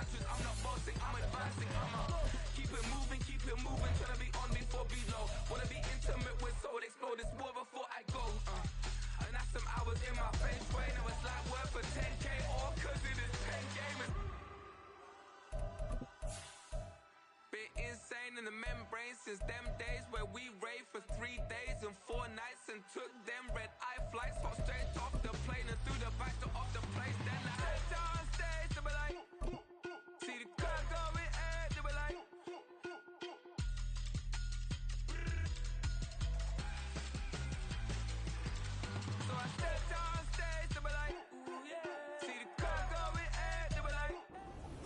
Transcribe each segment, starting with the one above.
touches. I'm not bossing, I'm advancing. Keep it moving, trying to be on before below. Wanna be intimate with soul, explode this war before I go. And that's some hours in my face way. Now it's like work for 10K, all cause it is 10 gamers. Been insane in the membrane since them days where we raved for 3 days and 4 nights and took them red eye flights. Fought straight off the plane and through the back door of the place. Then I stepped on stage, they were like, see the crowd going ahead, they were like. So I stepped on stage, they were like, ooh yeah. See the crowd going ahead, they were like.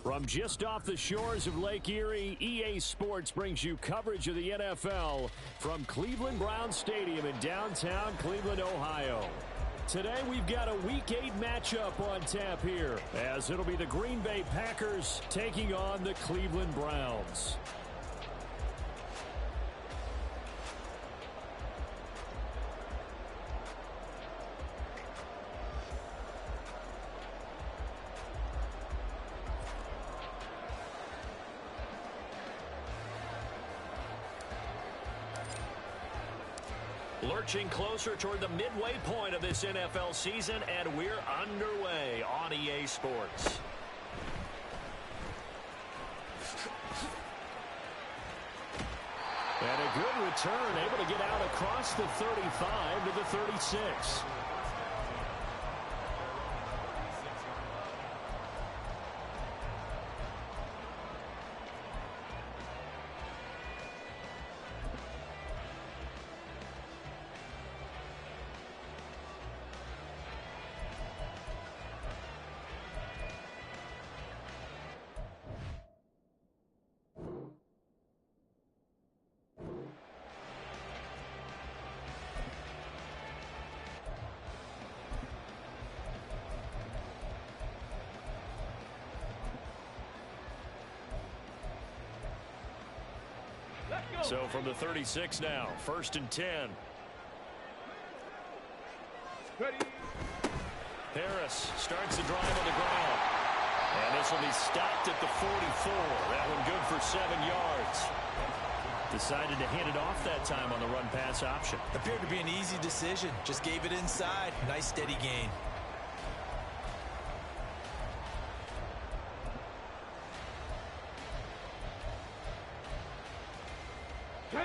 From just off the shores of Lake Erie, EA Sports brings you coverage of the NFL from Cleveland Browns Stadium in downtown Cleveland, Ohio. Today we've got a Week 8 matchup on tap here, as it'll be the Green Bay Packers taking on the Cleveland Browns. Lurching closer toward the midway point of this NFL season, and we're underway on EA Sports. And a good return, able to get out across the 35 to the 36. So from the 36 now, 1st and 10. Ready. Harris starts the drive on the ground. And this will be stopped at the 44. That one good for 7 yards. Decided to hand it off that time on the run-pass option. Appeared to be an easy decision. Just gave it inside. Nice steady gain.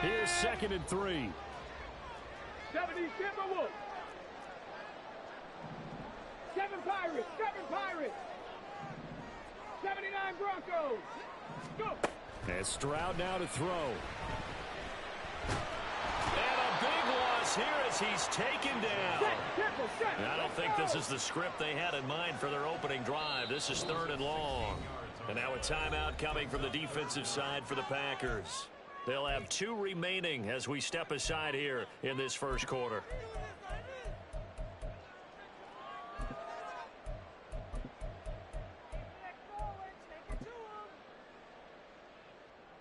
Here's 2nd and 3. 70 Timberwolves. 7 Pirates. 7 Pirates. 79 Broncos. Go. And Stroud now to throw. And a big loss here as he's taken down. And I don't think this is the script they had in mind for their opening drive. This is 3rd and long. And now a timeout coming from the defensive side for the Packers. They'll have 2 remaining as we step aside here in this first quarter.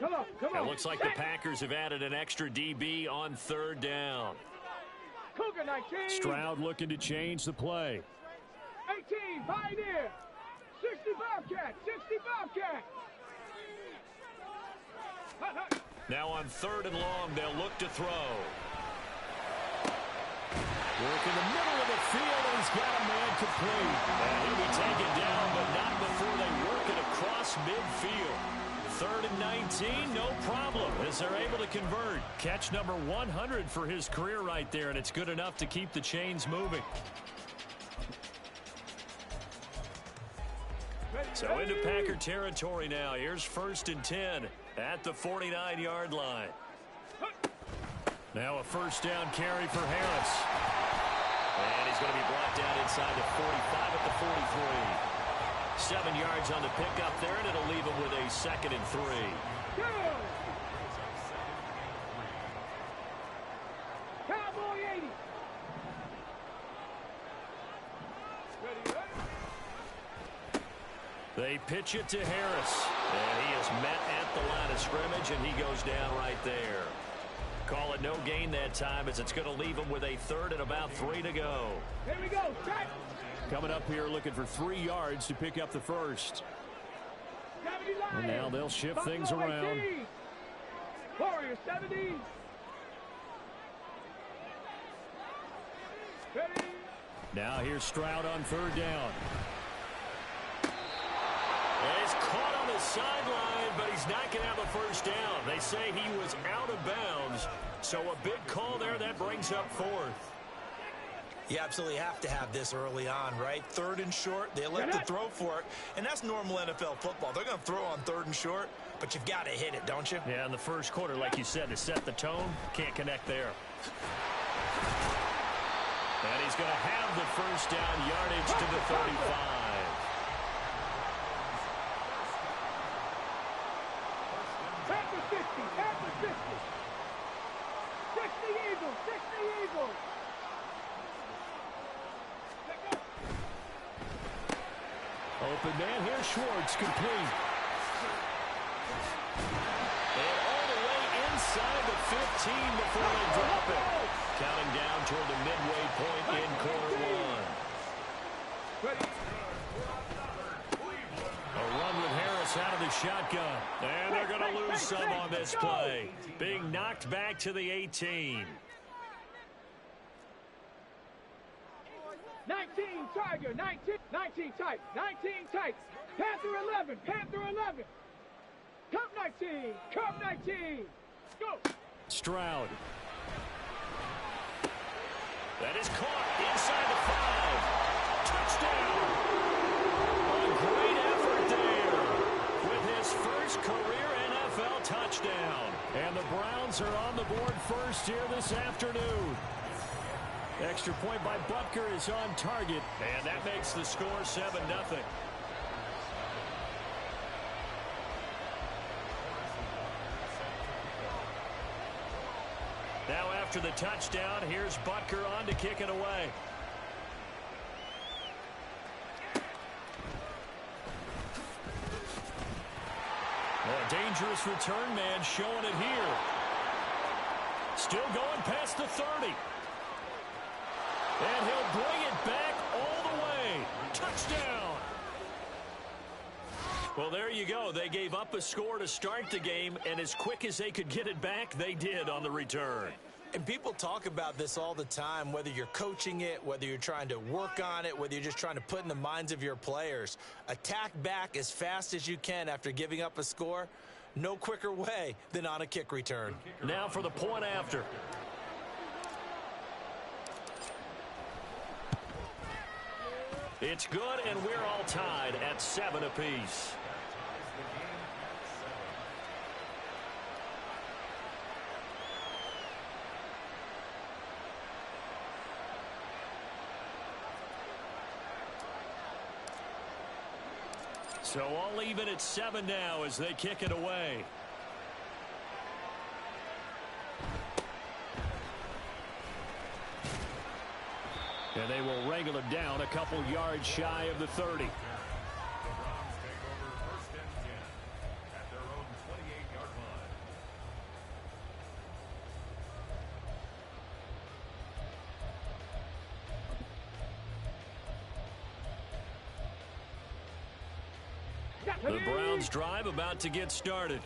Come on. It looks like the Packers have added an extra DB on 3rd down. Cougar 19. Stroud looking to change the play. 18 Pioneer. 60 Bobcat. 60 Bobcat. Now on 3rd and long, they'll look to throw. Work in the middle of the field, and he's got a man complete. And he'll be taken down, but not before they work it across midfield. 3rd and 19, no problem, as they're able to convert. Catch number 100 for his career right there, and it's good enough to keep the chains moving. So into Packer territory now. Here's 1st and 10 at the 49-yard line. Now a 1st down carry for Harris. And he's going to be brought down inside the 45 at the 43. 7 yards on the pickup there, and it'll leave him with a 2nd and 3. Cowboy 80. They pitch it to Harris, and he is met at the line of scrimmage, and he goes down right there. Call it no gain that time, as it's going to leave him with a 3rd and about 3 to go. Here we go. Set. Coming up here looking for 3 yards to pick up the first. Set. And now they'll shift Buffalo things around. 18. Warriors 70. Ready. Now here's Stroud on third down. And he's caught on the sideline, but he's not going to have a first down. They say he was out of bounds, so a big call there that brings up fourth. You absolutely have to have this early on, right? Third and short, they elect to throw for it, and that's normal NFL football. They're going to throw on third and short, but you've got to hit it, don't you? Yeah, in the first quarter, like you said, to set the tone, can't connect there. And he's going to have the first down, yardage to the 35. Panther 50, Panther 50. 60 Eagles, 60 Eagles. Open man here, Schwartz, complete. And all the way inside the 15 before they drop it. Counting down toward the midway point in quarter one. A run with Harris out of the shotgun. And they're going to lose some on this play. Being knocked back to the 18. 19 Tiger, 19 tight, 19 tight. Panther 11, Panther 11. Cup 19, Cup 19. Go. Stroud. That is caught inside the 5. Touchdown. A great effort there with his first career NFL touchdown. And the Browns are on the board first here this afternoon. Extra point by Butker is on target, and that makes the score 7-0. Now after the touchdown, here's Butker on to kick it away. A dangerous return man showing it here. Still going past the 30. And he'll bring it back all the way. Touchdown. Well, there you go. They gave up a score to start the game, and as quick as they could get it back, they did on the return. And people talk about this all the time, whether you're coaching it, whether you're trying to work on it, whether you're just trying to put in the minds of your players. Attack back as fast as you can after giving up a score. No quicker way than on a kick return. Now for the point after. It's good, and we're all tied at 7 apiece. So all even at 7 now as they kick it away. And they will wrangle it down a couple yards shy of the 30. The Browns drive about to get started.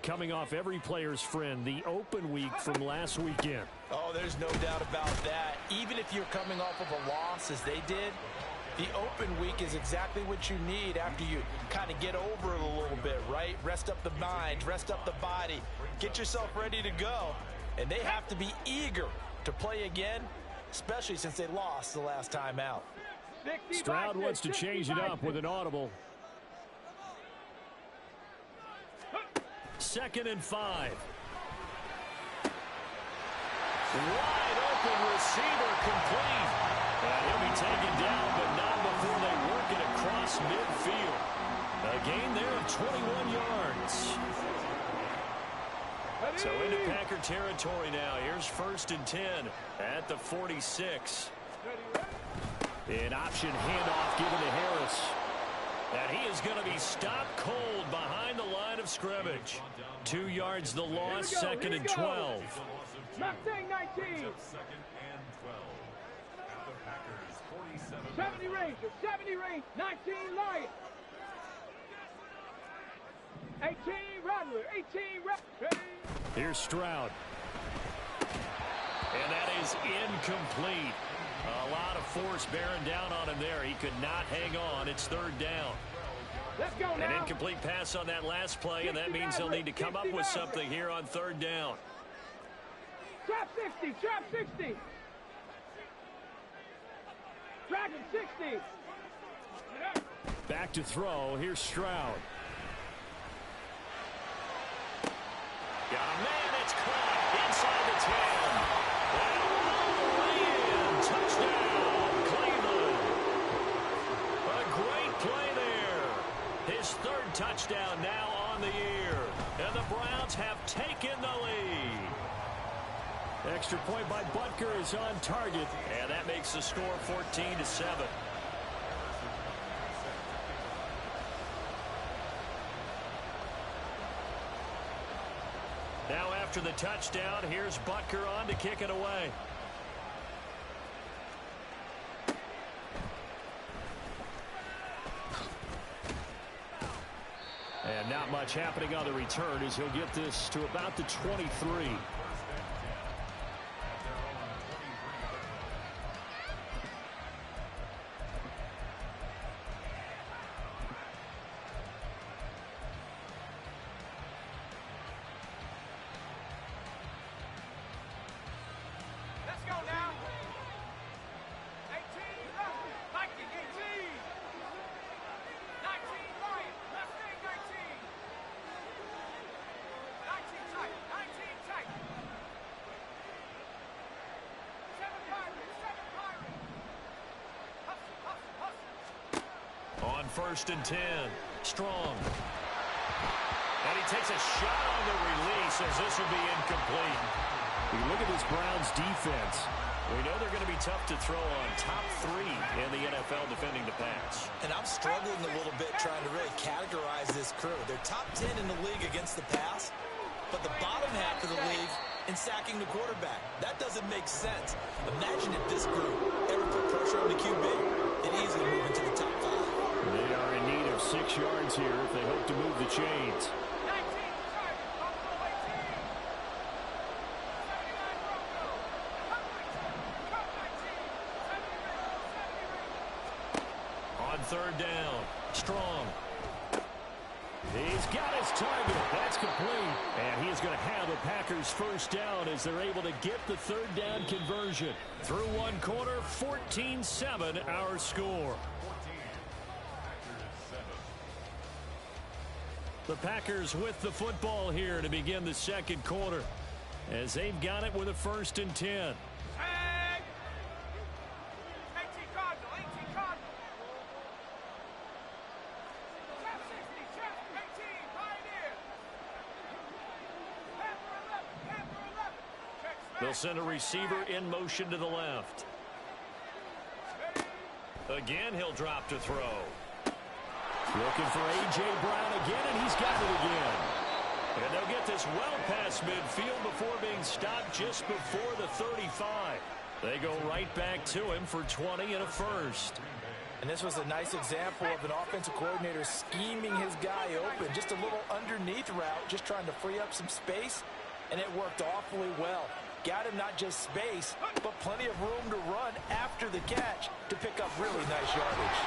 Coming off every player's friend, the open week from last weekend. Oh, there's no doubt about that. Even if you're coming off of a loss as they did, the open week is exactly what you need after you kind of get over it a little bit, right? Rest up the mind, rest up the body, get yourself ready to go. And they have to be eager to play again, especially since they lost the last time out. Stroud wants to change it up with an audible. 2nd and 5. Wide open receiver complete. And he'll be taken down, but not before they work it across midfield. A gain there of 21 yards. So into Packer territory now. Here's 1st and 10 at the 46. An option handoff given to Harris. And he is going to be stopped cold behind the line of scrimmage. 2 yards the loss, 2nd and 12. Mustang 19. 70 Rangers, 70 Rangers, 19 Lions. 18, Rattler, 18, Rattler. Here's Stroud. And that is incomplete. A lot of force bearing down on him there. He could not hang on. It's third down. Let's go now. An incomplete pass on that last play, and that means he'll need to come up with something here on third down. Trap 60, trap 60. Dragon 60. Back to throw. Here's Stroud. Got a man. It's caught inside the 10. And all the way in. Touchdown, Cleveland. A great play there. His third touchdown now on the year. And the Browns have taken the lead. Extra point by Butker is on target. And that makes the score 14-7. Now after the touchdown, here's Butker on to kick it away. And not much happening on the return as he'll get this to about the 23. First and 10. Strong. And he takes a shot on the release as this will be incomplete. You look at this Browns defense. We know they're going to be tough to throw on. Top 3 in the NFL defending the pass. And I'm struggling a little bit trying to really categorize this crew. They're top 10 in the league against the pass, but the bottom half of the league in sacking the quarterback. That doesn't make sense. Imagine if this group ever put pressure on the QB. It easily move into the top 5. They are in need of 6 yards here if they hope to move the chains. On third down, Strong. He's got his target. That's complete. And he's going to have the Packers first down as they're able to get the third down conversion. Through one quarter, 14-7 our score. The Packers with the football here to begin the second quarter as they've got it with a first and 10. Tag! 18 Cardinal, 18 Cardinal. Trap 60, trap 18, Pioneer. Panther 11, Panther 11. Check smash. They'll send a receiver in motion to the left. Again, he'll drop to throw. Looking for A.J. Brown again, and he's got it again. And they'll get this well past midfield before being stopped just before the 35. They go right back to him for 20 and a first. And this was a nice example of an offensive coordinator scheming his guy open. Just a little underneath route, just trying to free up some space, and it worked awfully well. Got him not just space, but plenty of room to run after the catch to pick up really nice yardage.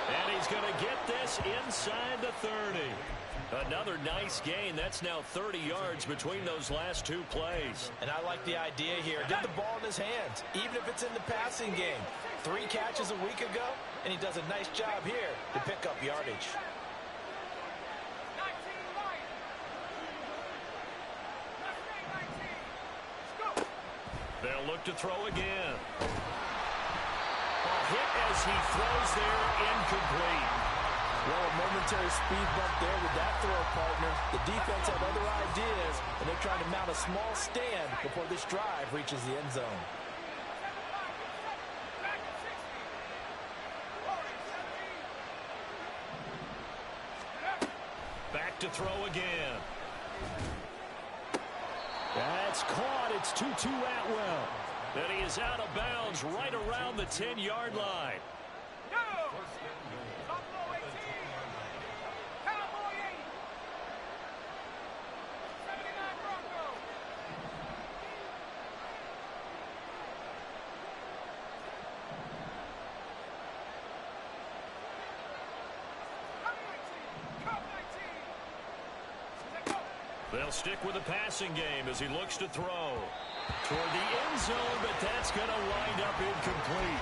And he's going to get this inside the 30. Another nice gain. That's now 30 yards between those last 2 plays. And I like the idea here. Get the ball in his hands, even if it's in the passing game. 3 catches a week ago, and he does a nice job here to pick up yardage. They'll look to throw again. A hit as he throws there, incomplete. Well, a momentary speed bump there with that throw, partner. The defense had other ideas, and they're trying to mount a small stand before this drive reaches the end zone. Back to throw again. That's caught. It's Tutu Atwell. And he is out of bounds right around the 10-yard line. No! 18. 80. They'll stick with the passing game as he looks to throw. Toward the end zone, but that's going to wind up incomplete.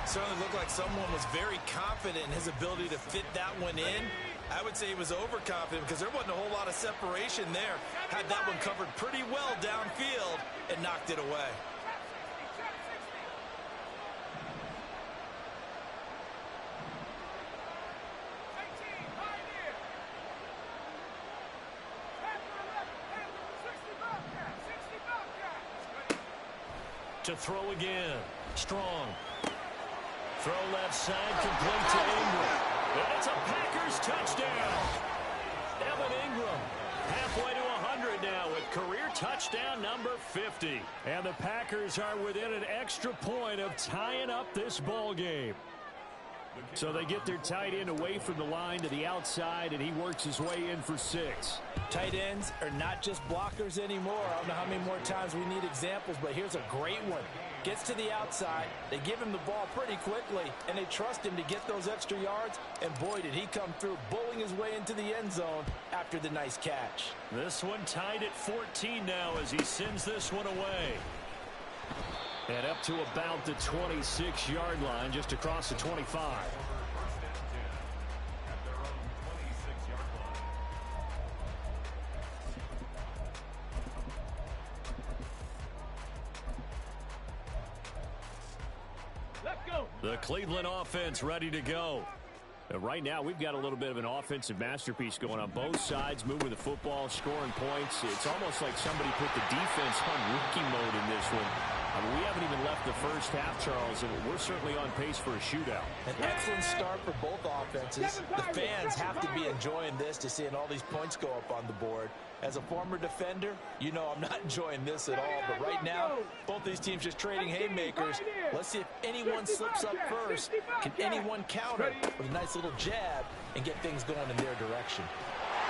Certainly looked like someone was very confident in his ability to fit that one in. I would say he was overconfident because there wasn't a whole lot of separation there. Had that one covered pretty well downfield and knocked it away. To throw again. Strong. Throw left side, complete to Ingram. And it's a Packers touchdown. Evan Ingram halfway to 100 now with career touchdown number 50. And the Packers are within an extra point of tying up this ball game. So they get their tight end away from the line to the outside, and he works his way in for 6. Tight ends are not just blockers anymore. I don't know how many more times we need examples, but here's a great one. Gets to the outside, they give him the ball pretty quickly, and they trust him to get those extra yards, and boy, did he come through, bowling his way into the end zone after the nice catch. This one tied at 14 now as he sends this one away. And up to about the 26-yard line, just across the 25. Let's go. The Cleveland offense ready to go. Right now, we've got a little bit of an offensive masterpiece going on both sides, moving the football, scoring points. It's almost like somebody put the defense on rookie mode in this one. I mean, we haven't even left the first half, Charles, and we're certainly on pace for a shootout. An excellent start for both offenses. The fans have to be enjoying this to seeing all these points go up on the board. As a former defender, you know I'm not enjoying this at all. But right now, both these teams just trading haymakers. Let's see if anyone slips up first. Can anyone counter with a nice little jab and get things going in their direction?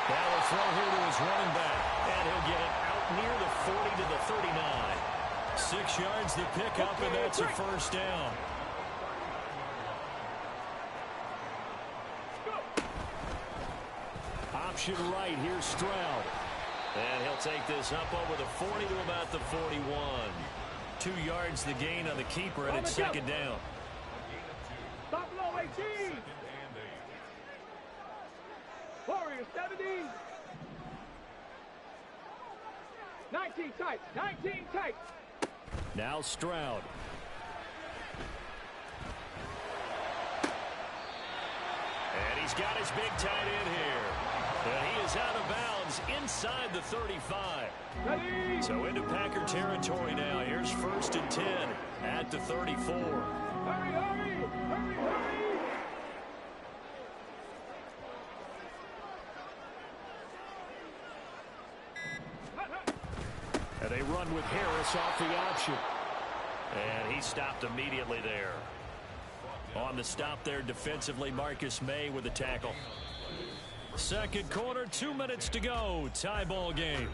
Now a throw here to his running back, and he'll get it out near the 40 to the 39. 6 yards to pick up, and that's a first down. Option right, here's Stroud. And he'll take this up over the 40 to about the 41. 2 yards the gain on the keeper, and it's second down. Stop low 18. Warriors 70. 19 tight. 19 tight. Now Stroud. And he's got his big tight end here. And he is out of bounds inside the 35. Ready. So into Packer territory now. Here's 1st and 10 at the 34. Hurry, hurry. Hurry, hurry. And they run with Harris off the option. And he stopped immediately there. On the stop there defensively, Marcus May with the tackle. Second quarter, 2 minutes to go. Tie ball game.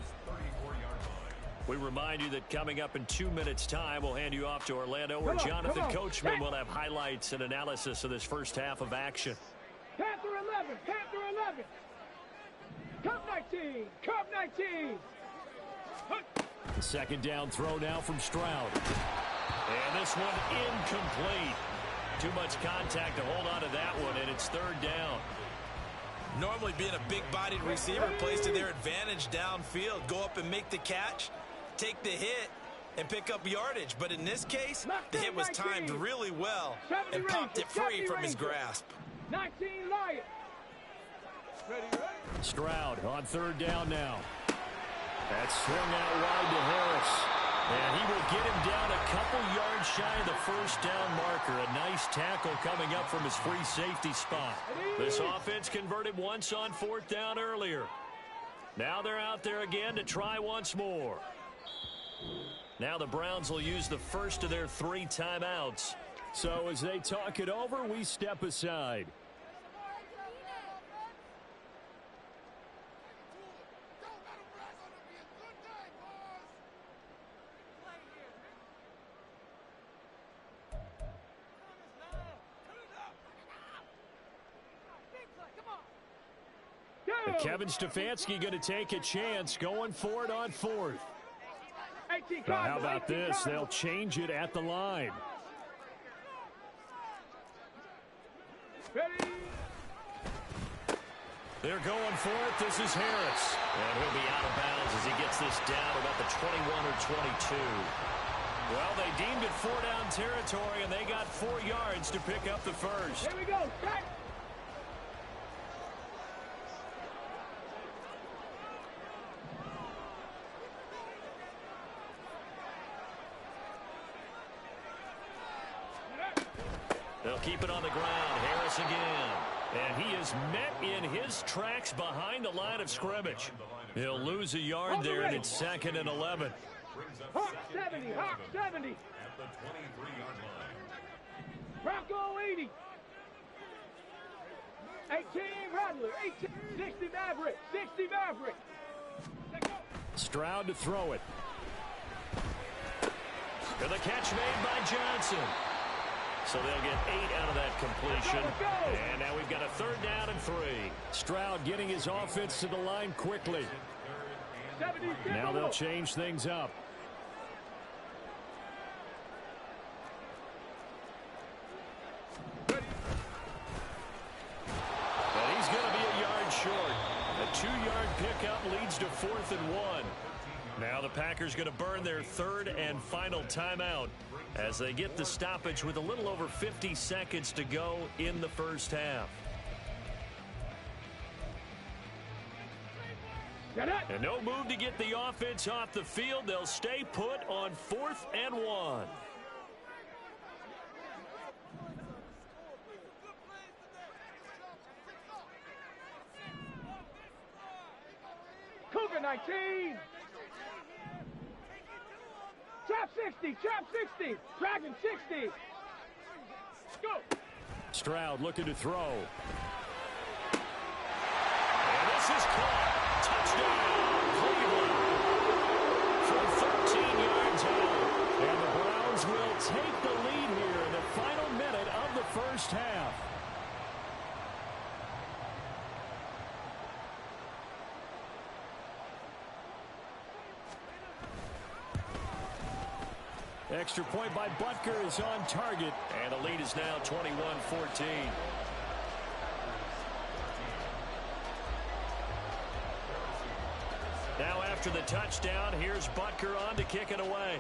We remind you that coming up in 2 minutes' time, we'll hand you off to Orlando, where Jonathan Coachman will have highlights and analysis of this first half of action. Panther 11. Panther 11. Cup 19. Cup 19. The second down throw now from Stroud. And this one incomplete. Too much contact to hold on to that one, and it's third down. Normally being a big-bodied receiver plays to their advantage downfield. Go up and make the catch, take the hit, and pick up yardage. But in this case, the hit was timed really well and popped it free from his grasp. 19 Lions. Ready. Stroud on third down now. That's swung out wide to Harris. And he will get him down a couple yards shy of the first down marker. A nice tackle coming up from his free safety spot. This offense converted once on 4th down earlier. Now they're out there again to try once more. Now the Browns will use the first of their 3 timeouts. So as they talk it over, we step aside. And Kevin Stefanski going to take a chance going for it on fourth. Now, how about this? They'll change it at the line. Ready? They're going for it. This is Harris. And he'll be out of bounds as he gets this down about the 21 or 22. Well, they deemed it 4-down territory, and they got 4 yards to pick up the first. Here we go. Back. They'll keep it on the ground. Harris again. And he is met in his tracks behind the line of scrimmage. He'll lose a yard there, and it's 2nd and 11. Hawk 70. Hawk 70. Bronco 80. 18 Rattler. 18. 60 Maverick. 60 Maverick. Stroud to throw it. And the catch made by Johnson. So they'll get 8 out of that completion. And now we've got a 3rd down and 3. Stroud getting his offense to the line quickly. Now they'll change things up. Ready? And he's going to be a yard short. A 2-yard pickup leads to 4th and 1. Now the Packers going to burn their 3rd and final timeout as they get the stoppage with a little over 50 seconds to go in the first half. And no move to get the offense off the field. They'll stay put on 4th and 1. Cougar 19. Trap 60. Trap 60. Dragon 60. Go. Stroud looking to throw. And this is caught. Touchdown, Cleveland. From 13 yards out. And the Browns will take the lead here in the final minute of the first half. Extra point by Butker is on target. And the lead is now 21-14. Now after the touchdown, here's Butker on to kick it away.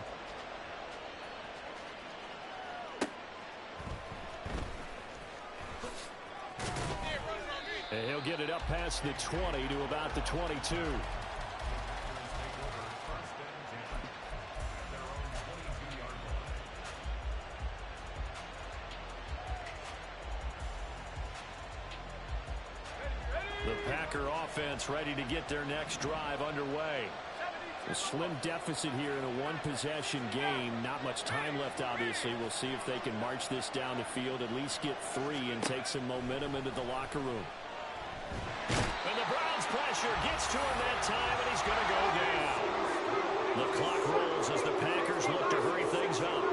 And he'll get it up past the 20 to about the 22. The Packer offense ready to get their next drive underway. A slim deficit here in a one-possession game. Not much time left, obviously. We'll see if they can march this down the field, at least get 3, and take some momentum into the locker room. And the Browns pressure gets to him that time, and he's going to go down. The clock rolls as the Packers look to hurry things up.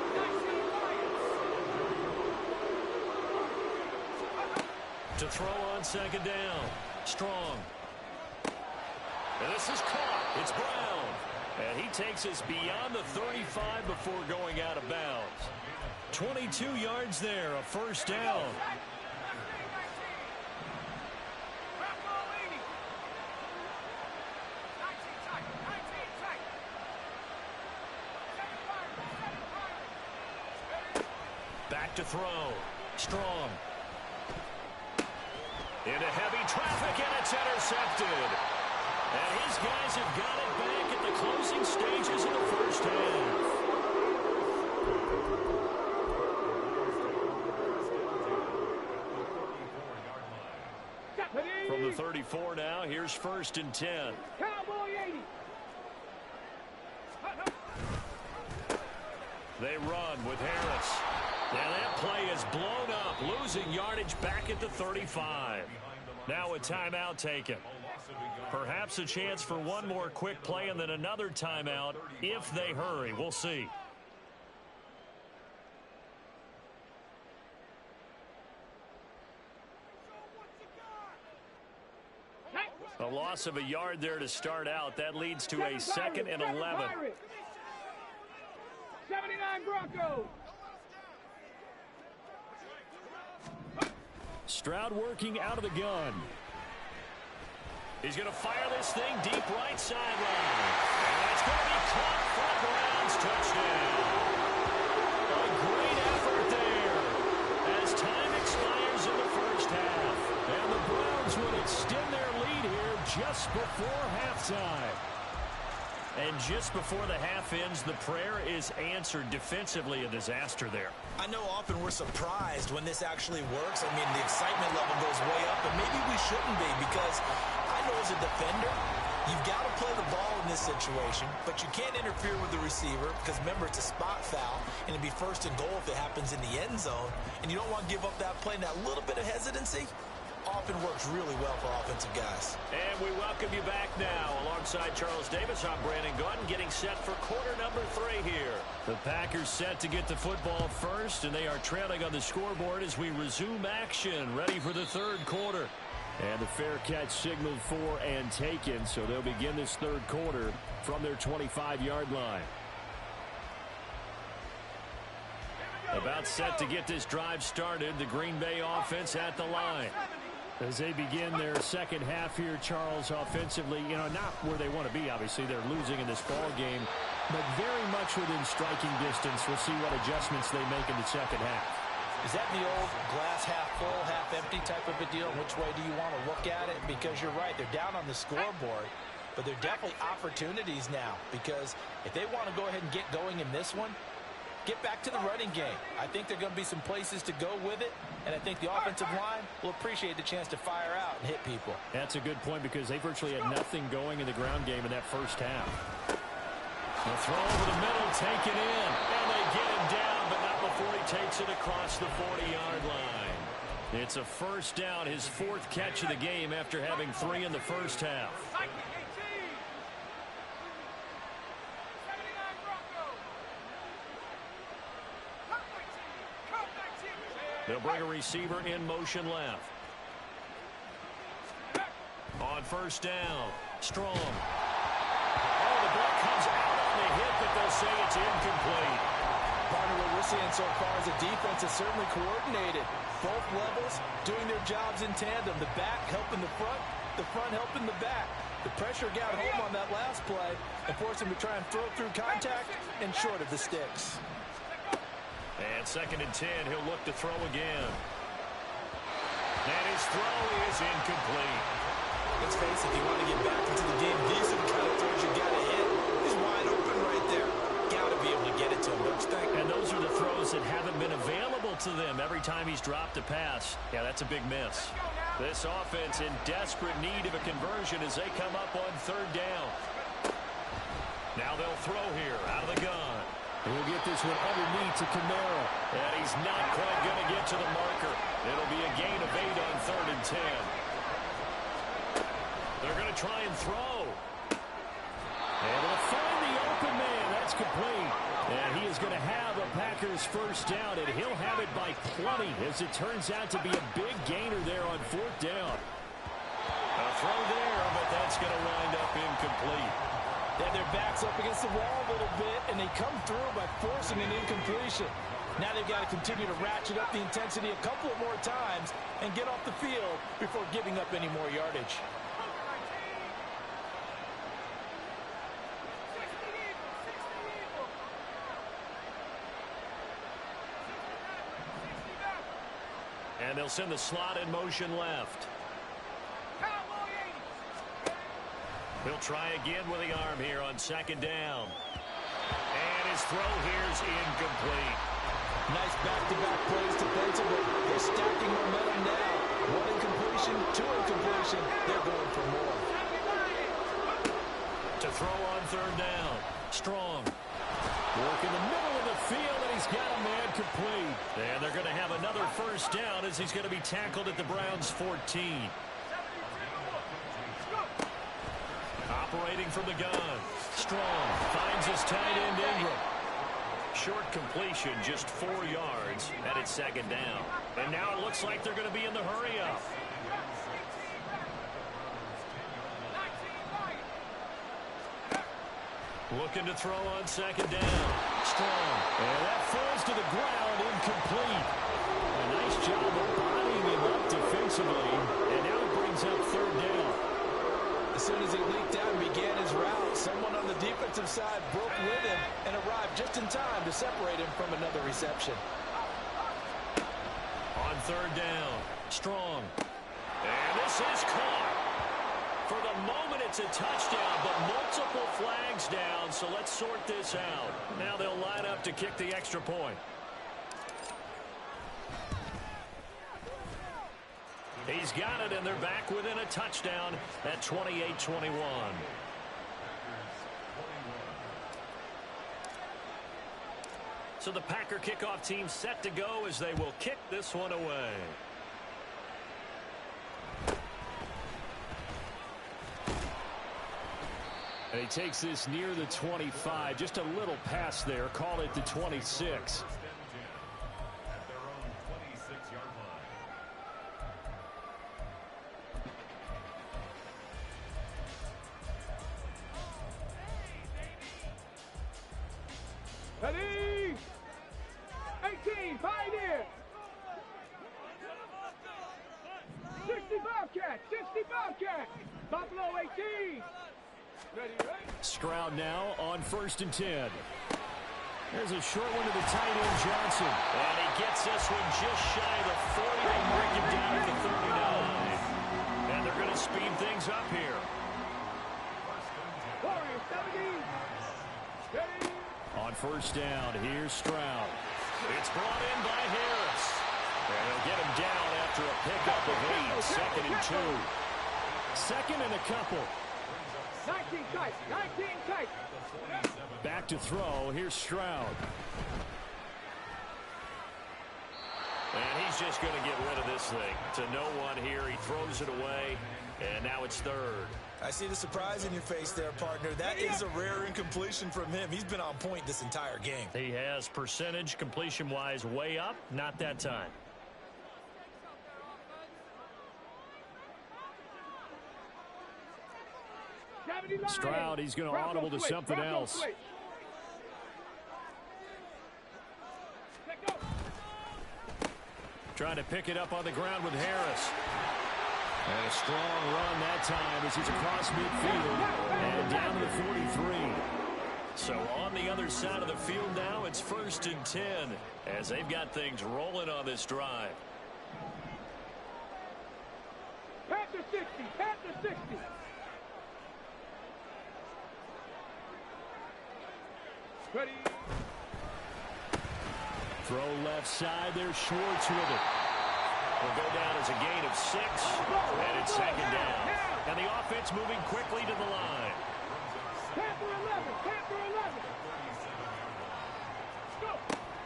To throw on 2nd down. Strong. And this is caught. It's Brown. And he takes us beyond the 35 before going out of bounds. 22 yards there, a 1st down. Back to throw. Strong. Into heavy traffic, and it's intercepted. And his guys have got it back at the closing stages of the first half. From the 34 now, here's 1st and 10. Cowboy 80. They run with Harris. And that play is blown up, losing yardage back at the 35. Now a timeout taken. Perhaps a chance for one more quick play and then another timeout if they hurry. We'll see. A loss of a yard there to start out. That leads to a 2nd and 11. 79 Broncos. Stroud working out of the gun. He's going to fire this thing deep right sideline. And it's going to be caught for a Browns touchdown. A great effort there as time expires in the first half. And the Browns will extend their lead here just before halftime. And just before the half ends, the prayer is answered. Defensively, a disaster there. I know often we're surprised when this actually works. I mean, the excitement level goes way up, and maybe we shouldn't be, because I know as a defender, you've got to play the ball in this situation, but you can't interfere with the receiver because, remember, it's a spot foul, and it'd be 1st and goal if it happens in the end zone, and you don't want to give up that play. And that little bit of hesitancy often works really well for offensive guys. And we welcome you back now. Alongside Charles Davis, I'm Brandon Gaudin, getting set for quarter number 3 here. The Packers set to get the football first, and they are trailing on the scoreboard as we resume action, ready for the 3rd quarter. And the fair catch signaled for and taken, so they'll begin this 3rd quarter from their 25-yard line. About set to get this drive started, the Green Bay offense at the line. As they begin their second half here, Charles, offensively, not where they want to be. Obviously, they're losing in this ball game, but very much within striking distance. We'll see what adjustments they make in the second half. Is that the old glass half full, half empty type of a deal? Which way do you want to look at it? Because you're right, they're down on the scoreboard, but they're definitely opportunities now, because if they want to go ahead and get going in this one, get back to the running game. I think there are going to be some places to go with it, and I think the offensive line will appreciate the chance to fire out and hit people. That's a good point, because they virtually had nothing going in the ground game in that first half. The throw over the middle, taken in, and they get him down, but not before he takes it across the 40-yard line. It's a first down, his 4th catch of the game after having 3 in the first half. They'll bring a receiver in motion left. On first down, Strong. Oh, the ball comes out on the hit, but they'll say it's incomplete. Partner, what we're seeing so far is the defense is certainly coordinated. Both levels doing their jobs in tandem. The back helping the front helping the back. The pressure got home on that last play and forced him to try and throw through contact and short of the sticks. And 2nd and 10, he'll look to throw again. And his throw is incomplete. Let's face it, if you want to get back into the game, these are the kind of throws you got to hit. He's wide open right there. Got to be able to get it to him, don't you think? And those are the throws that haven't been available to them every time he's dropped a pass. Yeah, that's a big miss. This offense in desperate need of a conversion as they come up on 3rd down. Now they'll throw here out of the gun. He'll get this one underneath to Kamara. And he's not quite going to get to the marker. It'll be a gain of 8 on 3rd and 10. They're going to try and throw. And they'll find the open man. That's complete. And he is going to have a Packers first down, and he'll have it by plenty, as it turns out to be a big gainer there on 4th down. A throw there, but that's going to wind up incomplete. They have their backs up against the wall a little bit, and they come through by forcing an incompletion. Now they've got to continue to ratchet up the intensity a couple of more times and get off the field before giving up any more yardage. And they'll send the slot in motion left. He'll try again with the arm here on 2nd down. And his throw here is incomplete. Nice back-to-back plays defensively. They're stacking momentum now. 1 incompletion, 2 incompletion. They're going for more. To throw on 3rd down. Strong. Work in the middle of the field, and he's got a man complete. And they're going to have another first down as he's going to be tackled at the Browns' 14. Operating from the gun. Strong finds his tight end Ingram. Short completion, just 4 yards, and it's 2nd down. And now it looks like they're going to be in the hurry-up. Looking to throw on second down. Strong. And that falls to the ground, incomplete. A nice job of bodying him up defensively. And now it brings up third down. As soon as he leaked out and began his route, someone on the defensive side broke with him and arrived just in time to separate him from another reception. On third down. Strong. And this is caught. For the moment, it's a touchdown, but multiple flags down, so let's sort this out. Now they'll line up to kick the extra point. He's got it, and they're back within a touchdown at 28-21. So the Packer kickoff team set to go as they will kick this one away. And he takes this near the 25. Just a little pass there. Call it the 26. Ready? 18, Pioneer. 60 Bobcat, 60 Bobcat. Buffalo 18. Ready, ready. Stroud now on 1st and 10. There's a short one to the tight end, Johnson. And he gets this one just shy of the 40. They break him down at the 39. And they're going to speed things up here. Warriors 70. Ready. On 1st down, here's Stroud. It's brought in by Harris. And they'll get him down after a pickup of 8. 2nd and 2. 2nd and a couple. 19 tight, 19 tight. Back to throw. Here's Stroud. And he's just going to get rid of this thing. To no one here. He throws it away. And now it's 3rd. I see the surprise in your face there, partner. That is a rare incompletion from him. He's been on point this entire game. He has percentage completion-wise way up. Not that time. Stroud, he's going to audible to something else. Trying to pick it up on the ground with Harris. And a strong run that time as he's across midfield and down to the 43. So on the other side of the field now, it's 1st and 10 as they've got things rolling on this drive. Panther 60, Panther 60. Ready. Throw left side. There's Schwartz with it. Will go down as a gain of 6, and it's 2nd down. And the offense moving quickly to the line. Panther 11, Panther 11. Go.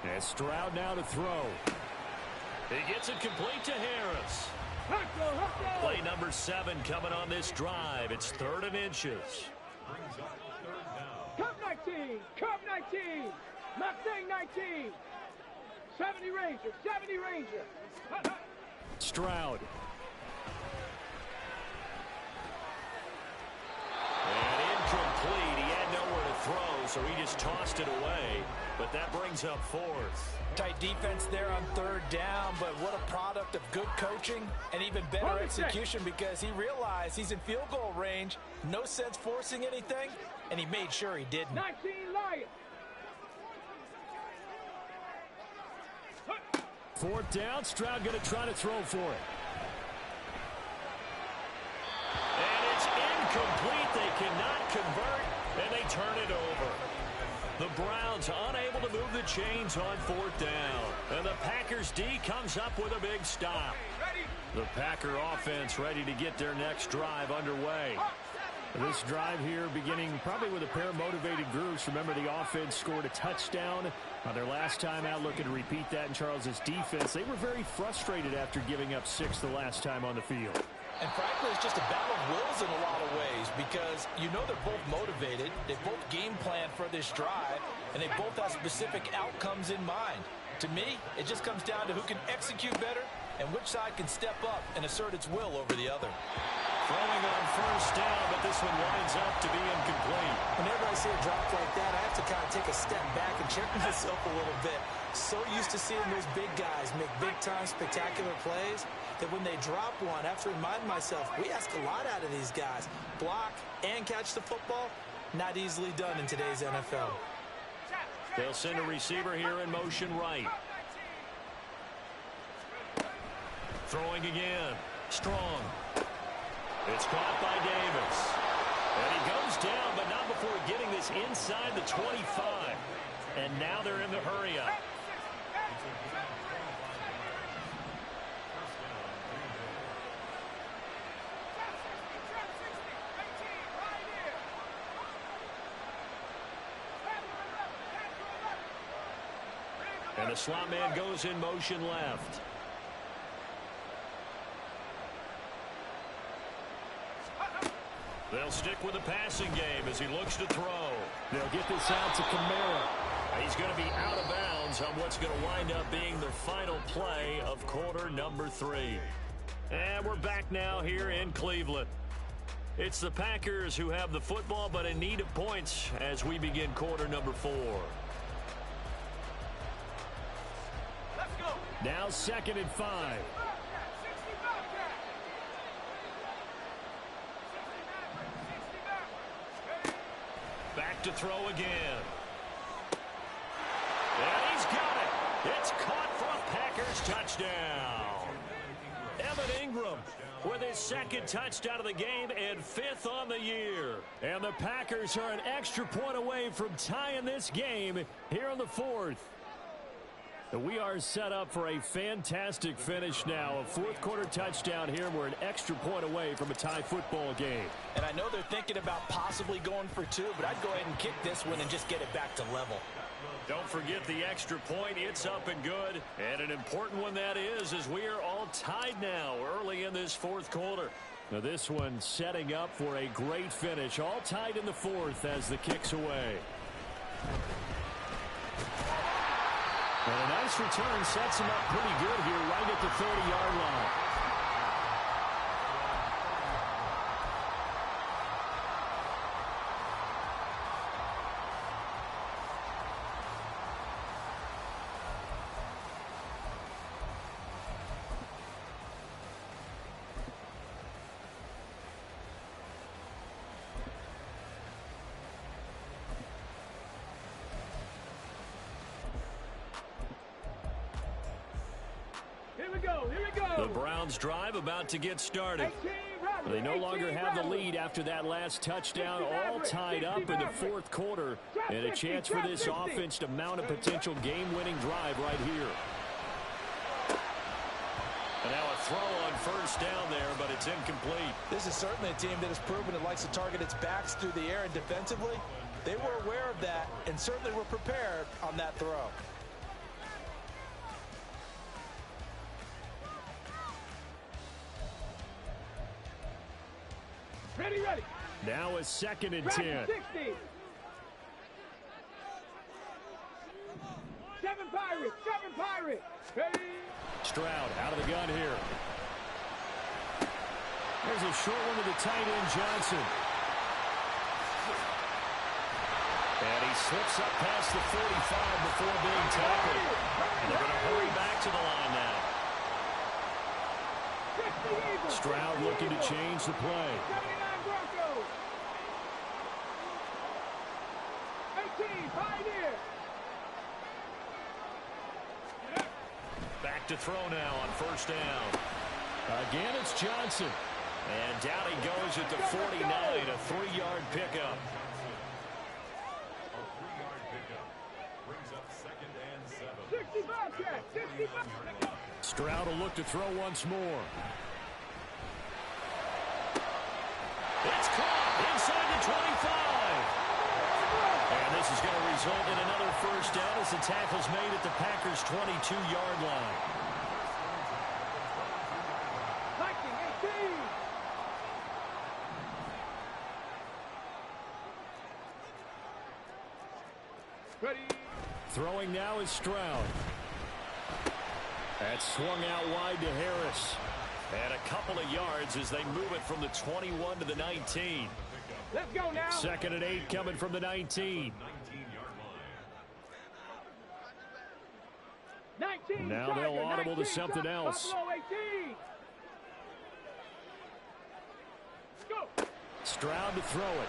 And Stroud now to throw. He gets it complete to Harris. Huckle. Play number 7 coming on this drive. It's 3rd and inches. Cup 19, Cup 19. Mustang 19. 70 Ranger, 70 Ranger. Stroud. And incomplete. He had nowhere to throw, so he just tossed it away. But that brings up 4th. Tight defense there on 3rd down, but what a product of good coaching and even better execution because he realized he's in field goal range. No sense forcing anything, and he made sure he didn't. 19 Lions. 4th down. Stroud going to try to throw for it. And it's incomplete. They cannot convert, and they turn it over. The Browns unable to move the chains on 4th down. And the Packers D comes up with a big stop. The Packer offense ready to get their next drive underway. This drive here beginning probably with a pair of motivated groups. Remember, the offense scored a touchdown on their last time out, looking to repeat that in Charles's defense. They were very frustrated after giving up 6 the last time on the field. And frankly, it's just a battle of wills in a lot of ways because you know they're both motivated, they both game plan for this drive, and they both have specific outcomes in mind. To me, it just comes down to who can execute better and which side can step up and assert its will over the other. Throwing on first down, but this one winds up to be incomplete. Whenever I see a drop like that, I have to kind of take a step back and check myself a little bit. So used to seeing those big guys make big-time spectacular plays that when they drop one, I have to remind myself, we ask a lot out of these guys. Block and catch the football, not easily done in today's NFL. They'll send a receiver here in motion right. Throwing again. Strong. It's caught by Davis. And he goes down, but not before getting this inside the 25. And now they're in the hurry-up. And the slot man goes in motion left. They'll stick with the passing game as he looks to throw. They'll get this out to Kamara. He's going to be out of bounds on what's going to wind up being the final play of quarter number 3. And we're back now here in Cleveland. It's the Packers who have the football, but in need of points as we begin quarter number 4. Now 2nd and 5. Back to throw again. And he's got it. It's caught for a Packers touchdown. Evan Ingram with his 2nd touchdown of the game and 5th on the year. And the Packers are an extra point away from tying this game here in the 4th. We are set up for a fantastic finish now. A 4th quarter touchdown here. We're an extra point away from a tie football game. And I know they're thinking about possibly going for 2, but I'd go ahead and kick this one and just get it back to level. Don't forget the extra point. It's up and good. And an important one that is, as we are all tied now early in this 4th quarter. Now this one setting up for a great finish. All tied in the 4th as the kick's away. And a nice return sets him up pretty good here right at the 30-yard line. The Browns drive about to get started. They no longer have the lead after that last touchdown, all tied up in the 4th quarter, and a chance for this offense to mount a potential game-winning drive right here. And now a throw on first down there, but it's incomplete. This is certainly a team that has proven it likes to target its backs through the air and defensively. They were aware of that and certainly were prepared on that throw. Ready. Now a 2nd and 10. 7 Pirates. Ready. Stroud out of the gun here. There's a short one to the tight end, Johnson. And he slips up past the 45 before being tackled. And they're going to hurry back to the line now. Stroud looking to change the play. 79 Broncos. 18 Pioneers. Back to throw now on first down. Again, it's Johnson. And down he goes at the 49, a 3-yard pickup. Brings up 2nd and 7. 65 catch. 65. Stroud will look to throw once more. It's caught inside the 25. And this is going to result in another first down as the tackle's made at the Packers' 22-yard line. Ready. Throwing now is Stroud. That's swung out wide to Harris. And a couple of yards as they move it from the 21 to the 19. Let's go now. 2nd and 8 coming from the 19. 19. Now they'll audible to something else. Buffalo 18. Go. Stroud to throw it.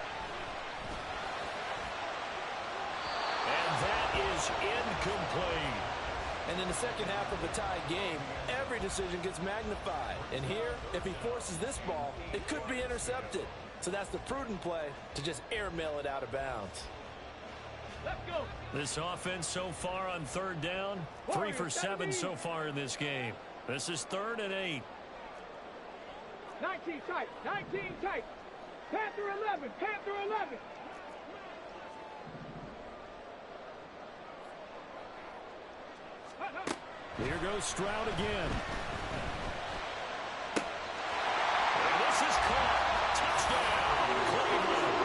And that is incomplete. And in the second half of a tied game, every decision gets magnified. And here, if he forces this ball, it could be intercepted. So that's the prudent play to just airmail it out of bounds. Let's go. This offense so far on 3rd down, 3 for 7 so far in this game. This is 3rd and 8. 19 tight. 19 tight. Panther 11. Panther 11. Here goes Stroud again. And this is caught. Touchdown, Cleveland.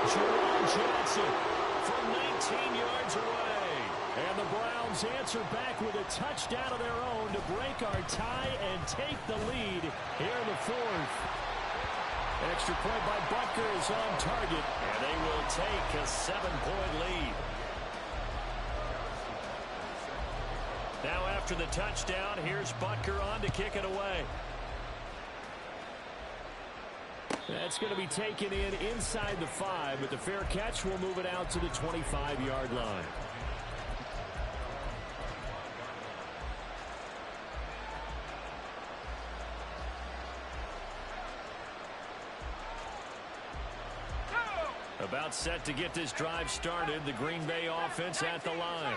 Jerome Johnson from 19 yards away. And the Browns answer back with a touchdown of their own to break our tie and take the lead here in the 4th. Extra point by Butker is on target. And they will take a 7-point lead. Now after the touchdown, here's Butker on to kick it away. That's going to be taken in inside the 5, but the fair catch will move it out to the 25-yard line. About set to get this drive started, the Green Bay offense at the line.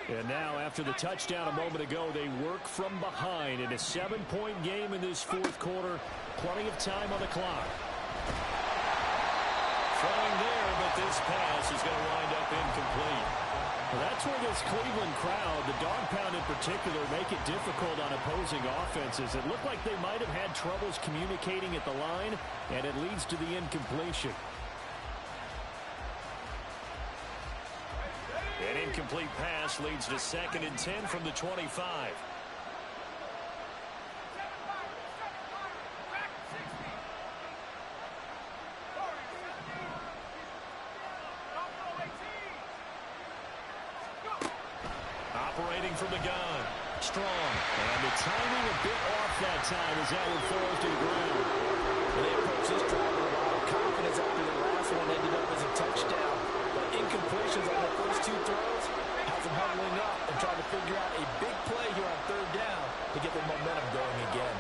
And now, after the touchdown a moment ago, they work from behind in a 7-point game in this 4th quarter. Plenty of time on the clock. Throwing there, but this pass is going to wind up incomplete. Well, that's where this Cleveland crowd, the dog pound in particular, make it difficult on opposing offenses. It looked like they might have had troubles communicating at the line, and it leads to the incompletion. An incomplete pass leads to 2nd and 10 from the 25. Operating from the gun. Strong. And the timing a bit off that time as that one falls to the ground. They approach this drive with a lot of confidence after the last one ended up as a touchdown. But incompletions on the first 2 throws has them huddling up and trying to figure out a big play here on 3rd down to get their momentum going again.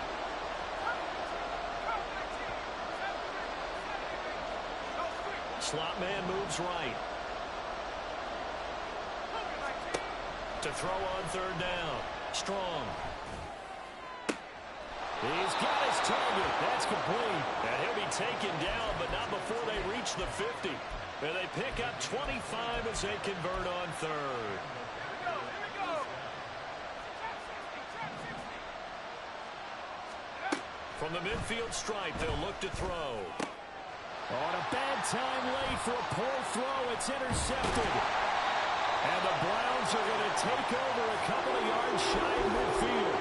Slot man moves right. To throw on 3rd down. Strong. He's got his target. That's complete. And he'll be taken down, but not before they reach the 50. And they pick up 25 as they convert on 3rd. From the midfield stripe, they'll look to throw. On a bad time late for a poor throw. It's intercepted. And the Browns are going to take over a couple of yards shy of midfield.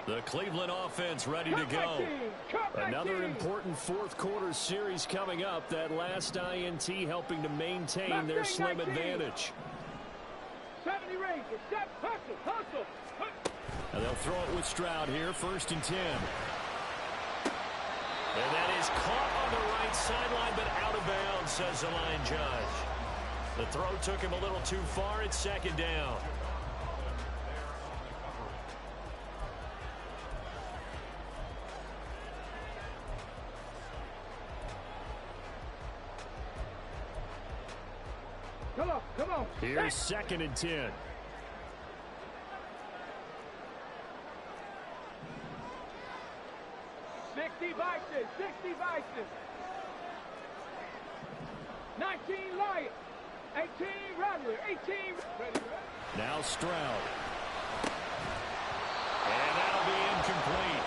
The Cleveland offense ready to go. Another important 4th quarter series coming up. That last INT helping to maintain their slim advantage. 70 range. Step, hustle. And they'll throw it with Stroud here. 1st and 10. And that is caught on the right sideline, but out of bounds, says the line judge. The throw took him a little too far. It's 2nd down. Come on. Here's 2nd and 10. Sixty Vices. 19 Lions. 18 Rattler. 18. Now Stroud. And that'll be incomplete.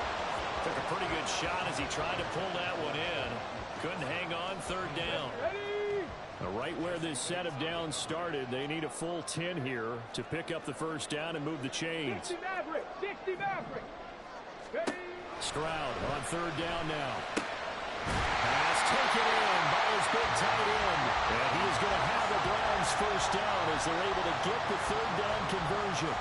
Took a pretty good shot as he tried to pull that one in. Couldn't hang on third down. Right where this set of downs started, they need a full 10 here to pick up the first down and move the chains. 60 Maverick, 60 Maverick. Stroud on third down now. Pass taken in by his big tight end. And he is going to have the Browns first down as they're able to get the third down conversion.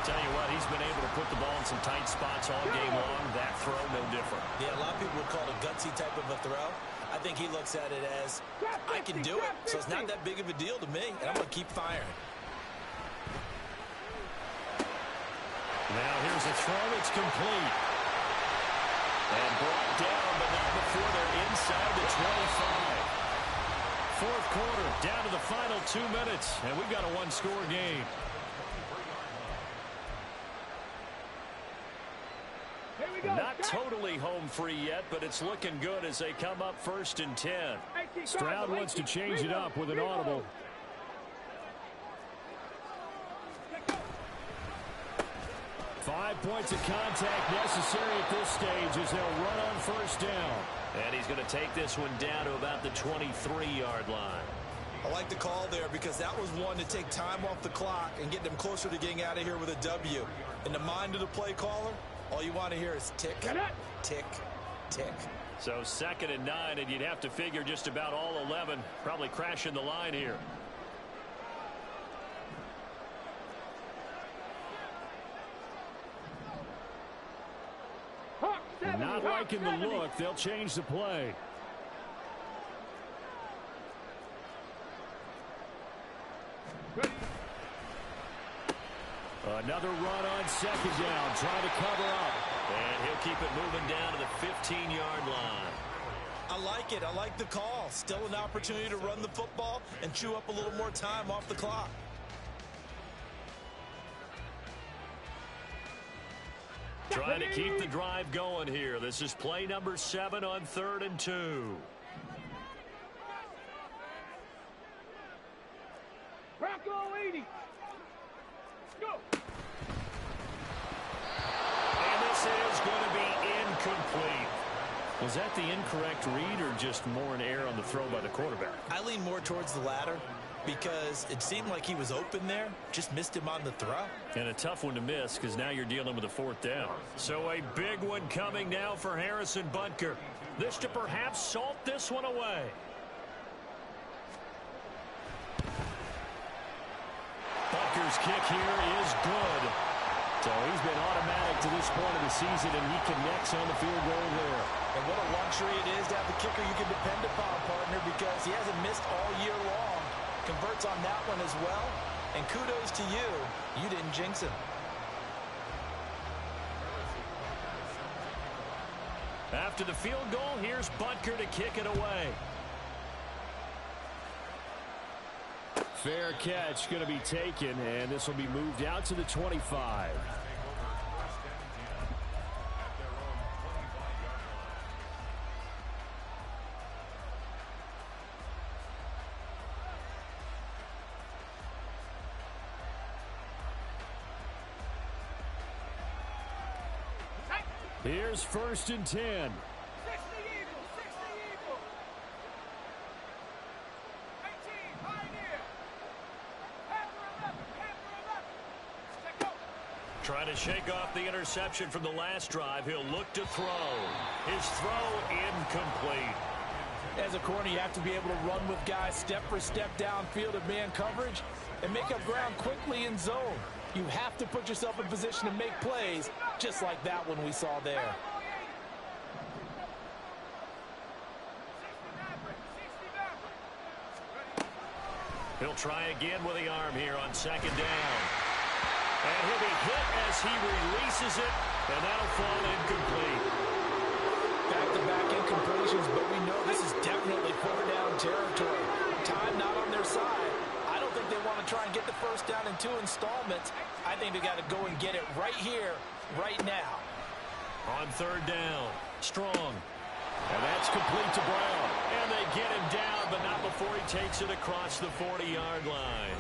Tell you what, he's been able to put the ball in some tight spots all game long. That throw, no different. Yeah, a lot of people would call it a gutsy type of a throw. I think he looks at it as, I can do it, so it's not that big of a deal to me, and I'm going to keep firing. Now here's a throw that's complete. And brought down, but not before they're inside the 25. Fourth quarter, down to the final 2 minutes, and we've got a one-score game. Not totally home free yet, but it's looking good as they come up first and 10. Stroud wants to change it up with an audible. Five points of contact necessary at this stage as they'll run on first down. And he's going to take this one down to about the 23-yard line. I like the call there because that was one to take time off the clock and get them closer to getting out of here with a W. In the mind of the play caller, all you want to hear is tick, tick, tick. So 2nd and 9, and you'd have to figure just about all 11 probably crashing the line here. Not liking the look. They'll change the play. Another run on 2nd down, trying to cover up. And he'll keep it moving down to the 15-yard line. I like it. I like the call. Still an opportunity to run the football and chew up a little more time off the clock. Trying to keep the drive going here. This is play number 7 on 3rd and 2. Bronco 80. Go. And this is going to be incomplete. Was that the incorrect read or just more an error on the throw by the quarterback? I lean more towards the latter because it seemed like he was open there, just missed him on the throw. And a tough one to miss because now you're dealing with a 4th down. So a big one coming now for Harrison Butker. This to perhaps salt this one away. Butker's kick here is good. So he's been automatic to this point of the season, and he connects on the field goal there. And what a luxury it is to have the kicker you can depend upon, partner, because he hasn't missed all year long. Converts on that one as well. And kudos to you. You didn't jinx him. After the field goal, here's Butker to kick it away. Fair catch going to be taken, and this will be moved out to the 25. Here's 1st and 10. 60 Eagles, 60 Eagles. 18, Pioneer. Panther 11, Panther 11. Go. Trying to shake off the interception from the last drive. He'll look to throw. His throw incomplete. As a corner, you have to be able to run with guys step for step downfield of man coverage and make up ground quickly in zone. You have to put yourself in position to make plays, just like that one we saw there. He'll try again with the arm here on 2nd down. And he'll be hit as he releases it, and that'll fall incomplete. Back-to-back incompletions, but we know this is definitely 4th-down territory. Time not on their side. I don't think they want to try and get the first down in 2 installments. I think they got to go and get it right here, right now. On 3rd down, Strong. And that's complete to Brown. And they get him down, but not before he takes it across the 40-yard line.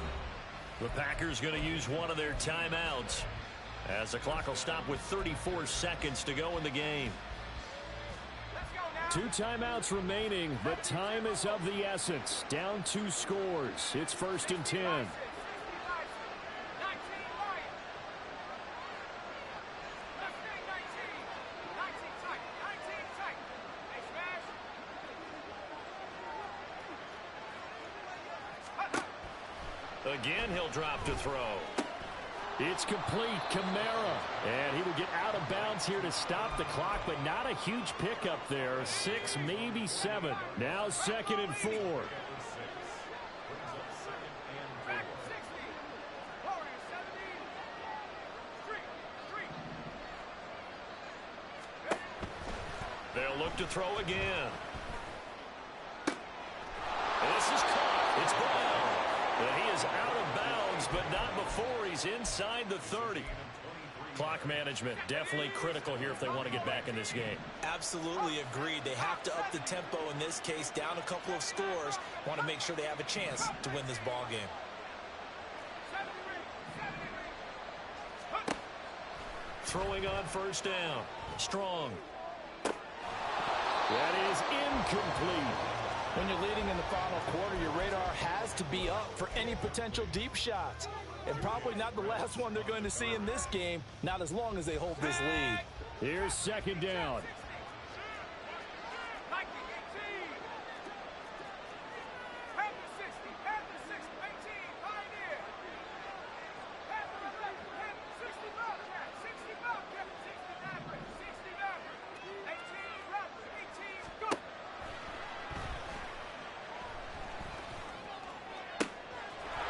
The Packers going to use one of their timeouts as the clock will stop with 34 seconds to go in the game. 2 timeouts remaining, but time is of the essence. Down 2 scores. It's 1st and 10. Again, he'll drop to throw. It's complete. Kamara. And he will get out of bounds here to stop the clock, but not a huge pickup there. 6, maybe 7. Now 2nd and 4. They'll look to throw again. This is caught. It's Brown. And he is out of bounds, but not before he's inside the 30. Clock management definitely critical here if they want to get back in this game. Absolutely agreed. They have to up the tempo in this case, down a couple of scores. Want to make sure they have a chance to win this ball game. Throwing on 1st down. Strong. That is incomplete. When you're leading in the final quarter, your radar has to be up for any potential deep shots. And probably not the last one they're going to see in this game, not as long as they hold this lead. Here's 2nd down.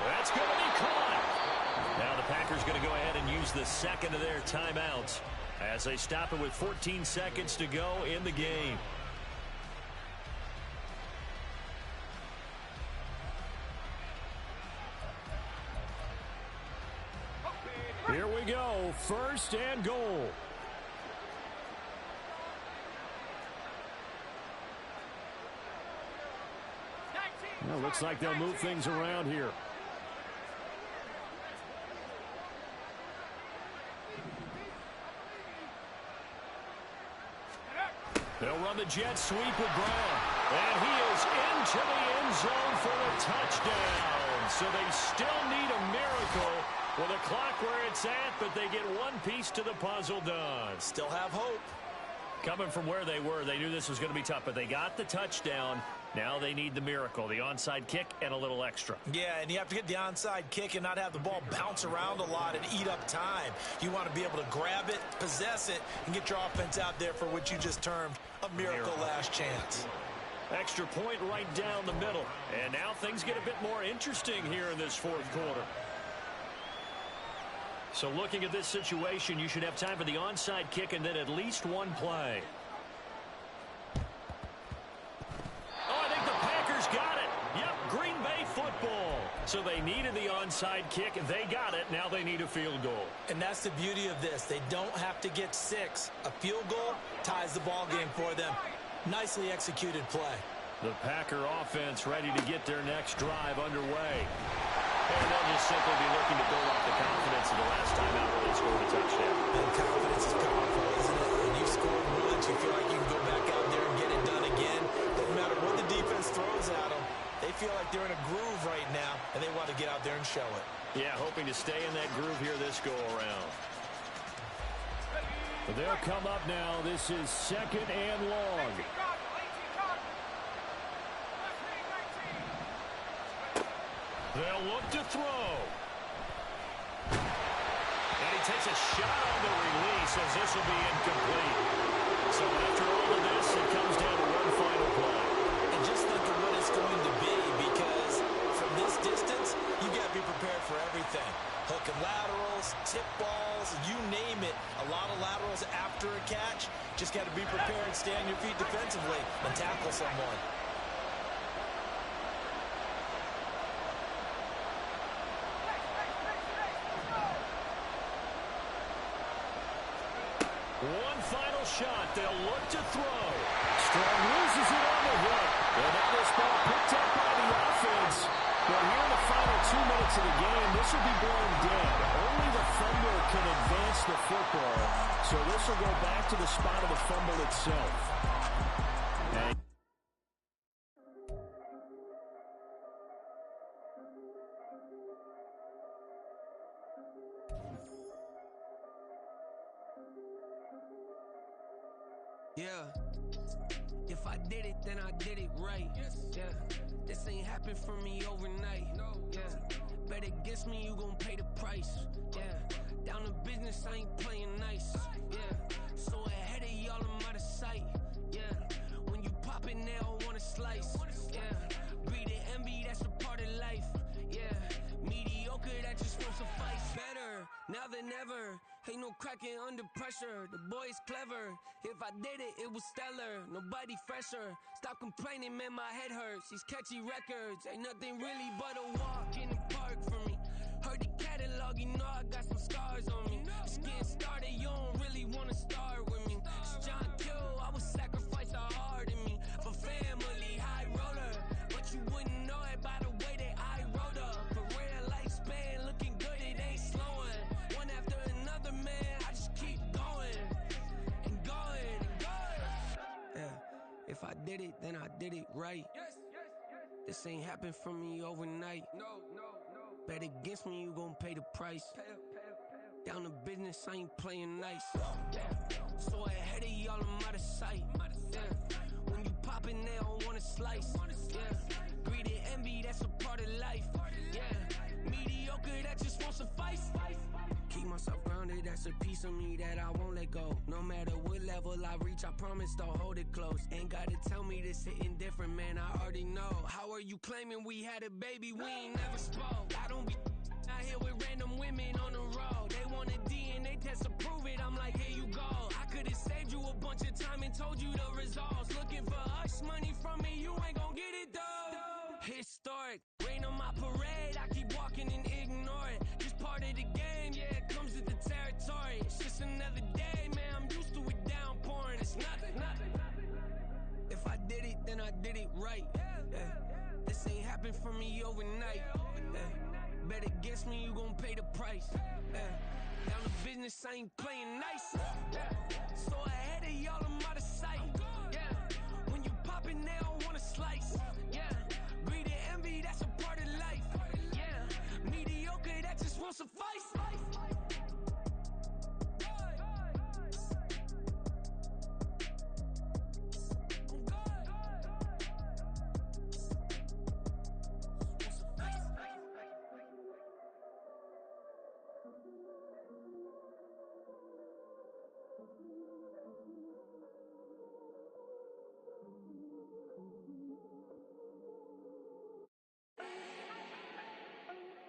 That's going to be caught. Now the Packers going to go ahead and use the 2nd of their timeouts as they stop it with 14 seconds to go in the game. Here we go. 1st and goal. Well, looks like they'll move things around here. They'll run the jet sweep with Brown. And he is into the end zone for the touchdown. So they still need a miracle with a clock where it's at, but they get one piece to the puzzle done. Still have hope. Coming from where they were, they knew this was going to be tough, but they got the touchdown. Now they need the miracle, the onside kick and a little extra. Yeah, and you have to get the onside kick and not have the ball bounce around a lot and eat up time. You want to be able to grab it, possess it, and get your offense out there for what you just termed a miracle last chance. Extra point right down the middle. And now things get a bit more interesting here in this 4th quarter. So looking at this situation, you should have time for the onside kick and then at least one play. Got it. Yep, Green Bay football. So they needed the onside kick. They got it. Now they need a field goal. And that's the beauty of this. They don't have to get 6. A field goal ties the ball game for them. Nicely executed play. The Packer offense ready to get their next drive underway. And they'll just simply be looking to build up the confidence of the last time out where they scored a touchdown. And confidence is powerful, isn't it? When you've scored once, you feel like you can go back out there and get it done again. Doesn't matter what the defense throws at them. They feel like they're in a groove right now, and they want to get out there and show it. Yeah, hoping to stay in that groove here this go-around. But they'll come up now. This is 2nd and long. They'll look to throw. And he takes a shot on the release as this will be incomplete. So after all of this, it comes down to one final play. And just think of what it's going to be, because from this distance, you got to be prepared for everything. Hook and laterals, tip balls, you name it. A lot of laterals after a catch. Just got to be prepared and stay on your feet defensively and tackle someone. One final shot. They'll look to throw. Strong loses it on the hit. And that is ball picked up by the offense. But here in the final 2 minutes of the game, this will be blown dead. Only the fumble can advance the football. So this will go back to the spot of the fumble itself. And Yeah. If I did it, then I did it right. Yeah. This ain't happened for me overnight. Yeah. Bet against me, you gon' pay the price. Yeah. Down to business, I ain't playing nice. Yeah. So ahead of y'all, I'm out of sight. Yeah. When you pop it, they all wanna slice. Yeah. Greed and envy, that's a part of life. Yeah. Mediocre, that just won't suffice. Better now than ever. Ain't no cracking under pressure. The boy's clever. If I did it, it was stellar. Nobody fresher. Stop complaining, man, my head hurts. These catchy records ain't nothing really but a walk in the park for me. Heard the catalog, you know I got some scars on me. Just getting started, you don't really wanna start with me. It's John Kill, I would sacrifice a heart in me for family, high roller. But you wouldn't know it by the way that I wrote up. Career lifespan looking good, it ain't slowing. One after another, man, I just keep going and going and going. Yeah, if I did it, then I did it right. This ain't happened for me overnight. No. Bet against me, you gon' pay the price. Down to business, I ain't playing nice. Yeah. So ahead of y'all, I'm out of sight. Yeah. When you poppin', they don't wanna slice. Yeah. Greed and envy, that's a part of life. Yeah. Mediocre, that just won't suffice. Keep myself grounded, that's a piece of me that I won't let go. No matter what level I reach, I promise to hold it close. Ain't gotta tell me this hitting different, man, I already know. How are you claiming we had a baby, we ain't never spoke? I don't be out here with random women on the road. They want a DNA test to prove it, I'm like, here you go. I could've saved you a bunch of time and told you the results. Looking for hush money from me, you ain't gon' get it though. Historic, rain on my parade, I keep walking and ignore it. Just part of the game, yeah, it comes with the territory. It's just another day, man, I'm used to it downpouring. It's nothing. If I did it, then I did it right. Yeah. This ain't happened for me overnight. Yeah. Bet against me, you gon' pay the price. Yeah. Down to business, I ain't playing nice. Yeah. So ahead of y'all, I'm out of sight. Yeah. When you poppin', they don't wanna slice. Yeah. Greed and envy, that's a part of life. Yeah. Mediocre, that just won't suffice.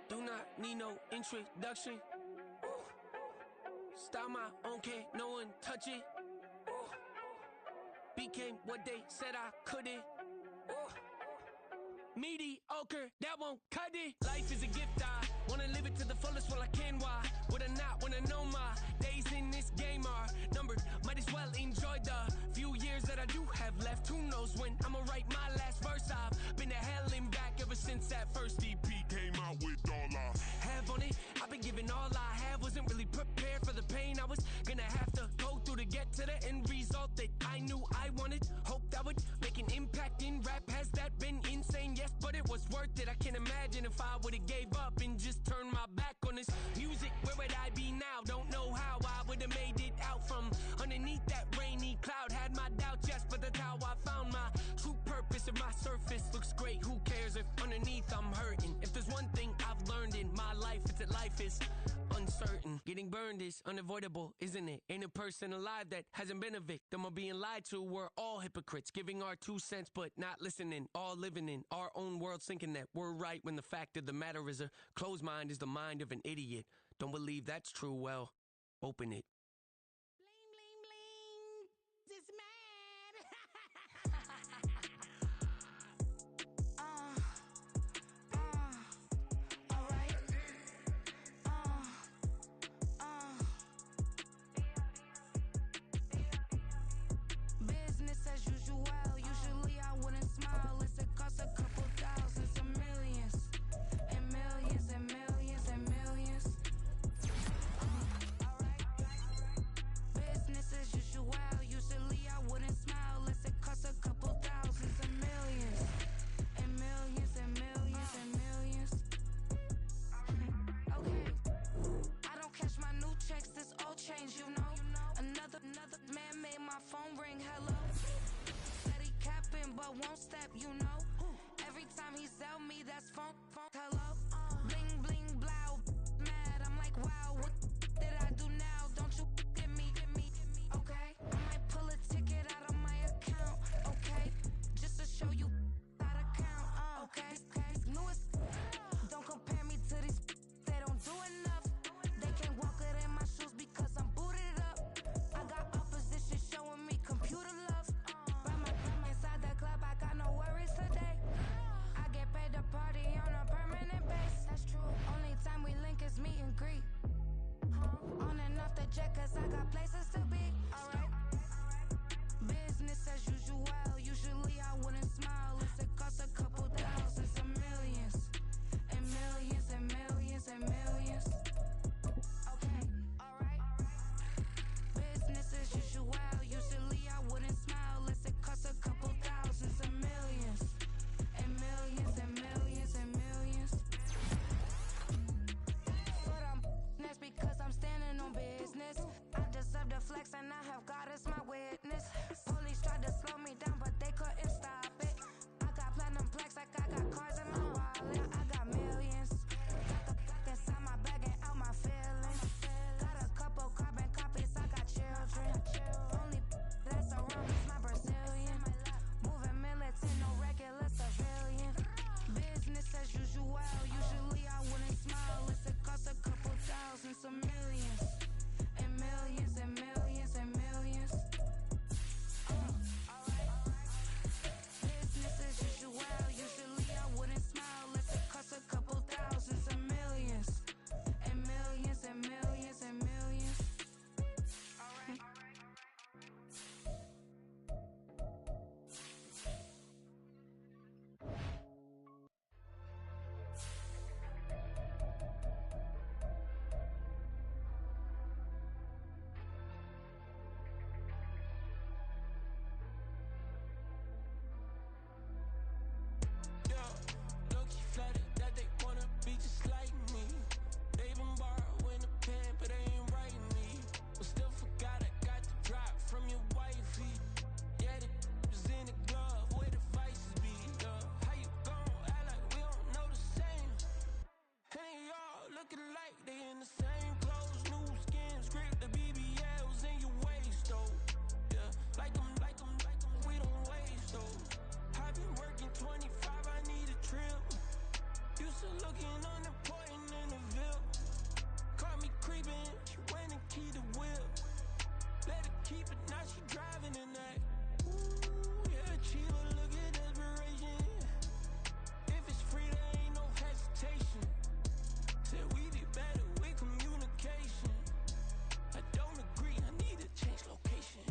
Do not need no introduction. Ooh. Style my own, can't no one touch it. Ooh. Became what they said I couldn't. Ooh. Mediocre, that won't cut it. Life is a gift, I wanna live it to the fullest while I can. Why would I not wanna know my days in this game are numbered? Might as well enjoy the few years that I do have left. Who knows when I'ma write my last verse? I've been to hell and back ever since that first EP came out with all I have on it. I've been giving all I have, wasn't really prepared for the pain I was gonna have to go through to get to the end result that I knew I wanted. Hoped I would make an impact in rap. Has that been insane? Yes, but it was worth it. I can't imagine if I would've gave up and just turned my back on this music. Where would I be now? Don't know how I would've made it out from underneath that rainy cloud. Had my doubts, yes, but that's how I found my true purpose. If my surface looks great, who cares if underneath I'm hurting? If there's one thing I've learned in my life, it's that life is uncertain. Getting burned is unavoidable, isn't it? Ain't a person alive that hasn't been a victim of being lied to. We're all hypocrites, giving our 2 cents but not listening. All living in our own world, thinking that we're right when the fact of the matter is a closed mind is the mind of an idiot. Don't believe that's true? Well, open it. Bling, bling, bling. This mad. Alright. Business as usual. Usually I wouldn't smile. It's a cost a couple thousands of millions. And millions and millions and millions. Alright. to looking unimportant in the Ville. Caught me creeping, she went and keyed the wheel. Let her keep it, now she driving in that. Ooh, yeah, Chiva, look at desperation. If it's free, there ain't no hesitation. Said we be better with communication. I don't agree, I need to change location.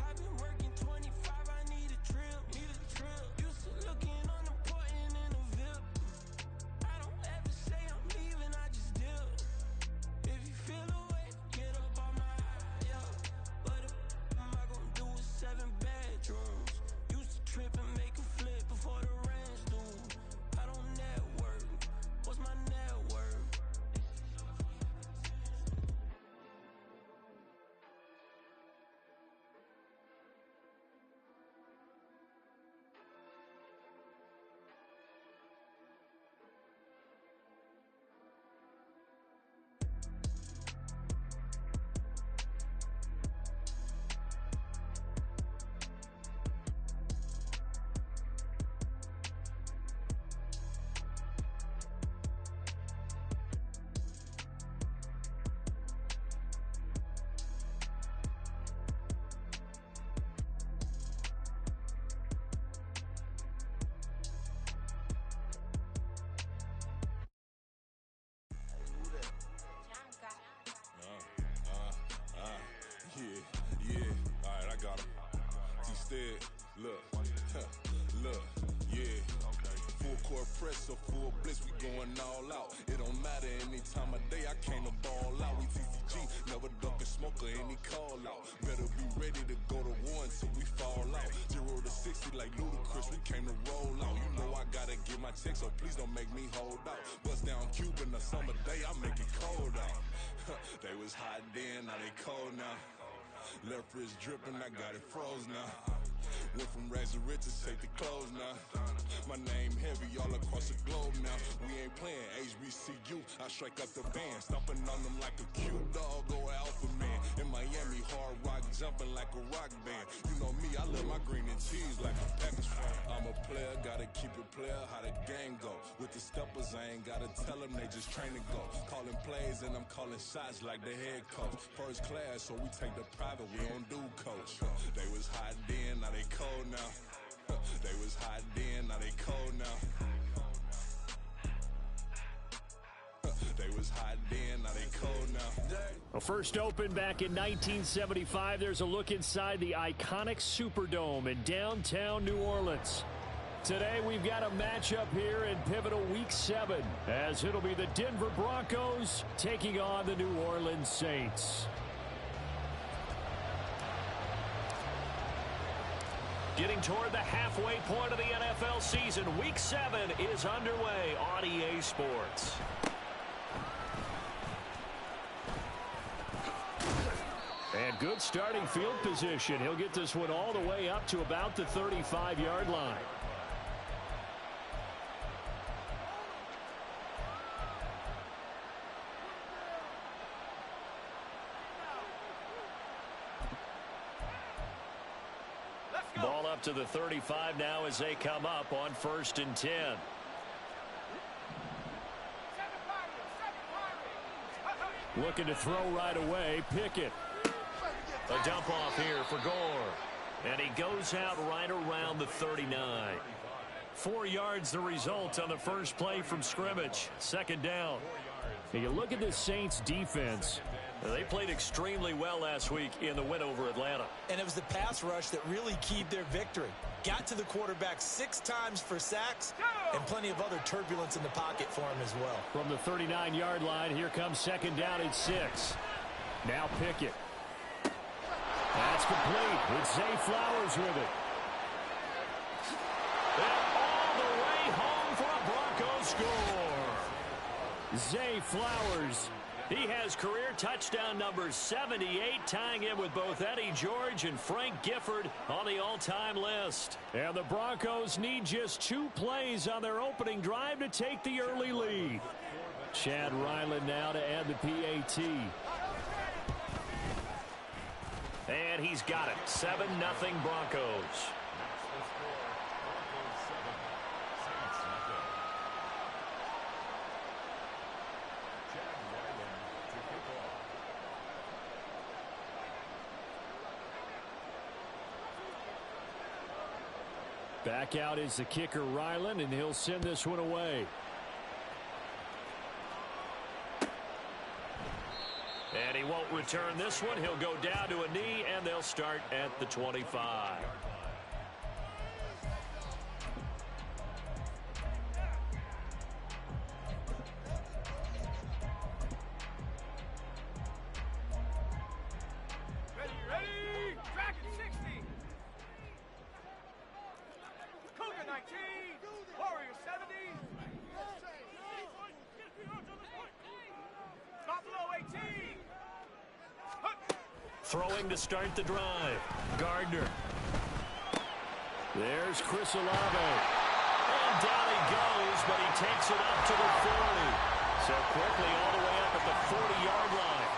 I've been working 25, I need a trip, Used to looking unimportant in the Ville. I don't ever say I'm leaving, I just dip. If you feel away, get up on my yeah. What am I gonna do with 7 bedrooms? Used to trip and make a flip before the rent's due. I don't network, what's my net worth? Yeah, alright, I got him. Instead, look, yeah. Full court press or full blitz, we going all out. It don't matter any time of day, I came to ball out. We TCG, never duck a smoke or any call out. Better be ready to go to war until we fall out. 0 to 60 like Ludacris, we came to roll out. You know I gotta get my check, so please don't make me hold out. Bust down Cuban a summer day, I make it cold out. They was hot then, now they cold now. Left wrist dripping, I got it froze now. Went from rags to riches, take the clothes now. My name heavy all across the globe now. We ain't playing HBCU, I strike up the band. Stomping on them like a cute dog or alpha man. In Miami, hard rock jumping like a rock band. You know me, I love my green and cheese like a Packers fan. I'm a player, gotta keep it player, how the game go. With the steppers, I ain't gotta tell them, they just train to go. Calling plays and I'm calling shots like the head coach. First class, so we take the private, we don't do coach. They was hot then, now they cold now. They was hot then, now they cold now. They was hot then, now they cold now. Well, first opened back in 1975, there's a look inside the iconic Superdome in downtown New Orleans. Today we've got a matchup here in pivotal Week 7, as it'll be the Denver Broncos taking on the New Orleans Saints. Getting toward the halfway point of the NFL season, Week 7 is underway on EA Sports. And good starting field position. He'll get this one all the way up to about the 35-yard line. Ball up to the 35 now as they come up on 1st and 10. Looking to throw right away. Pickett. A dump off here for Gore. And he goes out right around the 39. 4 yards the result on the first play from scrimmage. 2nd down. Now you look at the Saints defense. They played extremely well last week in the win over Atlanta. And it was the pass rush that really keyed their victory. Got to the quarterback 6 times for sacks and plenty of other turbulence in the pocket for him as well. From the 39-yard line, here comes 2nd down at 6. Now Pickett. That's complete. It's Zay Flowers with it. And all the way home for a Broncos score. Zay Flowers. He has career touchdown number 78, tying him with both Eddie George and Frank Gifford on the all-time list. And the Broncos need just 2 plays on their opening drive to take the early lead. Chad Ryland now to add the PAT. And he's got it. 7-0 Broncos. Back out is the kicker, Ryland, and he'll send this one away. And he won't return this one. He'll go down to a knee, and they'll start at the 25. Ready? Dragon 60. Cougar 19. Warrior 70. Buffalo 18. Throwing to start the drive. Gardner. There's Chris Olave. And down he goes, but he takes it up to the 40. So quickly all the way up at the 40-yard line.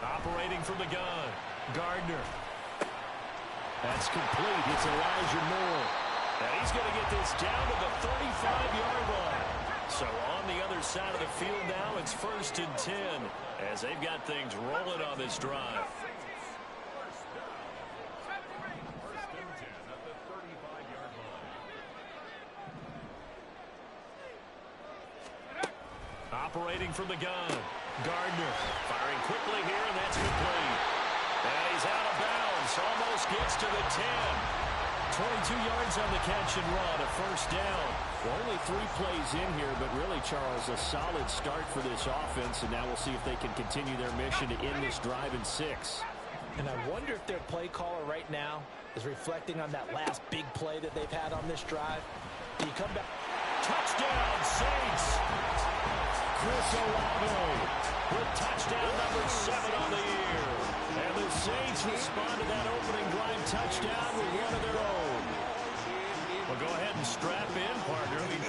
Operating from the gun. Gardner. That's complete. It's Elijah Moore. And he's going to get this down to the 35-yard line. So on the other side of the field now, it's 1st and 10 as they've got things rolling on this drive. Operating from the gun. Gardner firing quickly here, and that's complete. And he's out of bounds. Almost gets to the 10. 22 yards on the catch and run, a 1st down. Well, only 3 plays in here, but really, Charles, a solid start for this offense, and now we'll see if they can continue their mission to end this drive in 6. And I wonder if their play caller right now is reflecting on that last big play that they've had on this drive. Do you come back? Touchdown, Saints! Chris Olave with touchdown number 7 on the year. And the Saints respond to that opening drive touchdown with one of their own. Well, go ahead and strap in, partner. I mean,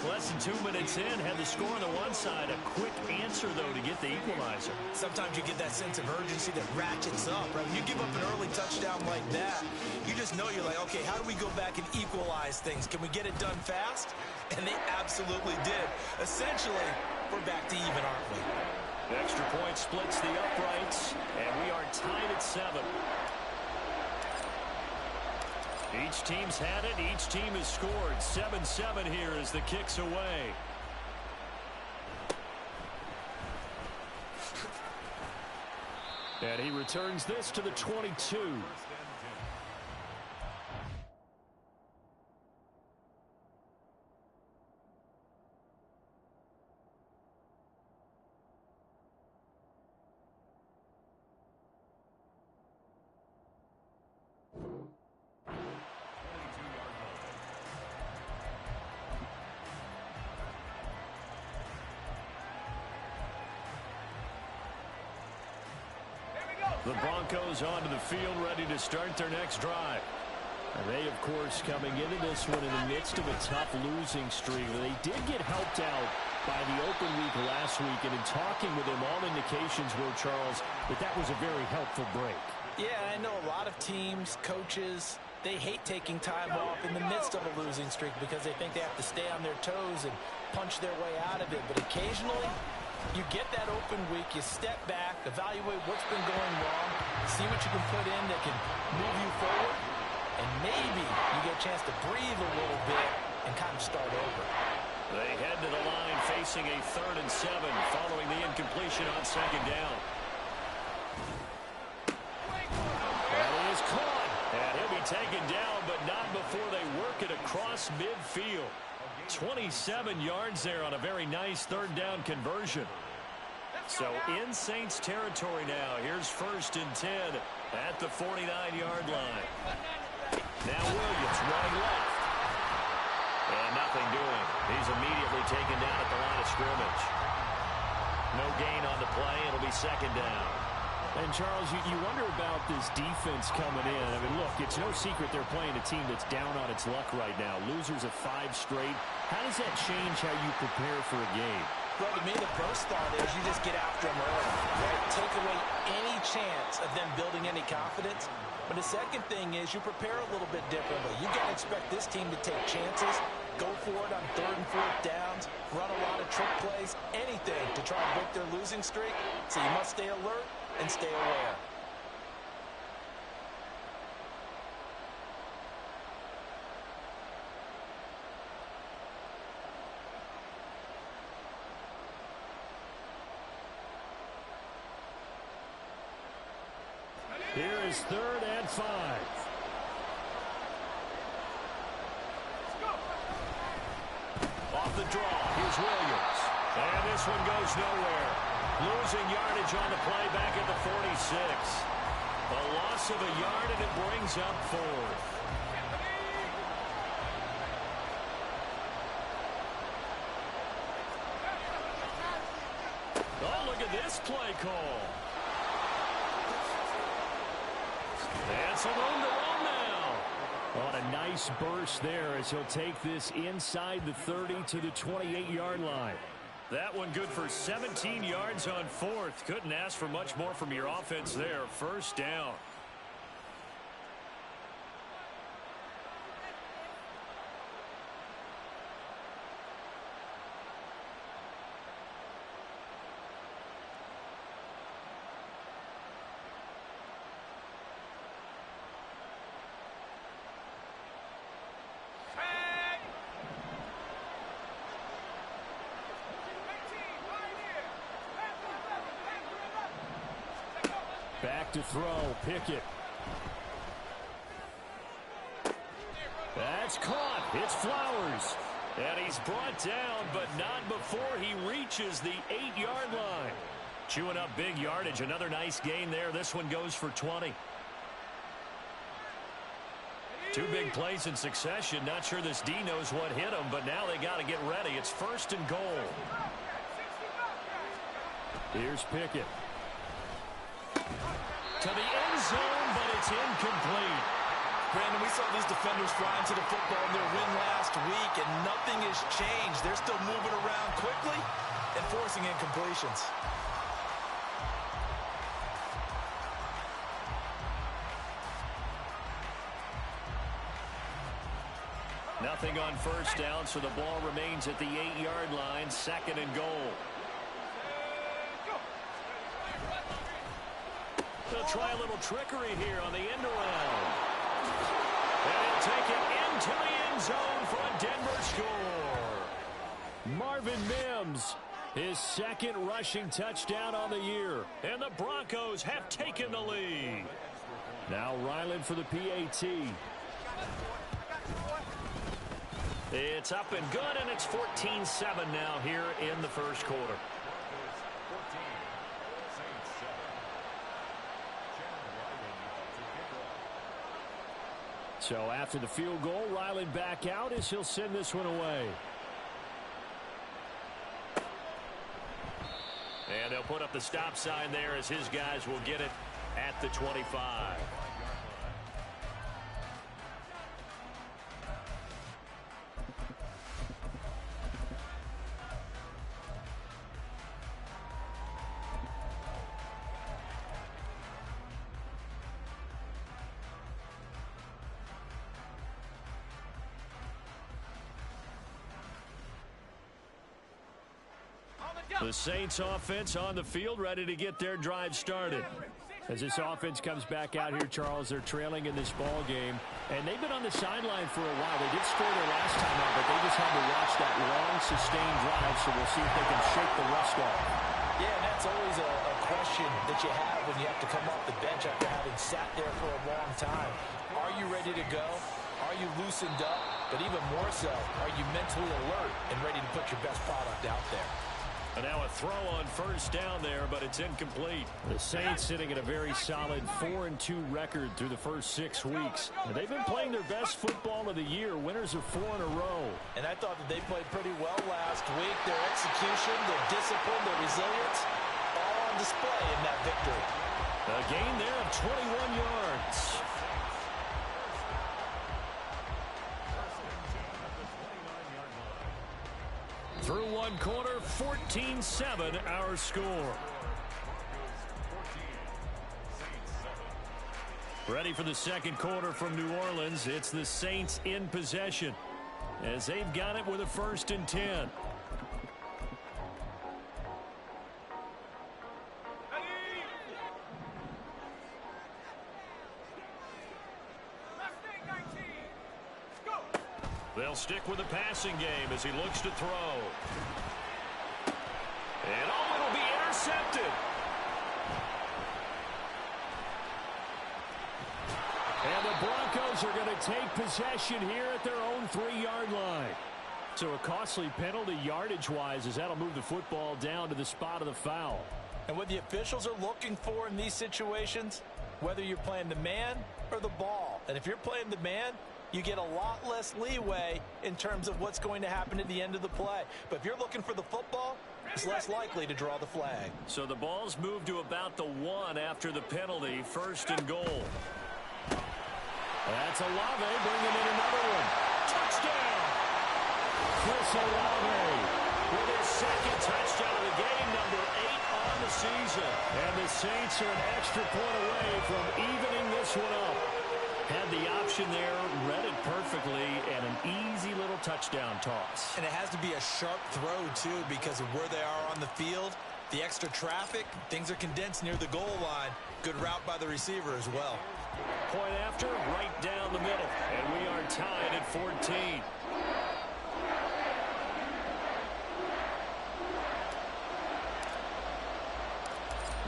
less than 2 minutes in, had the score on the one side. A quick answer, though, to get the equalizer. Sometimes you get that sense of urgency that ratchets up, right? When you give up an early touchdown like that, you just know you're like, okay, how do we go back and equalize things? Can we get it done fast? And they absolutely did. Essentially, we're back to even, aren't we? The extra point splits the uprights, and we are tied at 7. Each team's had it. Each team has scored. 7-7 here as the kick's away. And he returns this to the 22. The Broncos onto the field, ready to start their next drive. And they, of course, coming into this one in the midst of a tough losing streak. They did get helped out by the open week last week, and in talking with them, all indications were, Charles, that was a very helpful break. Yeah, I know a lot of teams, coaches, they hate taking time off in the midst of a losing streak because they think they have to stay on their toes and punch their way out of it. But occasionally, you get that open week, you step back, evaluate what's been going wrong, see what you can put in that can move you forward, and maybe you get a chance to breathe a little bit and kind of start over. They head to the line facing a 3rd and 7 following the incompletion on 2nd down. And he is caught, and he'll be taken down, but not before they work it across midfield. 27 yards there on a very nice 3rd down conversion. So in Saints territory now. Here's 1st and 10 at the 49-yard line. Now Williams running left. And nothing doing. He's immediately taken down at the line of scrimmage. No gain on the play. It'll be 2nd down. And, Charles, you wonder about this defense coming in. I mean, look, it's no secret they're playing a team that's down on its luck right now. Losers of 5 straight. How does that change how you prepare for a game? Well, to me, the first thought is you just get after them early, right? Take away any chance of them building any confidence. But the second thing is you prepare a little bit differently. You got to expect this team to take chances, go for it on 3rd and 4th downs, run a lot of trick plays, anything to try and break their losing streak. So you must stay alert and stay aware. is 3rd and 5. Off the draw, here's Williams. And this one goes nowhere. Losing yardage on the play back at the 46. A loss of a yard, and it brings up 4th. Oh, look at this play call. And some room to run now. On a nice burst there as he'll take this inside the 30 to the 28-yard line. That one good for 17 yards on 4th. Couldn't ask for much more from your offense there. 1st down. Back to throw, Pickett. That's caught. It's Flowers. And he's brought down, but not before he reaches the 8-yard line. Chewing up big yardage. Another nice gain there. This one goes for 20. 2 big plays in succession. Not sure this D knows what hit him, but now they got to get ready. It's 1st and goal. Here's Pickett. To the end zone, but it's incomplete. Brandon, we saw these defenders flying to the football in their win last week, and nothing has changed. They're still moving around quickly and forcing incompletions. Nothing on 1st down, so the ball remains at the 8-yard line, 2nd and goal. They'll try a little trickery here on the end around. And he'll take it into the end zone for a Denver score. Marvin Mims, his 2nd rushing touchdown on the year. And the Broncos have taken the lead. Now Ryland for the PAT. It's up and good, and it's 14-7 now here in the 1st quarter. So after the field goal, Ryland back out as he'll send this one away. And they'll put up the stop sign there as his guys will get it at the 25. The Saints offense on the field, ready to get their drive started. As this offense comes back out here, Charles, they're trailing in this ball game, and they've been on the sideline for a while. They did score their last time out, but they just had to watch that long, sustained drive, so we'll see if they can shake the rust off. Yeah, and that's always a question that you have when you have to come off the bench after having sat there for a long time. Are you ready to go? Are you loosened up? But even more so, are you mentally alert and ready to put your best product out there? And now a throw on 1st down there, but it's incomplete. The Saints sitting at a very solid 4-2 record through the first 6 weeks. And they've been playing their best football of the year, winners of 4 in a row. And I thought that they played pretty well last week. Their execution, their discipline, their resilience, all on display in that victory. A gain there of 21 yards. Through 1 quarter, 14-7 our score. Ready for the 2nd quarter from New Orleans. It's the Saints in possession as they've got it with a 1st and 10. They'll stick with the passing game as he looks to throw. And it'll be intercepted. And the Broncos are going to take possession here at their own 3-yard line. So a costly penalty yardage-wise as that'll move the football down to the spot of the foul. And what the officials are looking for in these situations, whether you're playing the man or the ball. And if you're playing the man, you get a lot less leeway in terms of what's going to happen at the end of the play. But if you're looking for the football, it's less likely to draw the flag. So the ball's moved to about the 1 after the penalty, 1st and goal. That's Olave bringing in another one. Touchdown! Chris Olave with his 2nd touchdown of the game, number 8 on the season. And the Saints are an extra point away from evening this one up. Had the option there, read it perfectly, and an easy little touchdown toss. And it has to be a sharp throw, too, because of where they are on the field. The extra traffic, things are condensed near the goal line. Good route by the receiver as well. Point after, right down the middle. And we are tied at 14.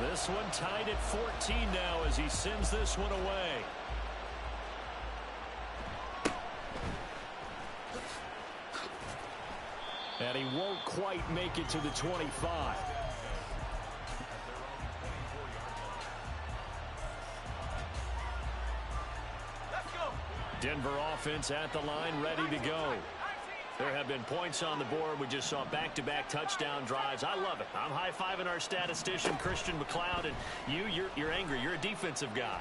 This one tied at 14 now as he sends this one away. And he won't quite make it to the 25. Denver offense at the line, ready to go. There have been points on the board. We just saw back-to-back touchdown drives. I love it. I'm high-fiving our statistician, Christian McLeod, and you're angry. You're a defensive guy.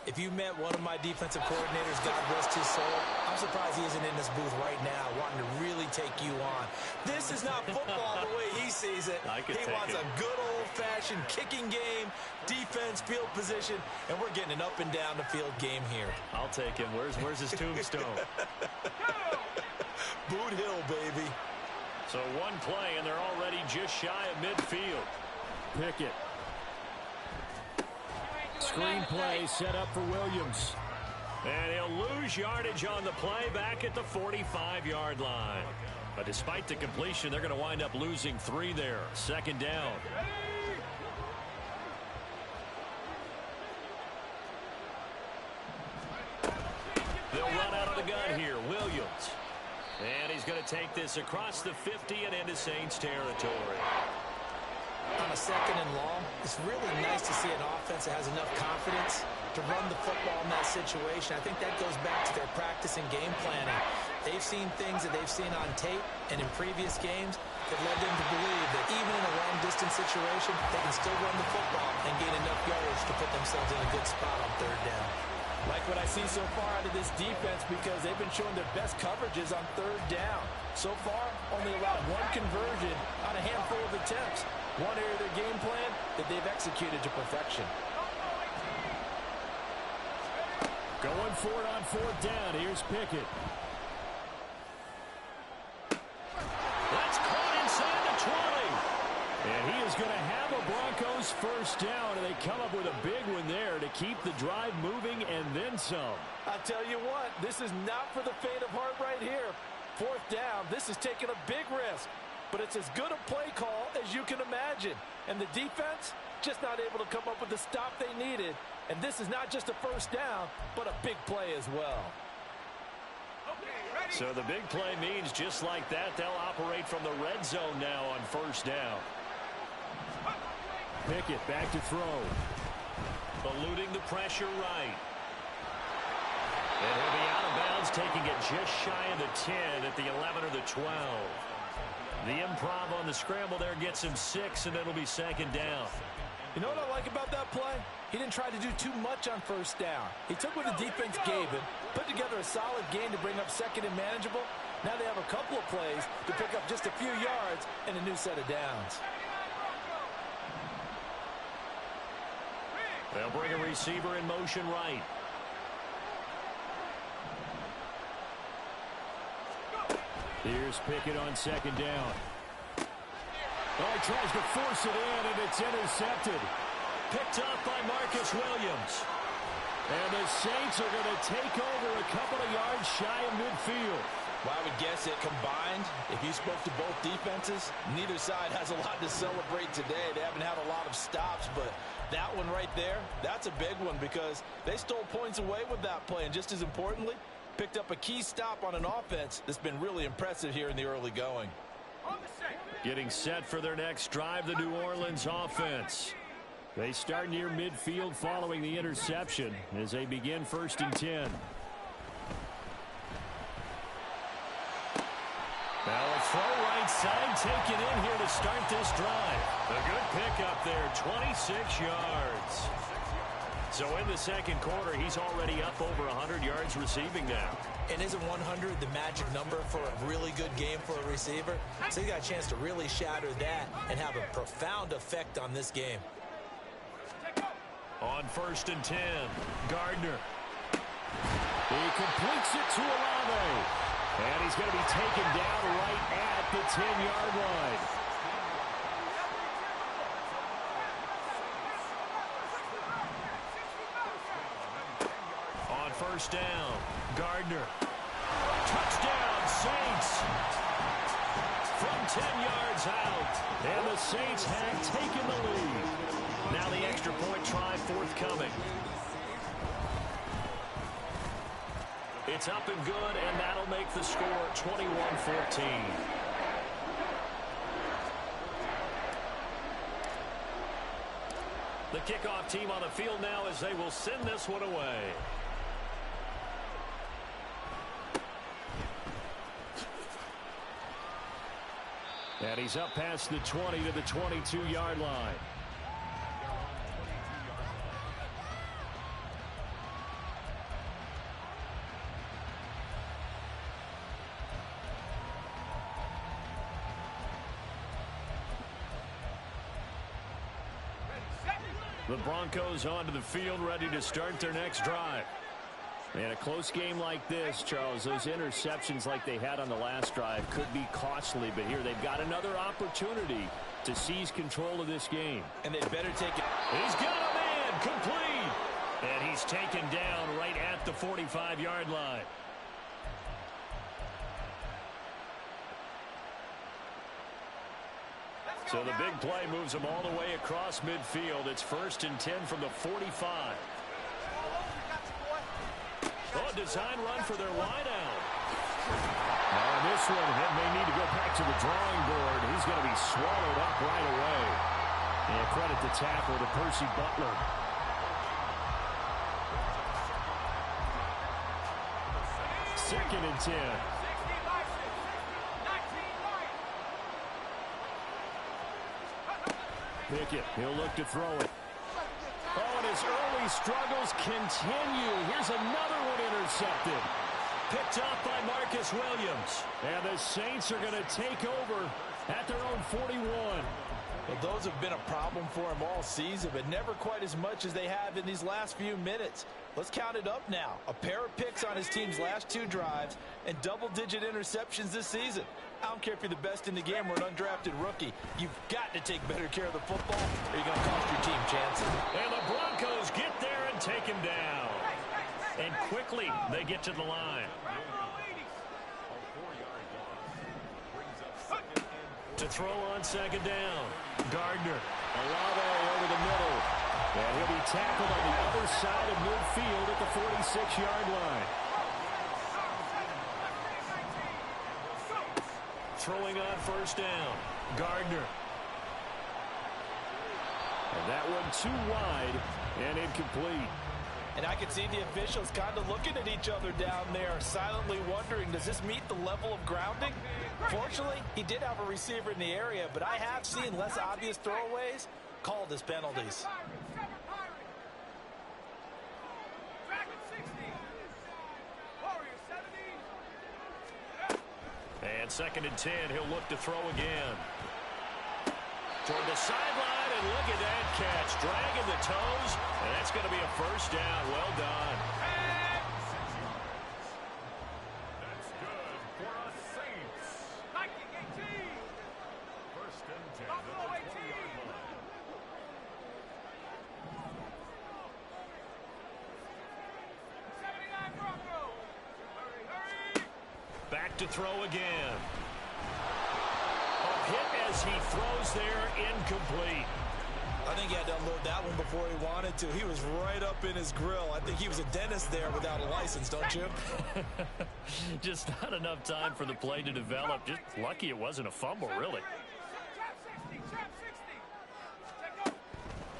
If you met one of my defensive coordinators, God rest his soul, I'm surprised he isn't in this booth right now wanting to really take you on. This is not football the way he sees it. He wants a good old-fashioned kicking game, defense, field position, and we're getting an up-and-down the field game here. I'll take him. Where's his tombstone? Boot Hill, baby. So one play, and they're already just shy of midfield. Pickett. Screenplay set up for Williams. And he'll lose yardage on the play back at the 45-yard line. But despite the completion, they're going to wind up losing 3 there. 2nd down. They'll run out of the gun here. Williams. And he's going to take this across the 50 and into Saints territory. On a 2nd and long, it's really nice to see an offense that has enough confidence to run the football in that situation. I think that goes back to their practice and game planning. They've seen things that they've seen on tape and in previous games that led them to believe that even in a long-distance situation, they can still run the football and gain enough yardage to put themselves in a good spot on 3rd down. Like what I see so far out of this defense because they've been showing their best coverages on 3rd down. So far, only allowed 1 conversion on a handful of attempts. One area of their game plan that they've executed to perfection. Going for it on 4th down. Here's Pickett. That's caught inside the 20. And he is going to have a Broncos 1st down, and they come up with a big one there to keep the drive moving and then some. I'll tell you what, this is not for the faint of heart right here. 4th down, this is taking a big risk. But it's as good a play call as you can imagine. And the defense just not able to come up with the stop they needed. And this is not just a 1st down, but a big play as well. So the big play means just like that, they'll operate from the red zone now on 1st down. Pickett back to throw. Eluding the pressure right. And he'll be out of bounds, taking it just shy of the 10 at the 11 or the 12. The improv on the scramble there gets him 6, and it'll be 2nd down. You know what I like about that play? He didn't try to do too much on 1st down. He took what the defense gave him, put together a solid game to bring up 2nd and manageable. Now they have a couple of plays to pick up just a few yards and a new set of downs. They'll bring a receiver in motion right. Here's Pickett on 2nd down. Oh, he tries to force it in, and it's intercepted. Picked off by Marcus Williams. And the Saints are going to take over a couple of yards shy of midfield. Well, I would guess it combined, if you spoke to both defenses, neither side has a lot to celebrate today. They haven't had a lot of stops, but That one right there, that's a big one because they stole points away with that play. And just as importantly, picked up a key stop on an offense that's been really impressive here in the early going. Getting set for their next drive, the New Orleans offense. They start near midfield following the interception as they begin 1st and 10. Now a throw right side taken in here to start this drive. A good pickup there, 26 yards. So in the second quarter, he's already up over 100 yards receiving now. And isn't 100 the magic number for a really good game for a receiver? So he got a chance to really shatter that and have a profound effect on this game. On 1st and 10, Gardner. He completes it to Olave. And he's going to be taken down right at the 10-yard line. On 1st down, Gardner. Touchdown, Saints. From 10 yards out. And the Saints have taken the lead. Now the extra point try forthcoming. It's up and good, and that'll make the score 21-14. The kickoff team on the field now as they will send this one away. And he's up past the 20 to the 22-yard line. The Broncos onto the field, ready to start their next drive. And a close game like this, Charles, those interceptions like they had on the last drive could be costly. But here they've got another opportunity to seize control of this game. And they'd better take it. He's got a man, complete. And he's taken down right at the 45-yard line. So the big play moves them all the way across midfield. It's 1st and 10 from the 45. Oh, design run for their wideout. Now on this one, he may need to go back to the drawing board. He's going to be swallowed up right away. And credit the tackle to Percy Butler. Second and 10. Pickett, he'll look to throw it. Oh, and his early struggles continue. Here's another one intercepted. Picked off by Marcus Williams. And the Saints are going to take over at their own 41. Well, those have been a problem for him all season, but never quite as much as they have in these last few minutes. Let's count it up now. A pair of picks on his team's last 2 drives and double-digit interceptions this season. I don't care if you're the best in the game or an undrafted rookie. You've got to take better care of the football or you're going to cost your team chances. And the Broncos get there and take him down. And quickly they get to the line. To throw on 2nd down. Gardner. Olave over the middle. And he'll be tackled on the other side of midfield at the 46-yard line. Throwing on 1st down. Gardner. And that one too wide and incomplete. And I can see the officials kind of looking at each other down there, silently wondering, does this meet the level of grounding? Fortunately, he did have a receiver in the area, but I have seen less obvious throwaways called as penalties. And 2nd and 10, he'll look to throw again. Toward the sideline, and look at that catch. Dragging the toes, and that's going to be a 1st down. Well done. That's good for a Saints. 1st and 10 at the 20-yard line. Back to throw again. A hit as he throws there, incomplete. I think he had to unload that one before he wanted to. He was right up in his grill. I think he was a dentist there without a license, don't you? Just not enough time for the play to develop. Just lucky it wasn't a fumble, really.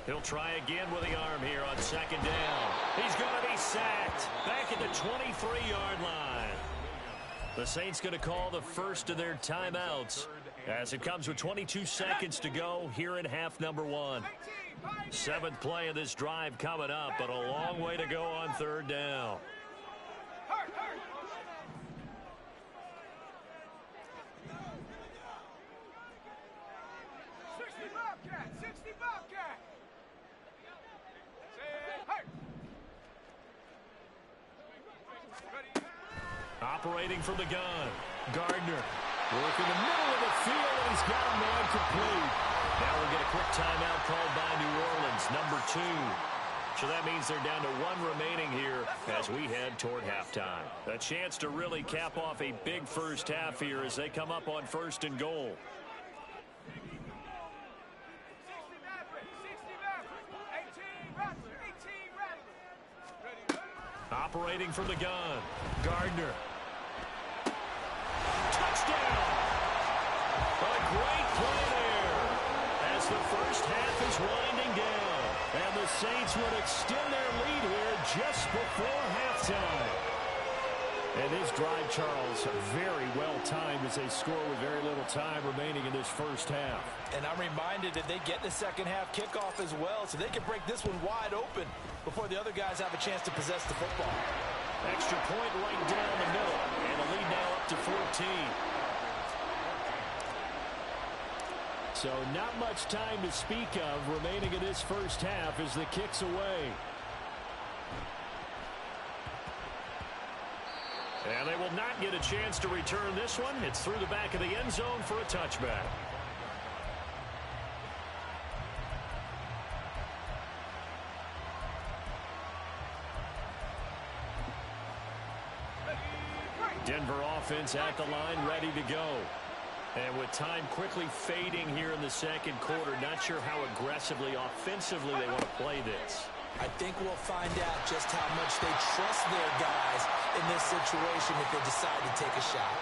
He'll try again with the arm here on second down. He's going to be sacked back at the 23-yard line. The Saints going to call the first of their timeouts as it comes with 22 seconds to go here in half number 1. 7th play of this drive coming up, but a long way to go on third down. Operating from the gun, Gardner. Work in the middle of the field, and he's got a man complete. Now we'll get a quick timeout called by New Orleans, number 2. So that means they're down to 1 remaining here as we head toward halftime. A chance to really cap off a big first half here as they come up on 1st and goal. Operating from the gun, Gardner. Touchdown! A great play there as the first half is winding down. And the Saints would extend their lead here just before halftime. And this drive, Charles, very well timed as they score with very little time remaining in this first half. And I'm reminded that they get the second half kickoff as well, so they can break this one wide open before the other guys have a chance to possess the football. Extra point right down the middle, and the lead now up to 14. So not much time to speak of remaining in this first half as the kick's away. And they will not get a chance to return this one. It's through the back of the end zone for a touchback. Denver offense at the line, ready to go. And with time quickly fading here in the second quarter, not sure how aggressively, offensively they want to play this. I think we'll find out just how much they trust their guys in this situation if they decide to take a shot.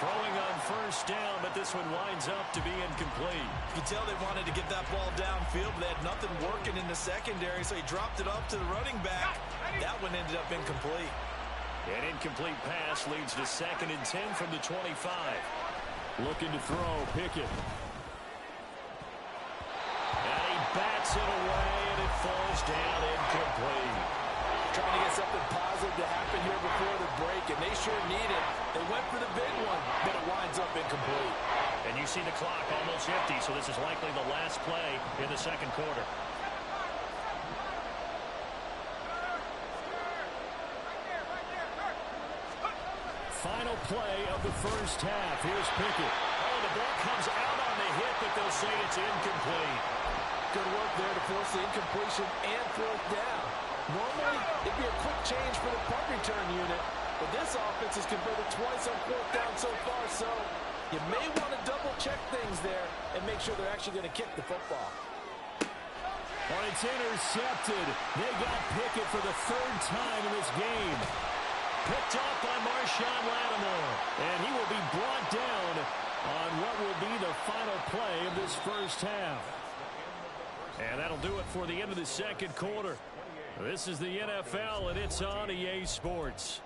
Throwing on first down, but this one winds up to be incomplete. You can tell they wanted to get that ball downfield, but they had nothing working in the secondary, so he dropped it up to the running back. That one ended up incomplete. An incomplete pass leads to 2nd and 10 from the 25. Looking to throw, Pickett. And he bats it away, and it falls down incomplete. Trying to get something positive to happen here before the break, and they sure need it. They went for the big one, but it winds up incomplete. And you see the clock almost empty, so this is likely the last play in the second quarter. Final play of the first half. Here's Pickett. Oh, the ball comes out on the hit, but they'll say it's incomplete. Good work there to force the incompletion and 4th down. Normally, it'd be a quick change for the punt return unit, but this offense has converted twice on 4th down so far, so you may want to double-check things there and make sure they're actually going to kick the football. Well, it's intercepted. They got Pickett for the 3rd time in this game. Picked up by Marshawn Lattimore, and he will be brought down on what will be the final play of this first half. And that'll do it for the end of the second quarter. This is the NFL, and it's on EA Sports.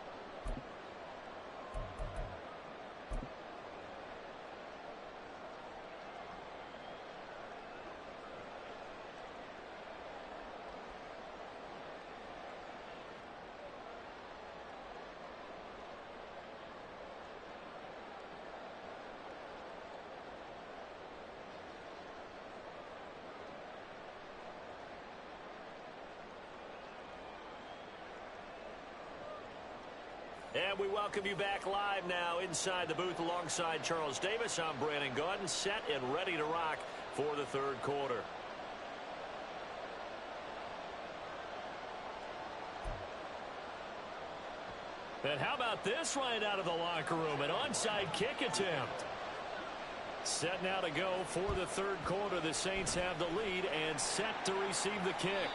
And we welcome you back live now inside the booth alongside Charles Davis. I'm Brandon Gaudin, set and ready to rock for the third quarter. And how about this right out of the locker room? An onside kick attempt. Set now to go for the third quarter. The Saints have the lead and set to receive the kick.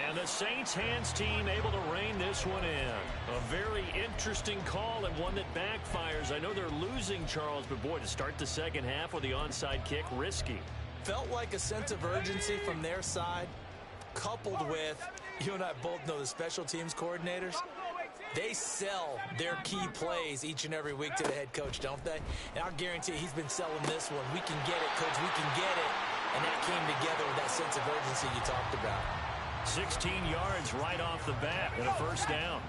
And the Saints hands team able to rein this one in. A very interesting call and one that backfires. I know they're losing, Charles, but boy, to start the second half with the onside kick, risky. Felt like a sense of urgency from their side, coupled with, you and I both know the special teams coordinators. They sell their key plays each and every week to the head coach, don't they? And I'll guarantee you he's been selling this one. We can get it, coach. We can get it. And that came together with that sense of urgency you talked about. 16 yards right off the bat and a first down.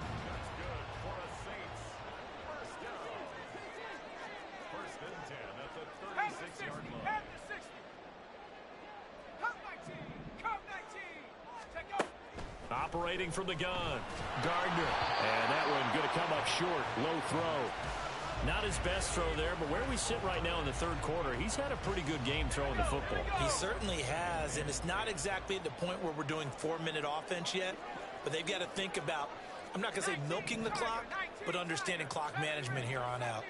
Operating from the gun, Gardner. And that one going to come up short, low throw. Not his best throw there, but where we sit right now in the third quarter, he's had a pretty good game throwing the football. He certainly has, and it's not exactly at the point where we're doing 4-minute offense yet, but they've got to think about, I'm not going to say milking the clock, but understanding clock management here on out.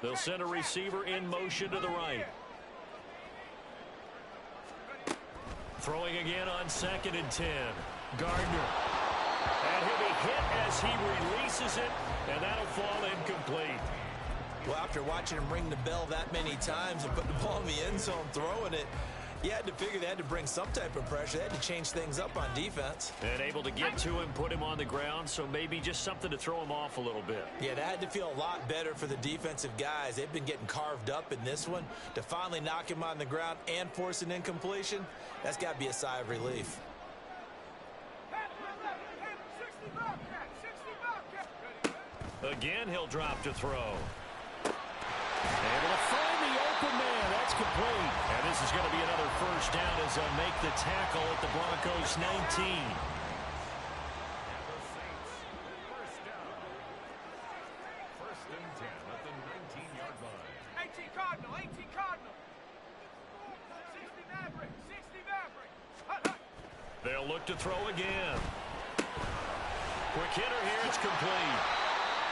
They'll send a receiver in motion to the right. Throwing again on 2nd and 10. Gardner. And he'll be hit as he releases it, and that'll fall incomplete. Well, after watching him ring the bell that many times and put the ball in the end zone, throwing it, you had to figure they had to bring some type of pressure. They had to change things up on defense. And able to get to him, put him on the ground, so maybe just something to throw him off a little bit. Yeah, that had to feel a lot better for the defensive guys. They've been getting carved up in this one. To finally knock him on the ground and force an incompletion, that's got to be a sigh of relief. Again, he'll drop to throw. Able to find the open man. That's complete. And this is going to be another first down as they'll make the tackle at the Broncos 19. First and 10 at the 19-yard line. 18 Cardinal, 18 Cardinal. 60 Maverick, 60 Maverick. Hut, hut. They'll look to throw again. Quick hitter here. It's complete.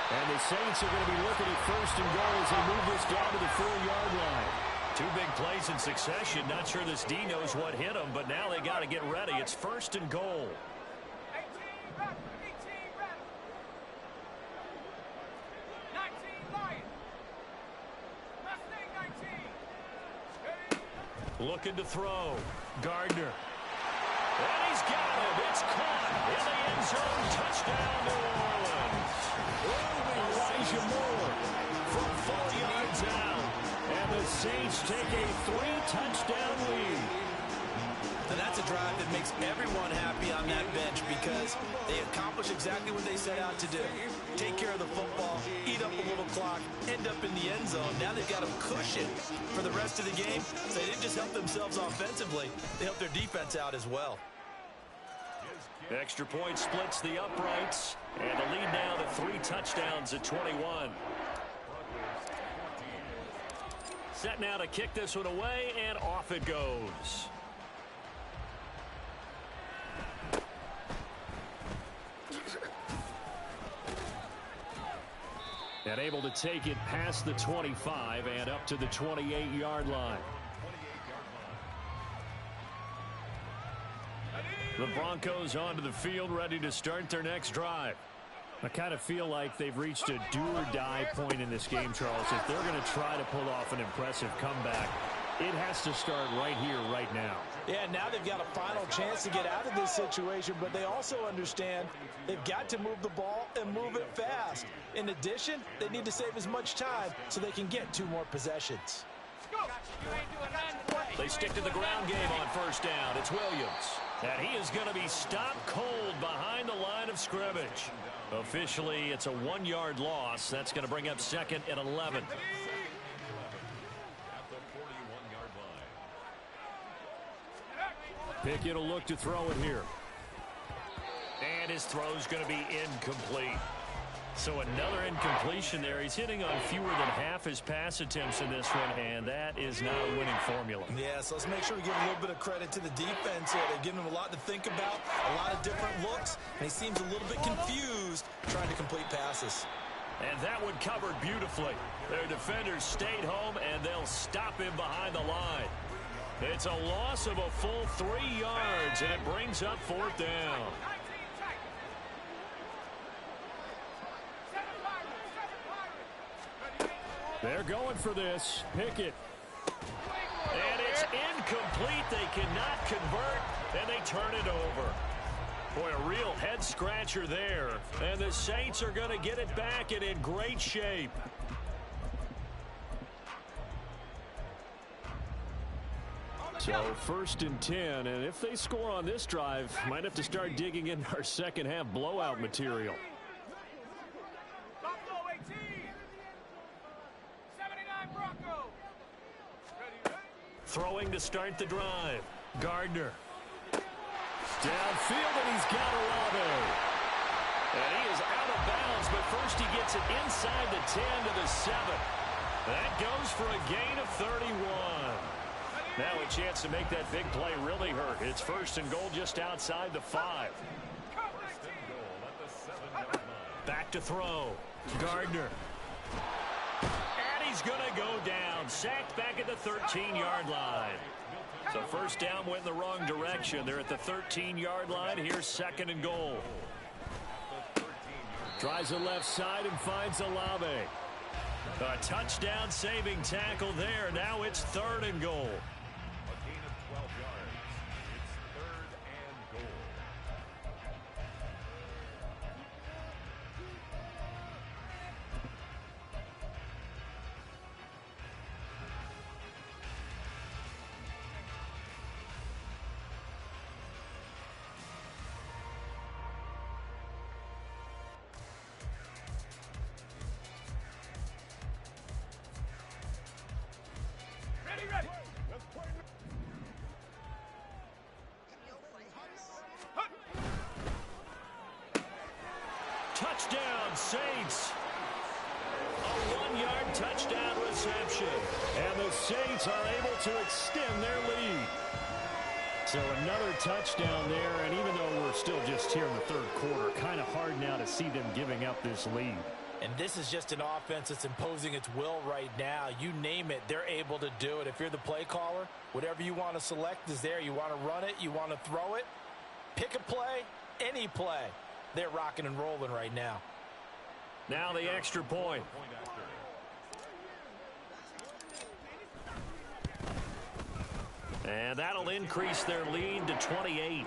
And the Saints are going to be looking at first and goal as they move this down to the 4-yard line. Two big plays in succession. Not sure this D knows what hit him, but now they got to get ready. It's first and goal. 18 Raptor, 18 Raptor. 19 Lion. Mustang 19. Looking to throw. Gardner. And he's got it. It's caught in the end zone. Touchdown, New Orleans. Elijah Moore From 4 yards out. and the Saints take a 3-touchdown lead. And that's a drive that makes everyone happy on that bench because they accomplish exactly what they set out to do. Take care of the football, eat up a little clock, end up in the end zone. Now they've got a cushion for the rest of the game. So they didn't just help themselves offensively, they helped their defense out as well. Extra point splits the uprights, and the lead now to 3 touchdowns at 21. Set now to kick this one away, and off it goes. And able to take it past the 25 and up to the 28-yard line. The Broncos onto the field, ready to start their next drive. I kind of feel like they've reached a do-or-die point in this game, Charles. If they're going to try to pull off an impressive comeback, it has to start right here, right now. Yeah, now they've got a final chance to get out of this situation, but they also understand they've got to move the ball and move it fast. In addition, they need to save as much time so they can get 2 more possessions. They stick to the ground game on first down. It's Williams. And he is going to be stopped cold behind the line of scrimmage. Officially, it's a 1-yard loss. That's going to bring up 2nd and 11. Pickett will look to throw it here. And his throw's going to be incomplete. So another incompletion there. He's hitting on fewer than half his pass attempts in this one, and that is not a winning formula. Yeah, so let's make sure we give a little bit of credit to the defense here. They're giving him a lot to think about, a lot of different looks, and he seems a little bit confused trying to complete passes. And that one covered beautifully. Their defenders stayed home, and they'll stop him behind the line. It's a loss of a full 3 yards, and it brings up 4th down. They're going for this. Pickett. And it's incomplete. They cannot convert, and they turn it over. Boy, a real head-scratcher there. And the Saints are going to get it back and in great shape. So 1st and 10, and if they score on this drive, might have to start digging in our second half blowout material. Throwing to start the drive. Gardner. Downfield, and he's got Olave. And he is out of bounds, but first he gets it inside the 10 to the 7. That goes for a gain of 31. Now a chance to make that big play really hurt. It's 1st and goal just outside the 5. Back to throw. Gardner. And he's going to go down. Sacked back at the 13-yard line. So 1st down went in the wrong direction. They're at the 13-yard line. Here's 2nd and goal. Tries the left side and finds Olave. A touchdown saving tackle there. Now it's 3rd and goal. Touchdown, Saints. A 1-yard touchdown reception. And the Saints are able to extend their lead. So another touchdown there, and even though we're still just here in the 3rd quarter, kind of hard now to see them giving up this lead. And this is just an offense that's imposing its will right now. You name it, they're able to do it. If you're the play caller, whatever you want to select is there. You want to run it, you want to throw it, pick a play, any play. They're rocking and rolling right now. Now the extra point. And that'll increase their lead to 28.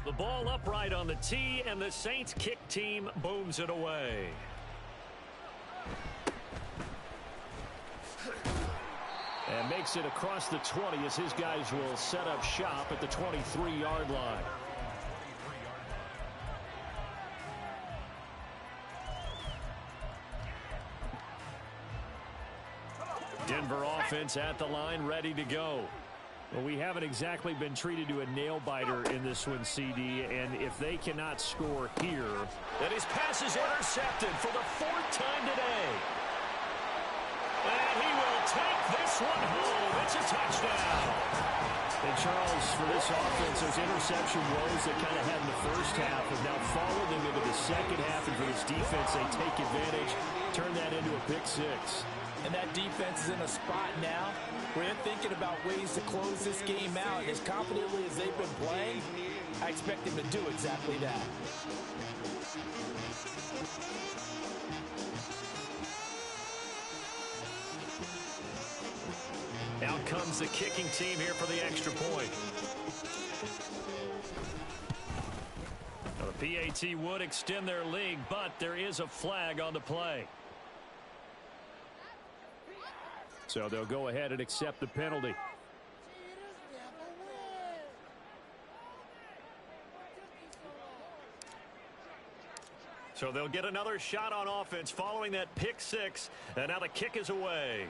The ball upright on the tee, and the Saints kick team booms it away. And makes it across the 20 as his guys will set up shop at the 23-yard line. Denver offense at the line, ready to go. Well, we haven't exactly been treated to a nail-biter in this one, CD, and if they cannot score here... And his pass is intercepted for the 4th time today. And he will take this one home. It's a touchdown. And Charles, for this offense, those interception woes that kind of had in the first half have now followed them into the second half, and for this defense, they take advantage, turn that into a pick 6. And that defense is in a spot now where they're thinking about ways to close this game out. As confidently as they've been playing, I expect them to do exactly that. Out comes the kicking team here for the extra point. Now the PAT would extend their lead, but there is a flag on the play. So they'll go ahead and accept the penalty. So they'll get another shot on offense following that pick six. And now the kick is away.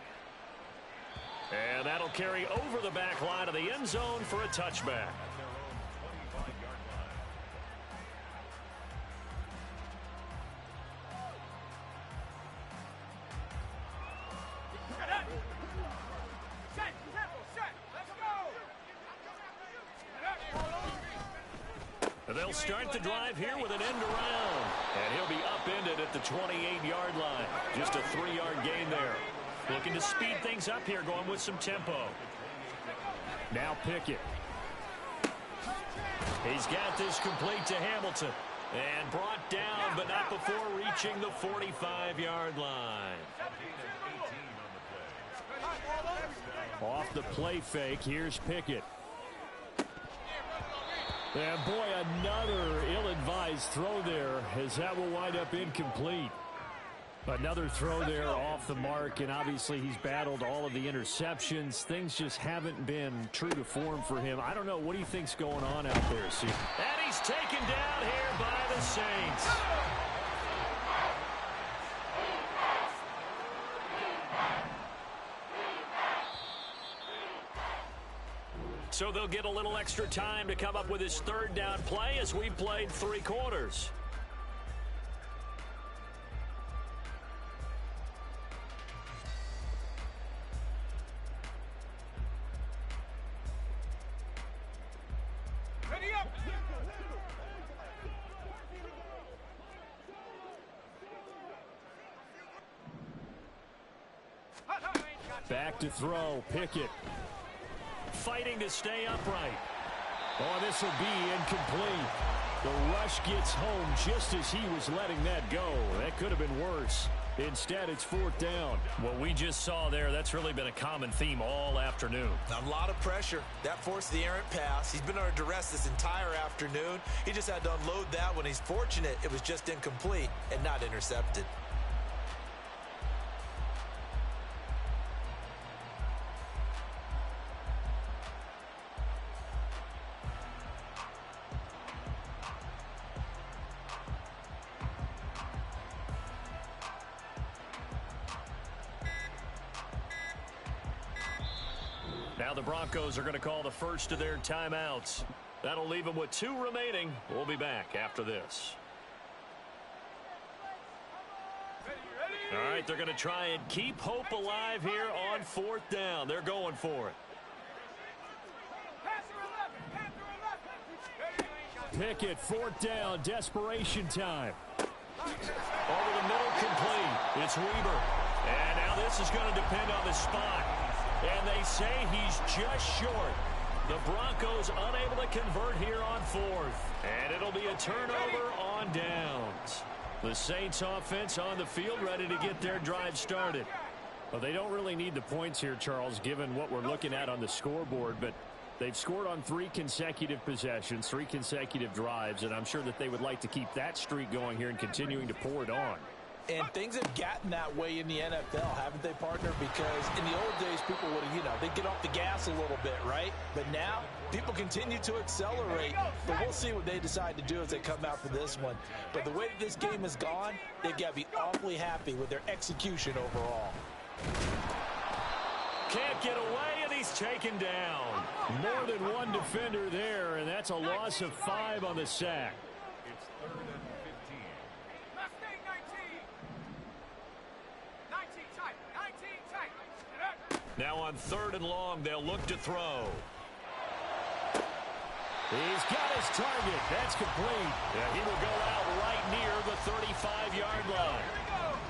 And that'll carry over the back line of the end zone for a touchback. They'll start the drive here with an end around. And he'll be upended at the 28-yard line. Just a 3-yard gain there. Looking to speed things up here, going with some tempo. Now Pickett. He's got this complete to Hamilton. And brought down, but not before reaching the 45-yard line. Off the play fake, here's Pickett. And boy, another ill-advised throw there, as that will wind up incomplete. Another throw there off the mark, and obviously he's battled all of the interceptions. Things just haven't been true to form for him. I don't know. What do you think's going on out there, Steve? And he's taken down here by the Saints. So they'll get a little extra time to come up with his third down play as we played 3 quarters. Ready up. Back to throw, Pickett. Fighting to stay upright. Oh, this will be incomplete. The rush gets home just as he was letting that go. That could have been worse. Instead, it's 4th down. What we just saw there, that's really been a common theme all afternoon. A lot of pressure. That forced the errant pass. He's been under duress this entire afternoon. He just had to unload that when he's fortunate it was just incomplete and not intercepted. Now the Broncos are going to call the first of their timeouts. That'll leave them with 2 remaining. We'll be back after this. All right, they're going to try and keep hope alive here on 4th down. They're going for it. Pickett, 4th down, desperation time. Over the middle, complete. It's Weber. And now this is going to depend on the spot. And they say he's just short. The Broncos unable to convert here on 4th. And it'll be a turnover on downs. The Saints offense on the field ready to get their drive started. Well, they don't really need the points here, Charles, given what we're looking at on the scoreboard. But they've scored on 3 consecutive possessions, 3 consecutive drives. And I'm sure that they would like to keep that streak going here and continuing to pour it on. And things have gotten that way in the NFL, haven't they, partner? Because in the old days, people would have, they'd get off the gas a little bit, right? But now, people continue to accelerate. But we'll see what they decide to do as they come out for this one. But the way this game has gone, they've got to be awfully happy with their execution overall. Can't get away, and he's taken down. More than one defender there, and that's a loss of 5 on the sack. It's 3rd and 15. Now on 3rd and long, they'll look to throw. He's got his target. That's complete. Yeah, he will go out right near the 35-yard line.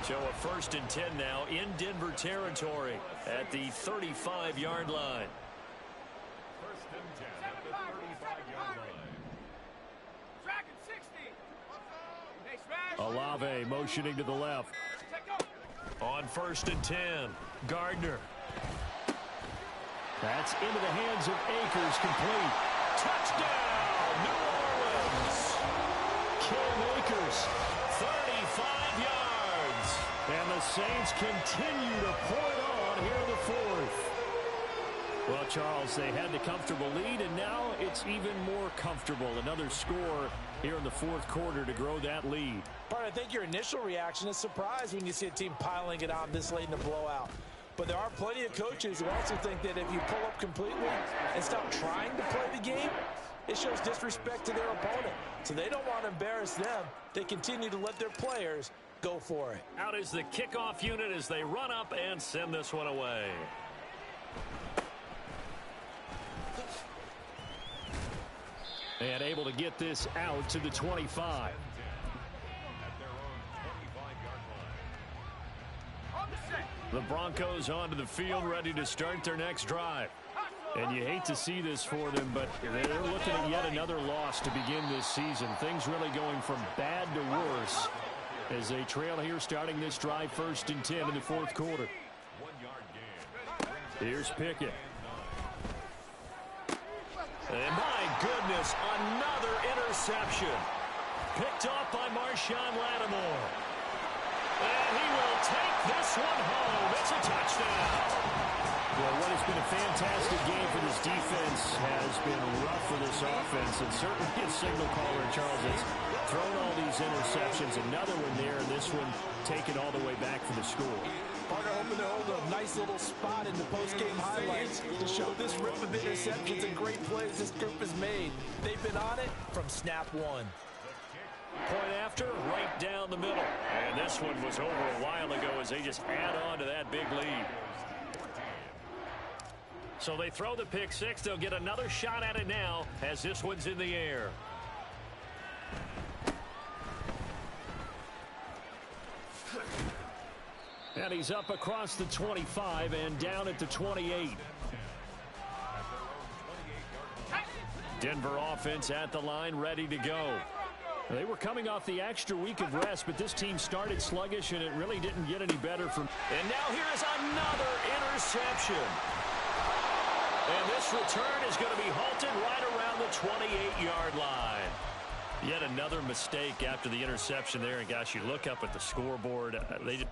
So a 1st and 10 now in Denver territory at the 35-yard line. 1st and 10 at the 35-yard line. Olave motioning to the left. On 1st and 10, Gardner. That's into the hands of Akers, complete. Touchdown, New Orleans. Cam Akers. 35 yards. And the Saints continue to pour it on here in the 4th. Well, Charles, they had the comfortable lead, and now it's even more comfortable. Another score here in the fourth quarter to grow that lead. But I think your initial reaction is surprise when you see a team piling it on this late in the blowout. But there are plenty of coaches who also think that if you pull up completely and stop trying to play the game, it shows disrespect to their opponent. So they don't want to embarrass them. They continue to let their players go for it. Out is the kickoff unit as they run up and send this one away. And able to get this out to the 25. The Broncos onto the field, ready to start their next drive. And you hate to see this for them, but they're looking at yet another loss to begin this season. Things really going from bad to worse as they trail here starting this drive 1st and 10 in the fourth quarter. Here's Pickett. And my goodness, another interception. Picked off by Marshawn Lattimore. And he will take this one home. It's a touchdown. Well, what has been a fantastic game for this defense has been rough for this offense, and certainly a signal caller, Charles, has thrown all these interceptions. Another one there, and this one taken all the way back for the score. Partner hoping to hold a nice little spot in the post-game highlights to show this rip of interceptions and great plays this group has made. They've been on it from snap one. Point after, right down the middle. And this one was over a while ago as they just add on to that big lead. So they throw the pick six. They'll get another shot at it now as this one's in the air. And he's up across the 25 and down at the 28. Denver offense at the line, ready to go. They were coming off the extra week of rest, but this team started sluggish, and it really didn't get any better from. And now here's another interception. And this return is going to be halted right around the 28-yard line. Yet another mistake after the interception there. And, gosh, you look up at the scoreboard. They just...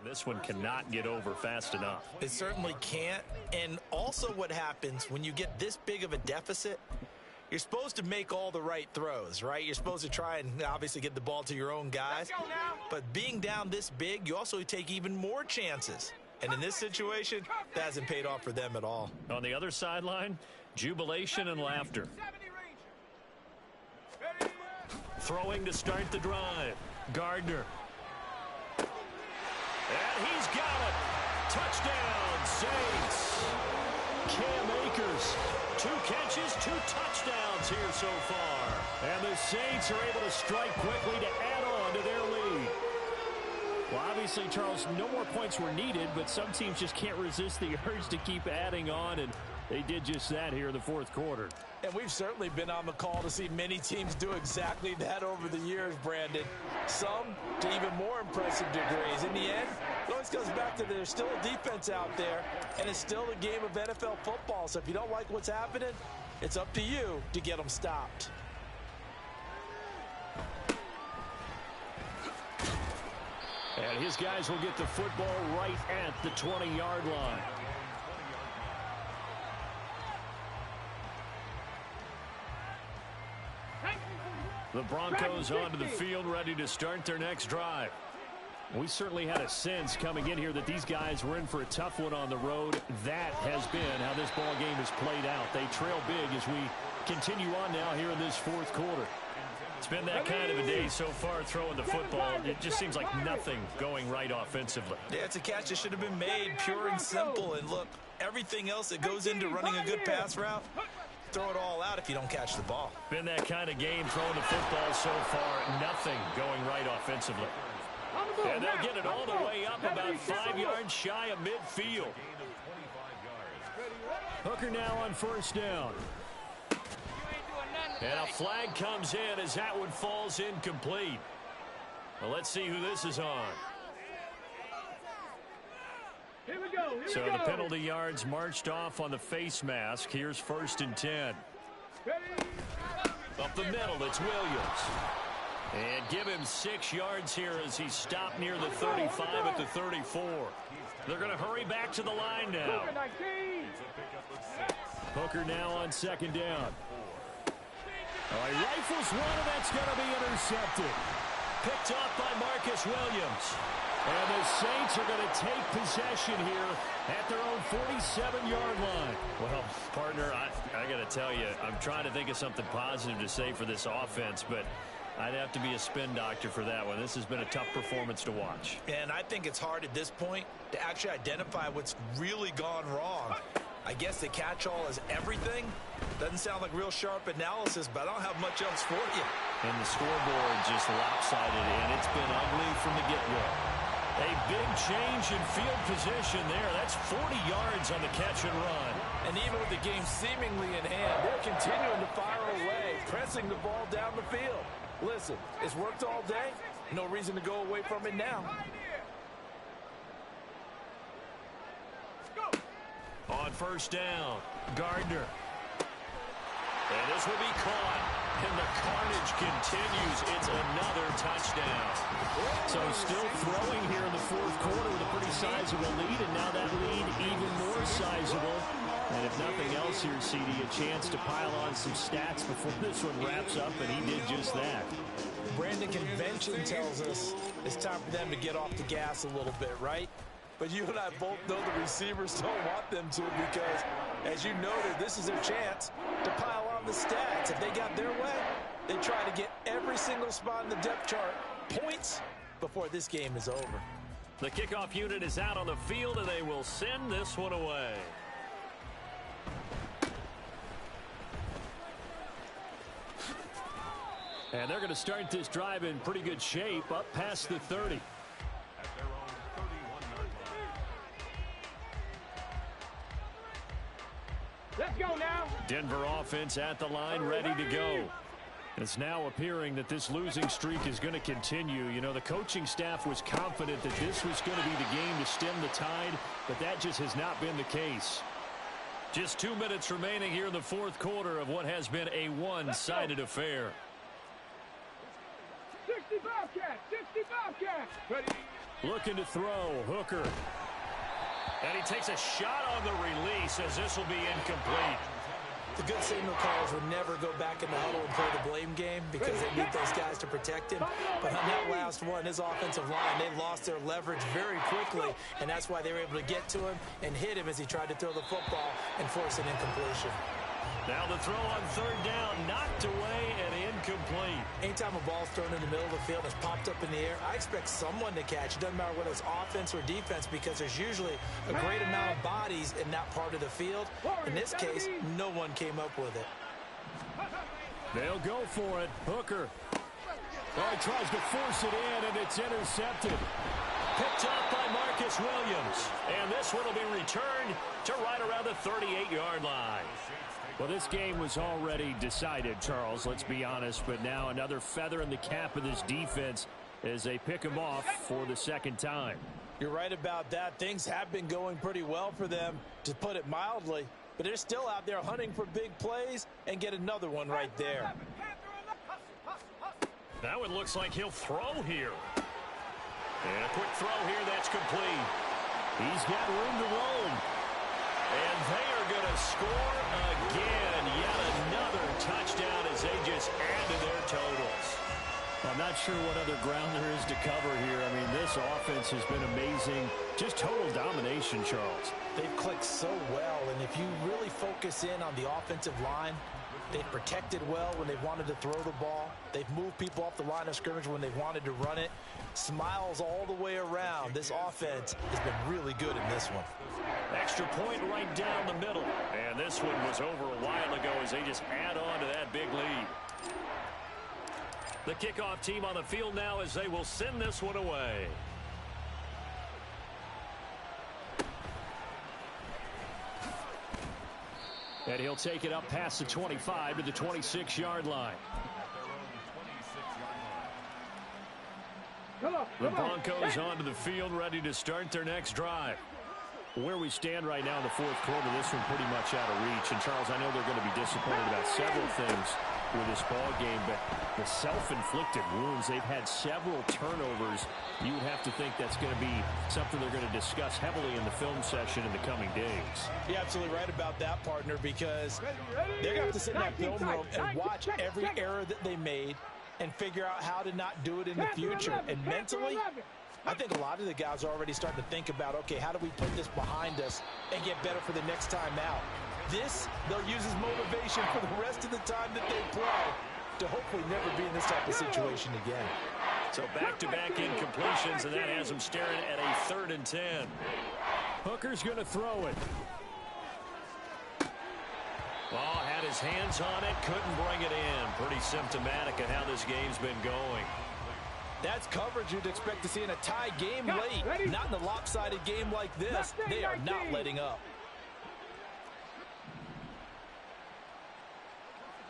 This one cannot get over fast enough. It certainly can't. And also what happens when you get this big of a deficit, you're supposed to make all the right throws, right? You're supposed to try and obviously get the ball to your own guys. But being down this big, you also take even more chances. And in this situation, that hasn't paid off for them at all. On the other sideline, jubilation and laughter. Throwing to start the drive. Gardner. And he's got it. Touchdown, Saints. Cam Akers. 2 catches, 2 touchdowns here so far. And the Saints are able to strike quickly to add on to their lead. Well, obviously, Charles, no more points were needed, but some teams just can't resist the urge to keep adding on, and they did just that here in the fourth quarter. And we've certainly been on the call to see many teams do exactly that over the years, Brandon. Some to even more impressive degrees. In the end, it always comes back to there's still a defense out there, and it's still a game of NFL football. So if you don't like what's happening, it's up to you to get them stopped. And his guys will get the football right at the 20-yard line. The Broncos onto the field, ready to start their next drive. We certainly had a sense coming in here that these guys were in for a tough one on the road. That has been how this ball game has played out. They trail big as we continue on now here in this fourth quarter. It's been that kind of a day so far throwing the football. It just seems like nothing going right offensively. Yeah, it's a catch that should have been made pure and simple. And look, everything else that goes into running a good pass route, throw it all out if you don't catch the ball. Been that kind of game throwing the football so far. Nothing going right offensively. And they'll get it all the way up about 5 yards shy of midfield. Hooker now on first down. And a flag comes in as that one falls incomplete. Well, let's see who this is on. Here we go. So the penalty yards marched off on the face mask. Here's 1st and 10. Ready? Up the middle, it's Williams. And give him 6 yards here as he stopped near the 35 at the 34. They're going to hurry back to the line now. Hooker now on second down. All right, rifles one, and that's going to be intercepted. Picked up by Marcus Williams. And the Saints are going to take possession here at their own 47-yard line. Well, partner, I got to tell you, I'm trying to think of something positive to say for this offense, but I'd have to be a spin doctor for that one. This has been a tough performance to watch. And I think it's hard at this point to actually identify what's really gone wrong. I guess the catch-all is everything. Doesn't sound like real sharp analysis, but I don't have much else for you. And the scoreboard just lopsided, and it's been ugly from the get-go. A big change in field position there. That's 40 yards on the catch and run. And even with the game seemingly in hand, they're continuing to fire away, pressing the ball down the field. Listen, it's worked all day. No reason to go away from it now. On first down, Gardner. And this will be caught. And the carnage continues. It's another touchdown. So still throwing here in the fourth quarter with a pretty sizable lead, and now that lead even more sizable. And if nothing else here, CD, a chance to pile on some stats before this one wraps up, and he did just that. Brandon, convention tells us it's time for them to get off the gas a little bit, right? But you and I both know the receivers don't want them to, because, as you noted, this is their chance to pile on the stats. If they got their way, they try to get every single spot in the depth chart points before this game is over. The kickoff unit is out on the field, and they will send this one away. And they're going to start this drive in pretty good shape, up past the 30. Let's go now. Denver offense at the line, ready to go. It's now appearing that this losing streak is going to continue. You know, the coaching staff was confident that this was going to be the game to stem the tide, but that just has not been the case. Just 2 minutes remaining here in the fourth quarter of what has been a one-sided affair. 65 cats, 65 cats. Ready. Looking to throw, Hooker. And he takes a shot on the release as this will be incomplete. The good signal callers would never go back in the huddle and play the blame game because they need those guys to protect him. But on that last one, his offensive line, they lost their leverage very quickly, and that's why they were able to get to him and hit him as he tried to throw the football and force an incompletion. Now the throw on third down, knocked away and incomplete. Anytime a ball's thrown in the middle of the field and it's popped up in the air, I expect someone to catch. It doesn't matter whether it's offense or defense, because there's usually a great amount of bodies in that part of the field. In this case, no one came up with it. They'll go for it. Hooker. Oh, he tries to force it in, and it's intercepted. Picked up by Marcus Williams. And this one will be returned to right around the 38-yard line. Well, this game was already decided, Charles, let's be honest. But now another feather in the cap of this defense as they pick him off for the second time. You're right about that. Things have been going pretty well for them, to put it mildly. But they're still out there hunting for big plays and get another one right there. That one looks like he'll throw here. And a quick throw here that's complete. He's got room to roam. And they are going to score again. Yet another touchdown as they just add to their totals. I'm not sure what other ground there is to cover here. I mean, this offense has been amazing. Just total domination, Charles. They've clicked so well, and if you really focus in on the offensive line, they've protected well when they've wanted to throw the ball. They've moved people off the line of scrimmage when they've wanted to run it. Smiles all the way around. This offense has been really good in this one. Extra point right down the middle. And this one was over a while ago as they just add on to that big lead. The kickoff team on the field now as they will send this one away. And he'll take it up past the 25 to the 26-yard line. The Broncos onto the field, ready to start their next drive. Where we stand right now in the fourth quarter, this one pretty much out of reach. And, Charles, I know they're going to be disappointed about several things. with this ball game, but the self-inflicted wounds, they've had several turnovers. You would have to think that's going to be something they're going to discuss heavily in the film session in the coming days. You're absolutely right about that, partner, because they're going to have to sit in that film room and watch every error that they made and figure out how to not do it in the future. And mentally, I think a lot of the guys are already starting to think about, okay, how do we put this behind us and get better for the next time out? This, they'll use as motivation for the rest of the time that they play to hopefully never be in this type of situation again. So back-to-back incompletions, and that has them staring at a 3rd and 10. Hooker's going to throw it. Oh, had his hands on it, couldn't bring it in. Pretty symptomatic of how this game's been going. That's coverage you'd expect to see in a tie game late. Not in a lopsided game like this. They are not letting up.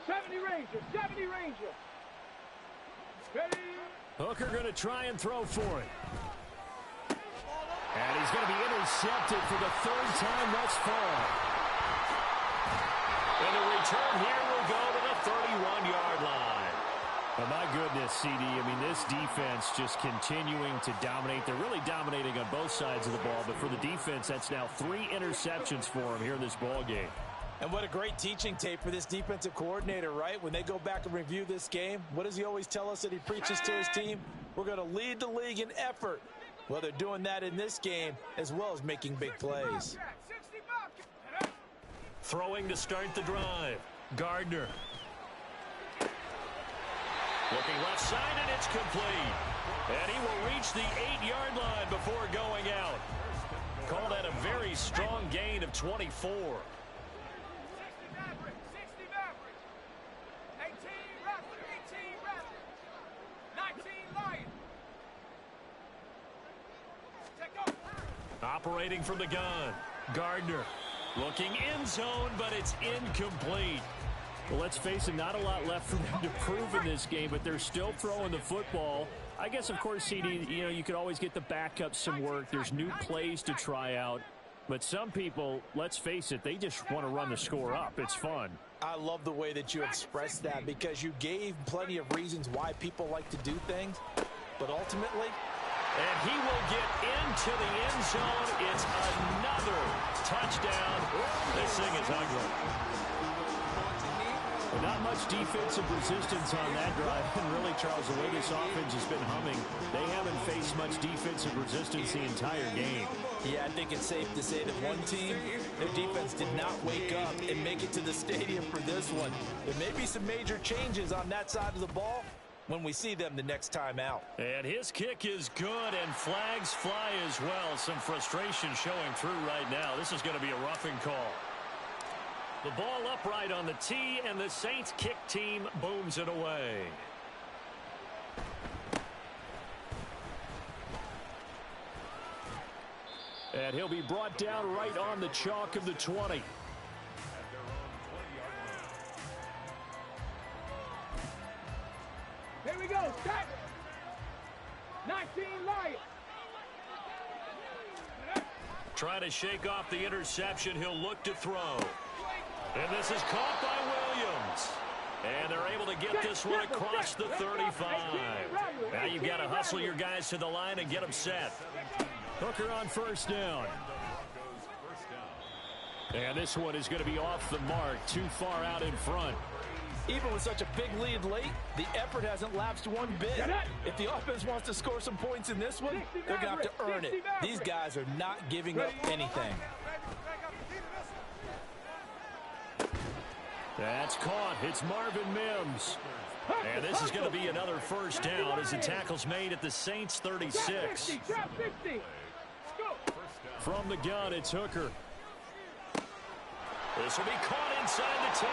70 Ranger, 70 Ranger. Ready. Hooker going to try and throw for it. And he's going to be intercepted for the 3rd time thus far. And the return here will go to the 31-yard line. Oh, my goodness, CD. I mean, this defense just continuing to dominate. They're really dominating on both sides of the ball, but for the defense, that's now 3 interceptions for them here in this ball game. And what a great teaching tape for this defensive coordinator, right? When they go back and review this game, what does he always tell us that he preaches to his team? We're going to lead the league in effort. Well, they're doing that in this game as well as making big plays. Throwing to start the drive. Gardner. Looking left side, and it's complete. And he will reach the 8-yard line before going out. Call that a very strong gain of 24. Operating from the gun. Gardner looking end zone, but it's incomplete. Well, let's face it, not a lot left for them to prove in this game, but they're still throwing the football. I guess, of course, CD, you could always get the backup some work. There's new plays to try out. But some people, let's face it, they just want to run the score up. It's fun. I love the way that you expressed that because you gave plenty of reasons why people like to do things. But ultimately, and he will get into the end zone. It's another touchdown. This thing is ugly. Well, not much defensive resistance on that drive. And really, Charles, the way this offense has been humming, they haven't faced much defensive resistance the entire game. Yeah, I think it's safe to say that one team, their defense did not wake up and make it to the stadium for this one. There may be some major changes on that side of the ball when we see them the next time out. And his kick is good, and flags fly as well. Some frustration showing through right now. This is going to be a roughing call. The ball upright on the tee, and the Saints kick team booms it away. And he'll be brought down right on the chalk of the 20. Here we go, set. 19 Lions. Trying to shake off the interception. He'll look to throw. And this is caught by Williams. And they're able to get this one across the 35. Now you've got to hustle your guys to the line and get them set. Hooker on 1st down. And this one is going to be off the mark, too far out in front. Even with such a big lead late, the effort hasn't lapsed one bit. If the offense wants to score some points in this one, they're going to have to earn it. These guys are not giving up anything. That's caught. It's Marvin Mims. And this is going to be another 1st down as the tackle's made at the Saints 36. From the gun, it's Hooker. This will be caught inside the 10.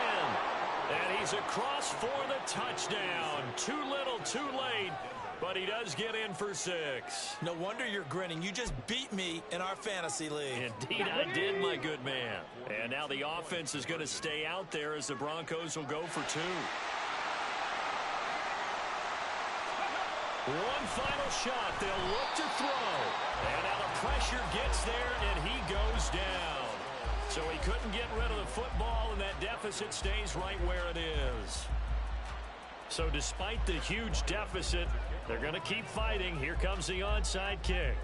And he's across for the touchdown. Too little, too late. But he does get in for 6. No wonder you're grinning. You just beat me in our fantasy league. Indeed I did, my good man. And now the offense is going to stay out there as the Broncos will go for 2. One final shot. They'll look to throw. And now the pressure gets there, and he goes down. So he couldn't get rid of the football, and that deficit stays right where it is. So despite the huge deficit, they're going to keep fighting. Here comes the onside kick.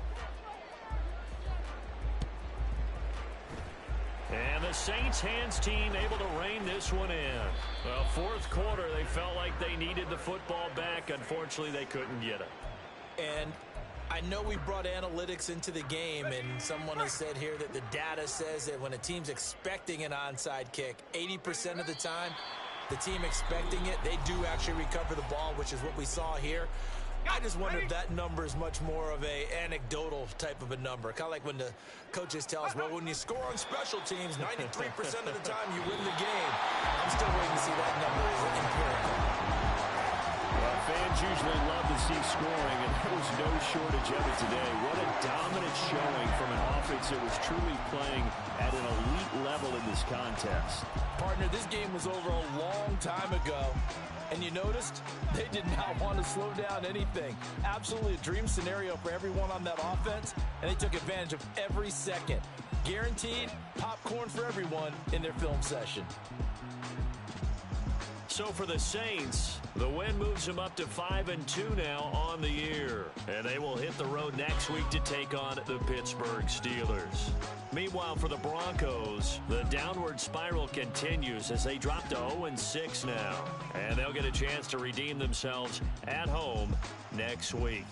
And the Saints hands team able to rein this one in. Well, fourth quarter, they felt like they needed the football back. Unfortunately, they couldn't get it. And I know we brought analytics into the game, and someone has said here that the data says that when a team's expecting an onside kick, 80% of the time, the team expecting it, they do actually recover the ball, which is what we saw here. I just wonder if that number is much more of a anecdotal type of a number. Kind of like when the coaches tell us, well, when you score on special teams, 93% of the time you win the game. I'm still waiting to see that number is empirical. Well, fans usually love to see scoring, and there was no shortage of it today. What a dominant showing from an offense that was truly playing at an elite level in this contest. Partner, this game was over a long time ago. And you noticed they did not want to slow down anything. Absolutely a dream scenario for everyone on that offense, and they took advantage of every second. Guaranteed popcorn for everyone in their film session. So for the Saints, the win moves them up to 5-2 now on the year. And they will hit the road next week to take on the Pittsburgh Steelers. Meanwhile, for the Broncos, the downward spiral continues as they drop to 0-6 now. And they'll get a chance to redeem themselves at home next week.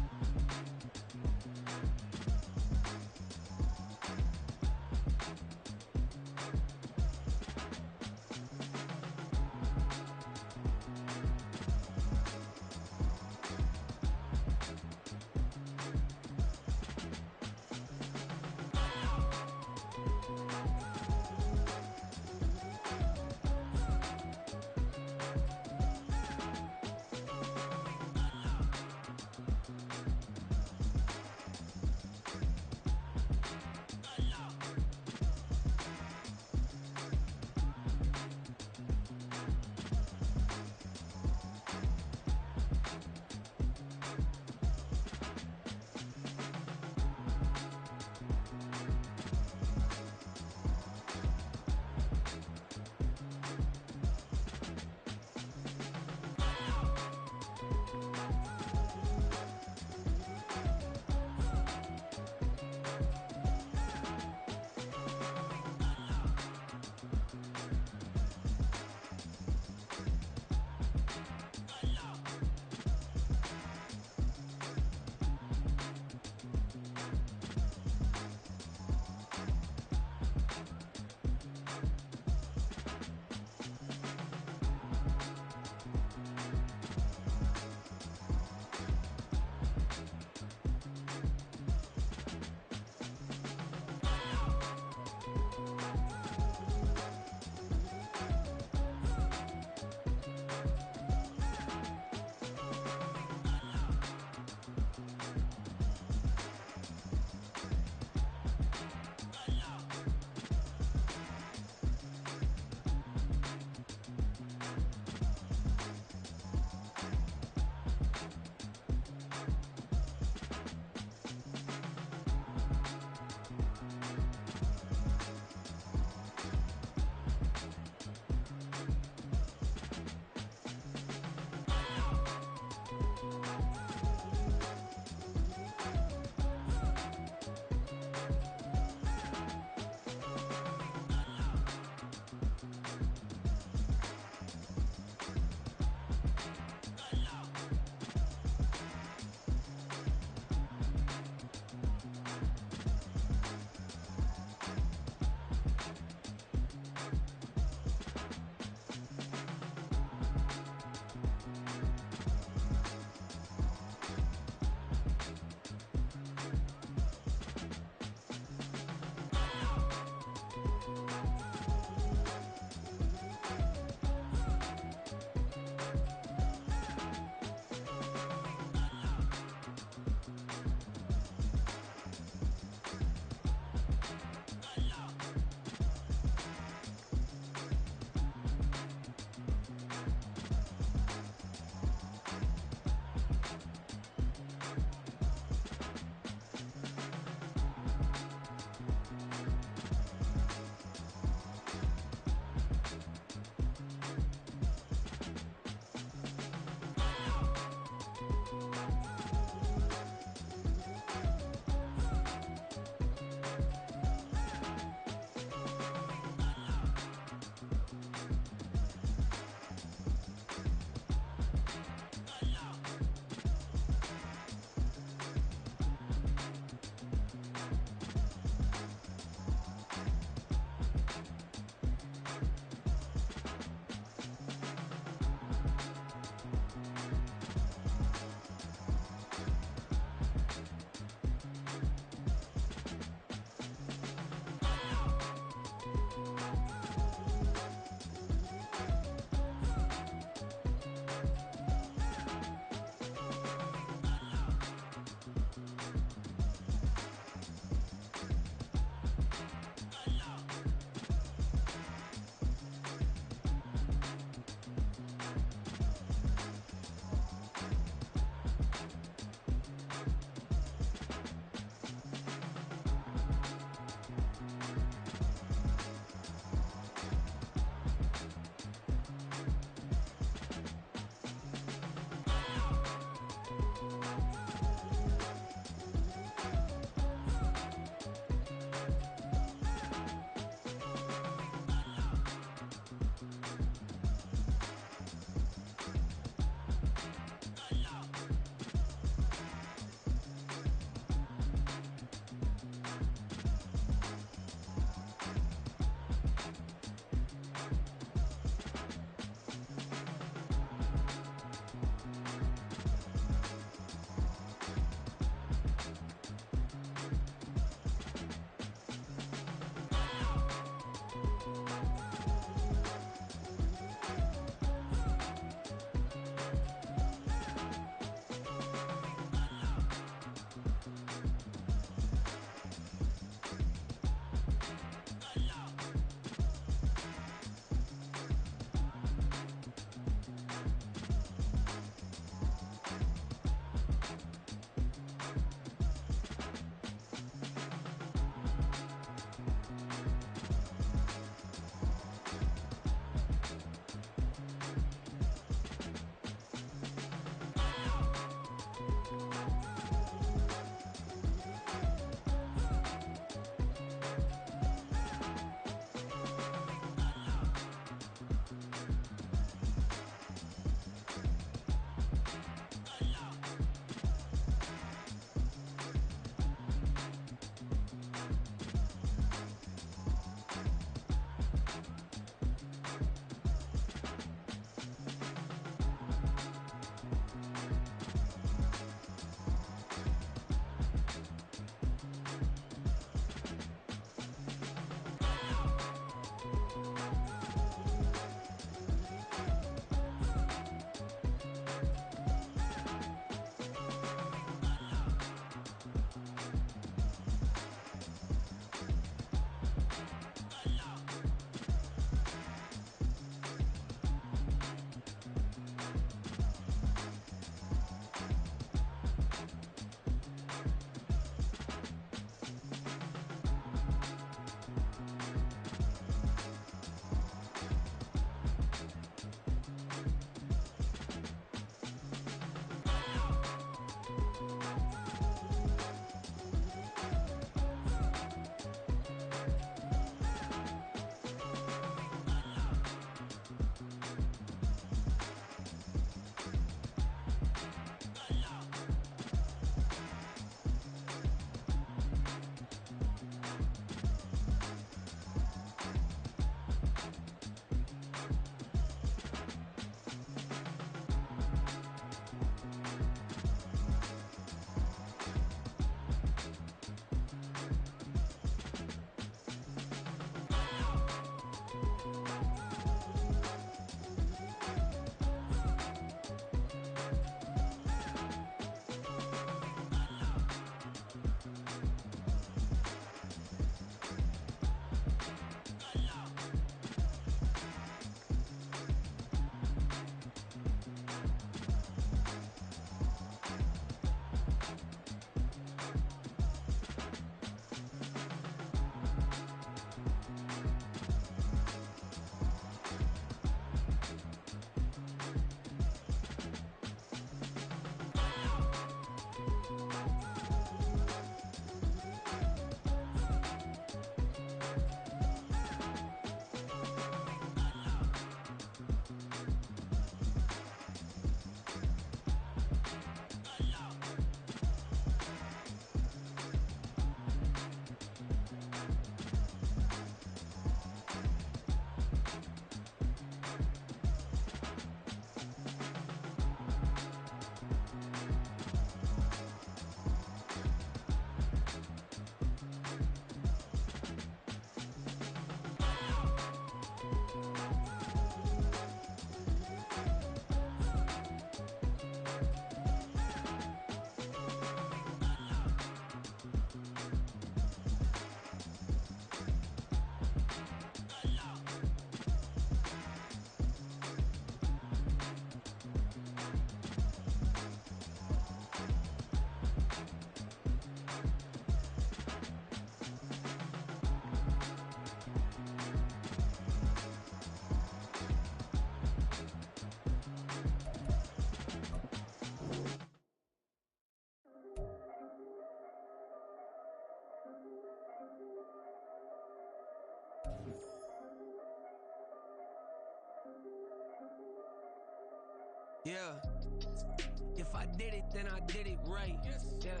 If I did it, then I did it right. Yeah,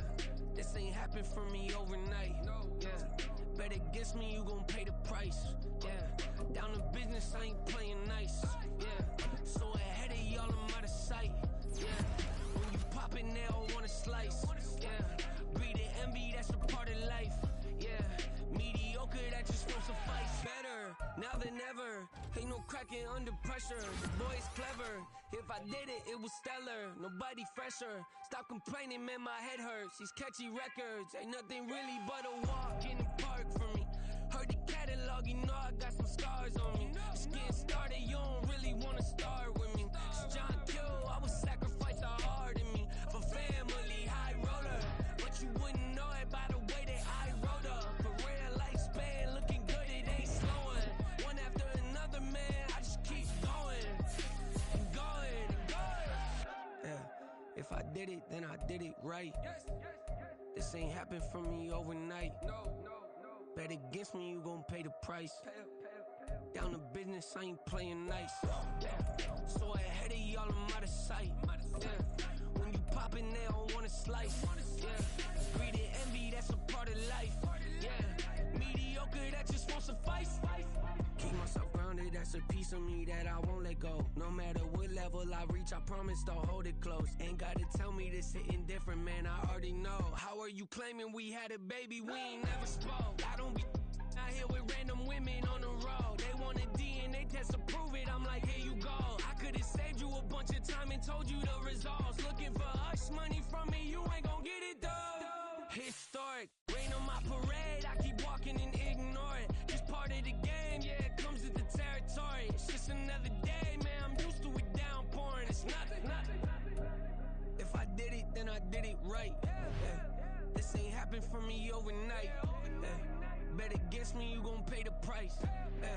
this ain't happened for me overnight. Yeah, bet against me, you gon' pay the price. Yeah, down to business, I ain't playing nice. Yeah, so ahead of y'all, I'm out of sight. Yeah, when you pop it, they all wanna slice. Yeah, greed and envy, that's a part of life. Yeah, mediocre, that just won't suffice. Better now than ever. Ain't no cracking under pressure. The boy's clever. If I did it, it was stellar. Nobody fresher. Stop complaining, man, my head hurts. These catchy records ain't nothing really but a walk in the park for me. Heard the catalog, you know I got some scars on me. Just getting started, you don't really wanna start with me. It's John Kill, I would sacrifice a heart in me for family, high roller. But you wouldn't know it by the way that I wrote up. For real lifespan, looking good, it ain't slowing. One after another, man, I just keep going and going and going. Yeah, if I did it, then I did it right. This ain't happened for me overnight. Bet against me, you gon' pay the price. Down to business, I ain't playing nice. Yeah. So ahead of y'all, I'm out of sight. Yeah. When you poppin', they don't wanna slice. Yeah. Greed and envy, that's a part of life. Yeah. Mediocre, that just won't suffice. Keep myself grounded, that's a piece of me that I won't let go. No matter what level I reach, I promise to hold it close. Ain't gotta tell me this hitting different, man, I already know. How are you claiming we had a baby, we ain't never spoke? I don't be out here with random women on the road. They want a DNA test to prove it, I'm like, here you go. I could've saved you a bunch of time and told you the results. Looking for hush money from me, you ain't gon' get it though. Historic, rain on my parade, I keep walking and ignore it. Just part of the game, yeah, it comes with the territory. It's just another day, man, I'm used to it downpouring. It's nothing. If I did it, then I did it right. Yeah. This ain't happened for me overnight. Yeah. Bet against me, you gon' pay the price. Yeah.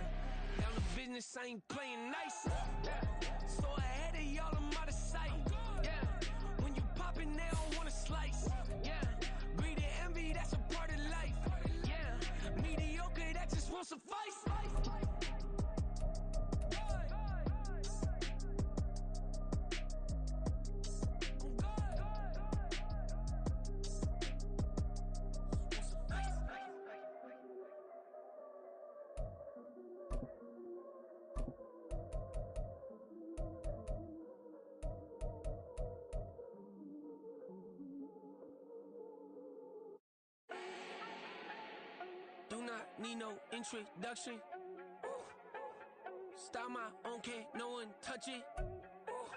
Down to business, I ain't playing nice. Yeah. So ahead of y'all, I'm out of sight. Yeah. When you poppin', they don't wanna slice. Yeah. Greed and envy, that's a part of life. Yeah. Mediocre, that just won't suffice. Do not need no introduction. Ooh. Style my own, can't no one touch it. Ooh.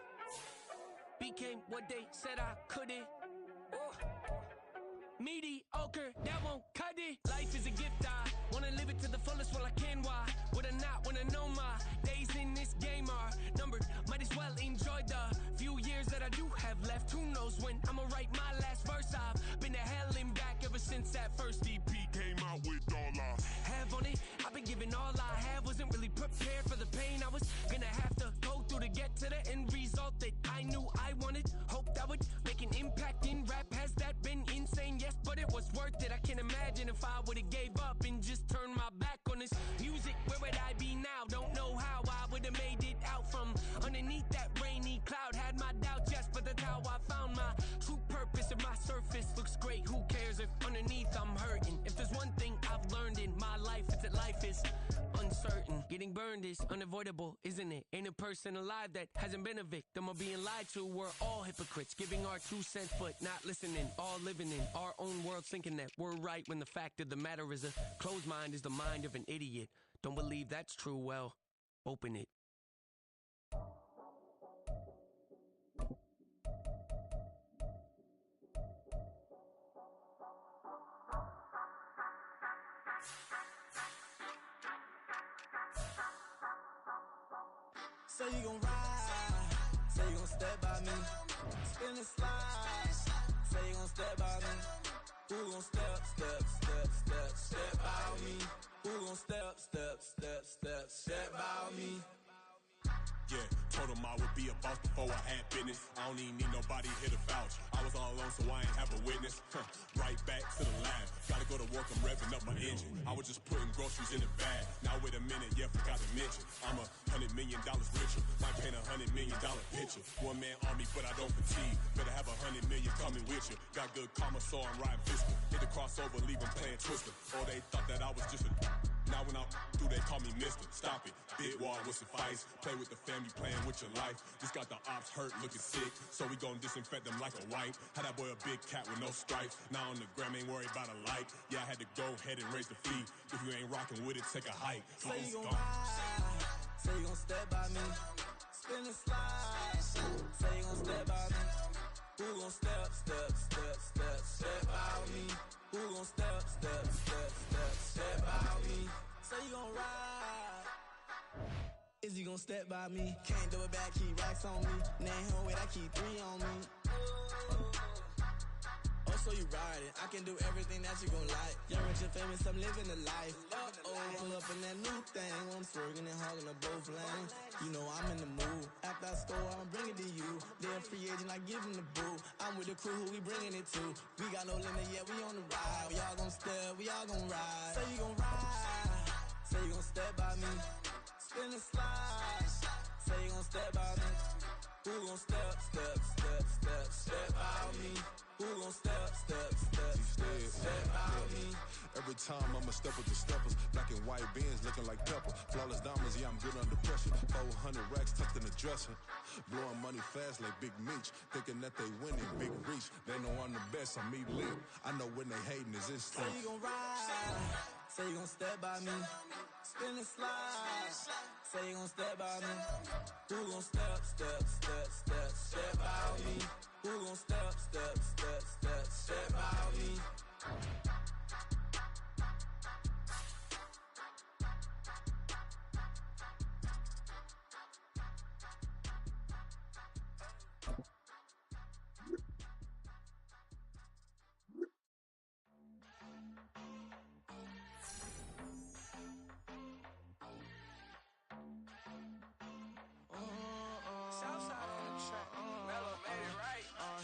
Became what they said I couldn't. Ooh. Mediocre, that won't cut it. Life is a gift, I wanna live it to the fullest while I can. Why would I not wanna know my days in this game are numbered? Might as well enjoy the few years that I do have left. Who knows when I'ma write my last verse? I've been to hell and back ever since that first EP came out with all I have on it. I've been giving all I have, wasn't really prepared for the pain I was gonna have to go through to get to the end result that I knew I wanted. Hoped I would make an impact in rap. Has that been insane? Yes, but it was worth it. I can't imagine if I would've gave up and just turned my back on this music. Where would I be now? Don't know how I would've made it out from underneath that rainy cloud. Had my doubts, yes, but that's how I found my true purpose. If my surface looks great, who cares if underneath I'm hurting? If there's one thing I've learned in my life, it's that life is uncertain. Getting burned is unavoidable, isn't it? Ain't a person alive that hasn't been a victim of being lied to. We're all hypocrites, giving our 2 cents but not listening. All living in our own world, thinking that we're right when the fact of the matter is a closed mind is the mind of an idiot. Don't believe that's true? Well, open it. Say you gon' ride, say you gon' step by me, spin the slide, say you gon' step by me. Who gon' step by me? Who gon' step by me? Yeah, told him I would be a boss before I had business. I don't even need nobody here to vouch. I was all alone so I ain't have a witness. Right back to the line. Gotta go to work, I'm revving up my engine. I was just putting groceries in the bag. Now wait a minute, yeah, forgot to mention. I'm $100 million richer. Might paint $100 million picture. One man army, but I don't fatigue. Better have $100 million coming with you. Got good karma, so I'm riding fiscal. Hit the crossover, leave them playing Twister. Or they thought that I was just a. Now when I'm through, they call me Mister. Stop it. Big wall will suffice. Play with the family, playing with your life. Just got the ops hurt, looking sick. So we gon' disinfect them like a wipe. Had that boy a big cat with no stripes. Now on the gram, ain't worried about a light. Yeah, I had to go ahead and raise the fee. If you ain't rocking with it, take a hike. Say you gon' ride. Say you gon' step by me. Spin and slide. Say you gon' step by me. Who gon' step by me? Who gon' step by me? Say you gon' ride. Is he gon' step by me? Can't do it back, keep racks on me. Name home with I keep 3 on me. Oh, so you ride it. I can do everything that you gon' like. Young, rich and famous, I'm living the life. Pull up in that new thing. I'm swerving and hogging the both lanes. You know I'm in the mood. After I score, I'ma bring it to you. They're a free agent, I give them the boo. I'm with the crew, who we bringing it to. We got no limit, yeah, we on the ride. We all gon' step, we all gon' ride. Say you gon' ride. Say you gon' step by me. Spin and slide. Say you gon' step by me. Who gon' step by me? Who gon' step by me? Every time I'ma step with the steppers. Black and white beans looking like pepper. Flawless diamonds, yeah, I'm good under pressure. 400 racks tucked in the dresser. Blowing money fast like Big Meech. Thinking that they winning, big reach. They know I'm the best, I'm elite. I know when they hating is instinct. Say you gon' ride. Say you gon' step by me. Spin and slide. Say you gon' step by me. Who gon' step by me? Who gon' step by me?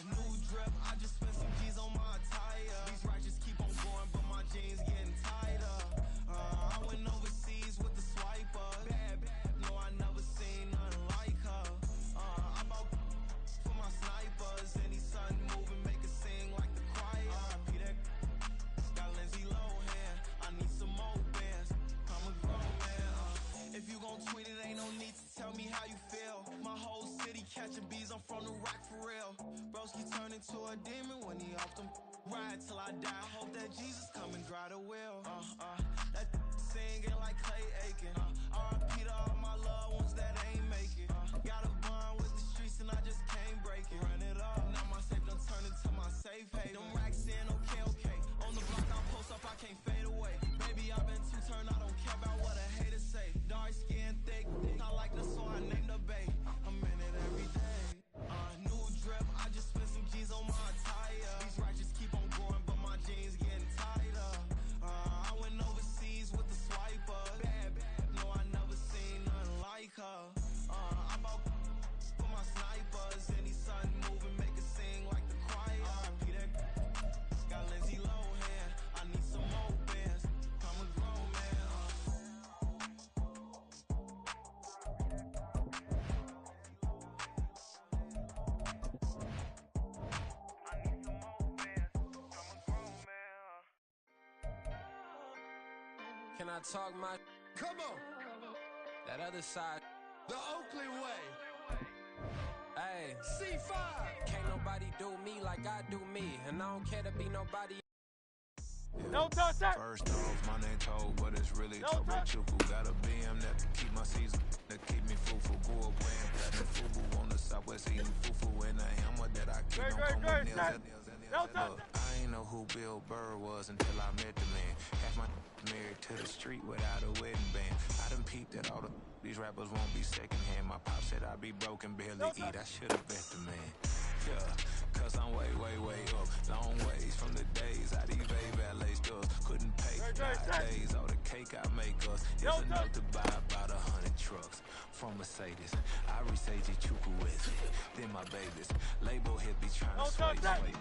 New drip, I just spent some G's on my attire. These righteous keep on going, but my jeans getting tighter. I went overseas with the swiper. Bad, no, I never seen nothing like her. I bought for my snipers. Any son moving, make it sing like the choir. RIP that got Lindsay Lohan. I need some more bands. I'm a grown man. If you gon' tweet it, ain't no need to tell me how you feel. My whole city catching bees, I'm from the rock for real. Broski turn into a demon when he off them. Ride till I die, hope that Jesus come and dry the wheel. That singing like Clay Aiken. RIP to all my loved ones that ain't make it. Got a bond with the streets and I just can't break it. Run it up, now my safe done turn into my safe haven. Them racks in, okay. On the block I post up, I can't fade away. Baby, I've been too turned, I don't care about what a hater say. Dark skin, thick, I like the so I named the bay. I'm in it every day. New drip, I just spent some G's on my attire. These righteous keep on going, but my jeans getting tighter. I went overseas with the swiper. Bad, no, I never seen nothing like her. I bought for my snipers. Any son moving, make it sing like the choir. RIP that got Lindsay Lohan. I need some more bands. I'm a grown man. Can I talk my? Come on, That other side. the Oakland way. Hey, C5. can't nobody do me like I do me, and I don't care to be nobody. No touch that. First off, my name told, but it's really Tobo Chuku. Got a BM that can keep my season, that keep me fufu. Go up playing platinum fubu on the southwest eating fufu. And a hammer that I keep on coming nails. Look, I ain't know who Bill Burr was until I met the man. Half my married to the street without a wedding band. I done peeped that all these rappers won't be secondhand. My pop said I'd be broken, barely eat. I should've bet the man. Yeah, cause I'm way up. Long ways from the days I these baby LA stores couldn't pay. Nowadays, all the cake I make us is enough to buy about 100 trucks. From Mercedes, I resage Chuku with it. Then my babies, label head be trying to sway me.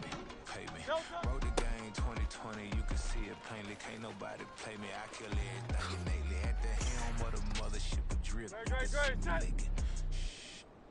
pay me. Wrote the game 2020, you can see it plainly. Can't nobody play me. I kill everything innately. At the helm of the mothership, a drip. You can see me licking.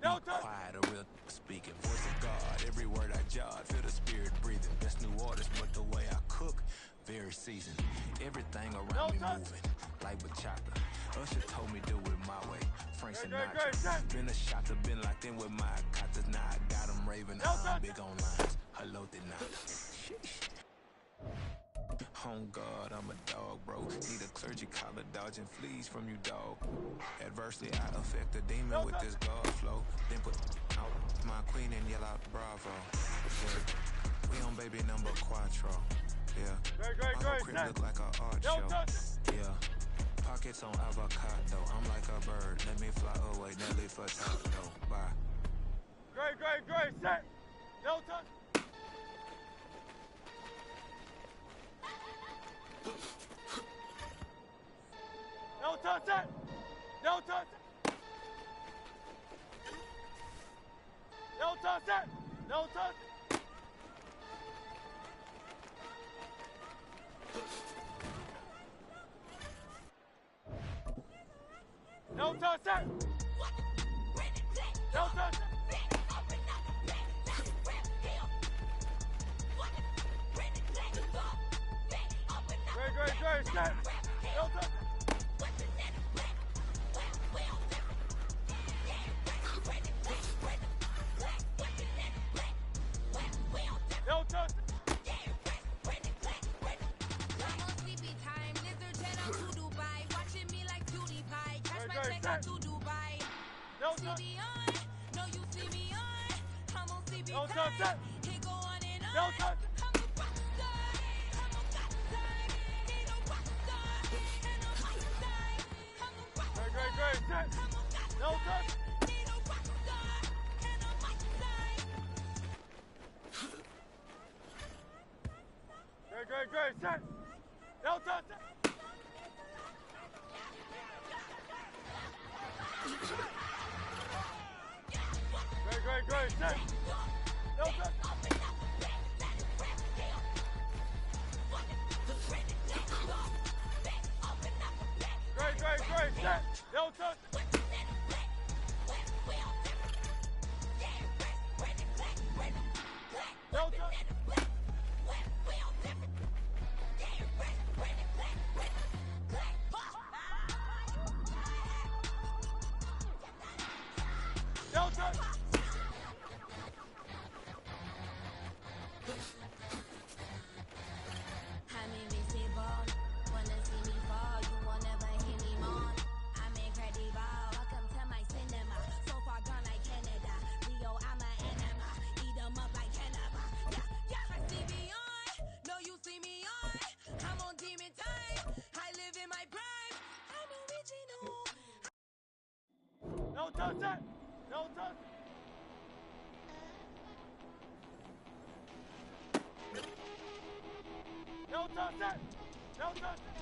Be quiet, a real speaking. Voice of God, every word I jot. Feel the spirit breathing. Best new artist, but the way I cook, very seasoned. Everything around me moving, like bachata. Usher told me do it my way. Frank Sinatra. Been a shotter, been locked in with my katas. Now I got them raving. I'm big on lines. Hello, did not. Home God, I'm a dog, bro. Need a clergy collar, dodging fleas from you, dog. Adversely, I affect a demon with this God flow. Then put out my queen and yell out bravo. Yeah. We on baby number quattro. Yeah. My whole crib look like an art show. Yeah. Pockets on avocado. I'm like a bird. Let me fly away. Nelly for taco. Bye. Great. Set. No touch. No touch it! No touch it! No touch it! No touch it! No touch it! No touch it! Great, set! No touch it! No touch it! Sleepy time, lizard channel to Dubai, watching me like cutie pie. Cash my check out to Dubai. No See touch me on, no you see me on. I'm on CB No time. touch it! He go on and on. No touch it! I'm a rock star, I'm a rock star. Ain't no rock star, and I'm my star. I'm a rock star. Great, set! No touch it! Need a rock star, and I'm my star. Great, set! No touch it! Great, set! No touch it! Great, set! No touch it! No touch it! No touch it! I'm invisible. Wanna see me fall, you will never hear me moan. I'm incredible. Welcome to my cinema. So far gone like Canada. Rio, I'm an enema. Eat 'em up like cannibal. Yeah. I see me on. No, you see me on. I'm on demon time. I live in my prime. I'm original. No touch it! No touch it! No touch it! No touch it! No touch it!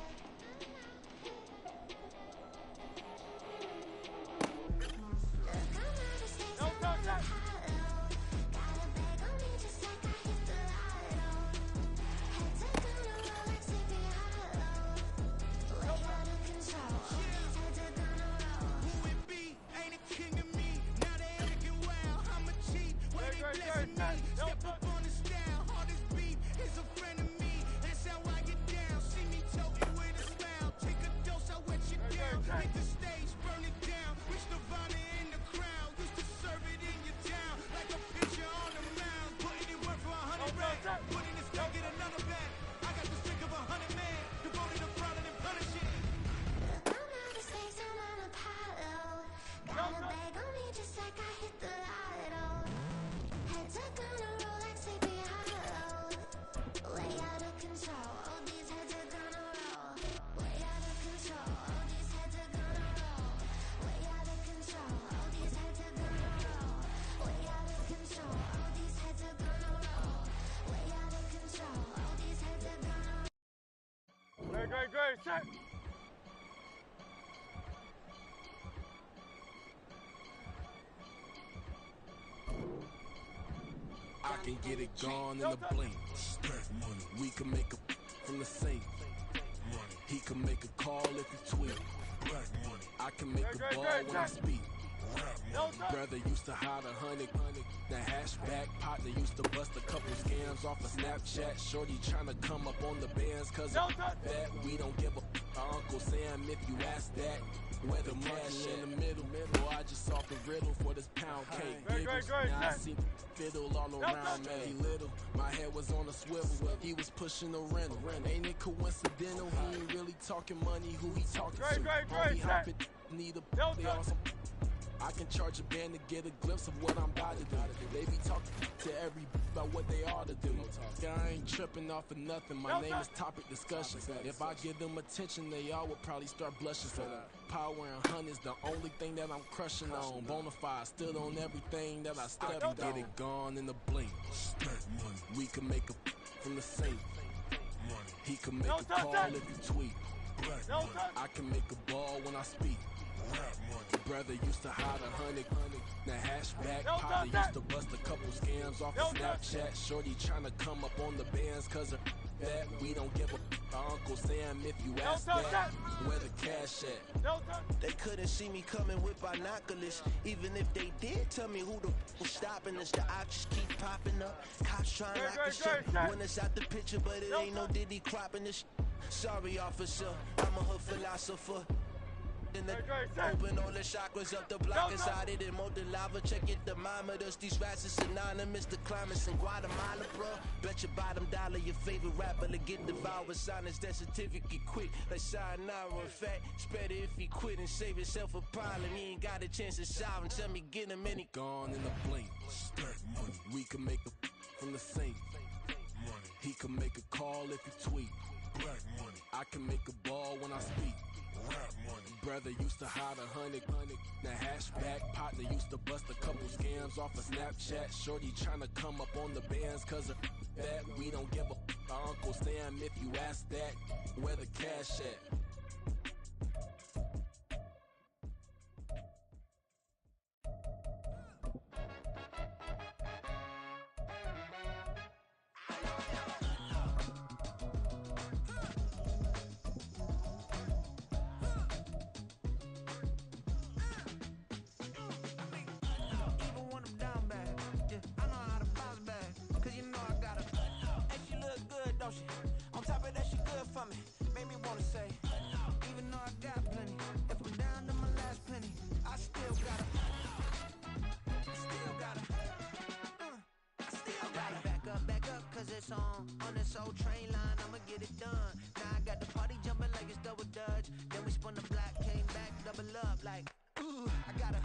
Who it be? Ain't a king of me. Now they acting wild. I'm a cheat. Why they blessing me? Step up on the style. Hardest beat is a friend of me. That's how I get down. See me toting with a smile. Take a dose, I wet you down. Hit the stage, burn it down. Reach Nirvana in the crowd. Used to serve it in your town. Like a pitcher on the mound. Putting it work for 100 racks. Put in the stack, get another bag. I got the stick of 100 men. Devoted to frowning and punishing. Got a bag on me just like I hit the lotto. Head tuck on a Rolex, sleepy hollow. Way out of control, all these heads are gonna roll. Way out of control, all these heads are gonna roll. Way out of control, all these heads are gonna roll. Way out of control, all these heads are gonna roll. Way out of control, all these heads are gonna roll. Great, set! I and get it gone in a blink. We can make a from the sink. He can make a call if he tweet. I can make a ball when I speak. Brother used to hide 100. The hatchback partner used to bust a couple scams off of Snapchat. Shorty tryna come up on the bands cause of that. We don't give a Uncle Sam if you ask that. Where the cash in the middle. Boy, I just saw the riddle for this pound cake. Giggles. Now I see fiddle all around me. He little. My head was on a swivel. He was pushing the rental. Ain't it coincidental? He ain't really talking money. Who he talking to? He hopping. Need a they on some. I can charge a band to get a glimpse of what I'm about to do. They be talking to every about what they ought to do. I ain't tripping off of nothing. My name is topic discussion. If I give them attention, they all would probably start blushing. So power and hunt is the only thing that I'm crushing on. Bonafide stood on everything that I stepped on. Get it gone in a blink. We can make a from the sink. He can make a call if he tweet. I can make a ball when I speak. Brother used to hide 100. The hatchback partner used to bust a couple scams off of Snapchat. Shorty tryna come up on the bands cause of that. We don't give a Uncle Sam if you ask that. Where the cash at? They couldn't see me coming with binoculars. Even if they did, tell me who the was stopping us. The options keep popping up. Cops trying to lock us up. When it's out the picture, but it ain't no Diddy cropping this. Sorry, officer, I'm a hood philosopher. Open all the chakras up the block inside it and more the lava. Check it, thermometers. These rats is synonymous. The climates in Guatemala, bro. Bet your bottom dollar your favorite rapper to get devoured. Sign his death certificate quick. Like sayonara. In fact, it's better if he quit and save himself a problem. He ain't got a chance to solve and tell me get him any. Gone in a blink. We can make a from the sink. He can make a call if he tweet. I can make a ball when I speak. Brother used to hide 100. The hatchback partner used to bust a couple scams off of Snapchat. Shorty tryna come up on the bands cause of that. We don't give a Uncle Sam if you ask that. Where the cash at? On top of that, she good for me. Made me wanna say, even though I got plenty, if I'm down to my last penny, I still gotta, back up, cause it's on this old train line, I'ma get it done. Now I got the party jumping like it's double dutch. Then we spun the block, came back, double up, like, ooh, I got a,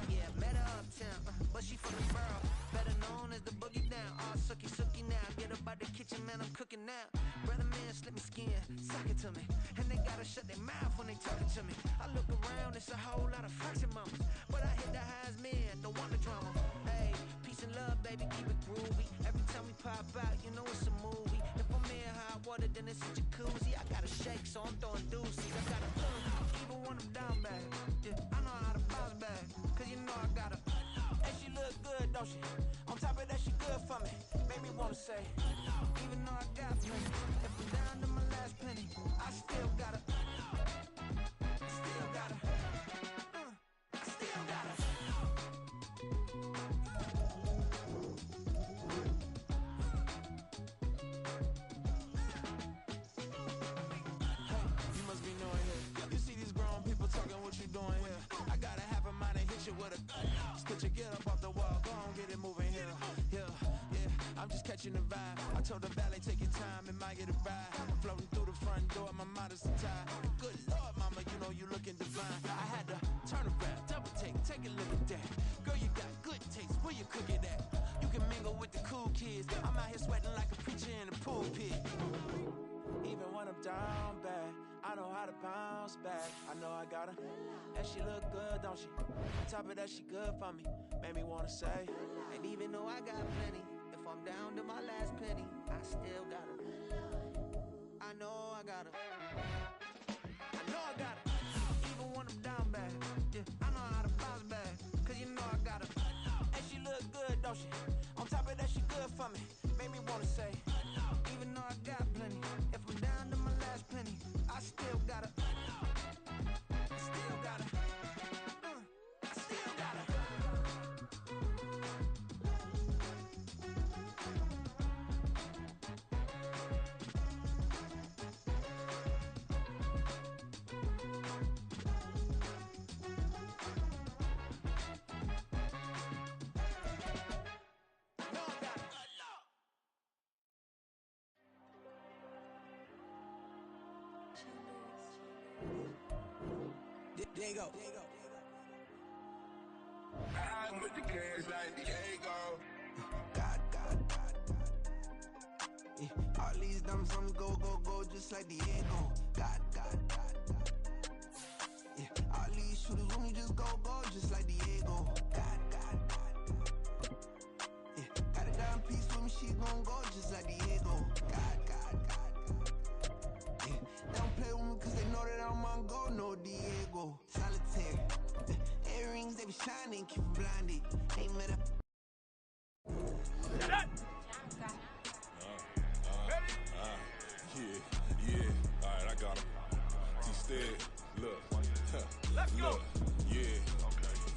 yeah, met her uptown, but she from the borough, better known as the boogie down, all sucky now, get up out the kitchen, man, I'm cooking now, brother man, slip me skin, suck it to me, and they gotta shut their mouth when they talking to me, I look around, it's a whole lot of fraction mamas, but I hit the highs, man, don't want the drama, hey, peace and love, baby, keep it groovy, every time we pop out, you know it's a movie, if I'm in hot water, then it's a jacuzzi, I gotta shake, so I'm throwing deuces, I gotta, even when I'm down bad, yeah, I know how to bounce back, cause you know I gotta, and she look good, don't she, on top of that, she good for me, made me wanna say, even though I got plenty, if I'm down to my last penny, I still gotta, I still gotta. You must be knowing here. You see these grown people talking, what you doing here? I got a half a mind to hit you with a. Spit your get up off the wall, go on, get it moving here. Yeah, I'm just catching the vibe. I told the valet, take your time, it might get a ride. Floating through the front door, my mind is tied. Good Lord, mama, you know you looking divine. I had to turn around, double take a look at that. Girl, you got good taste, where you cook it at? You can mingle with the cool kids. I'm out here sweating like a preacher in a pulpit. Even when I'm down bad, I know how to bounce back. I know I got her, and she look good, don't she? On top of that, she good for me, made me wanna say. And even though I got plenty, if I'm down to my last penny, I still got her. I know I got her. I know I got her. Even when I'm down bad, yeah, I know how to bounce back. Cause you know I got her, and she look good, don't she? wanna say. Even though I got plenty, if I'm down to my last penny, I still gotta. There you go. I'm with the cash like Diego. God. Yeah, all these diamonds on go, just like Diego. God. Yeah, all these shooters with me just go, just like Diego. God. Yeah, got a dime piece with me, she gon' go just like Diego. God. Yeah, they don't play with me cause they know that I'm on go, no Diego. Solitaire. Earrings, they be shining, keep them blinded. Ain't met up. Yeah. Alright, I got him. T-Stead, look. Let's go. Look, yeah.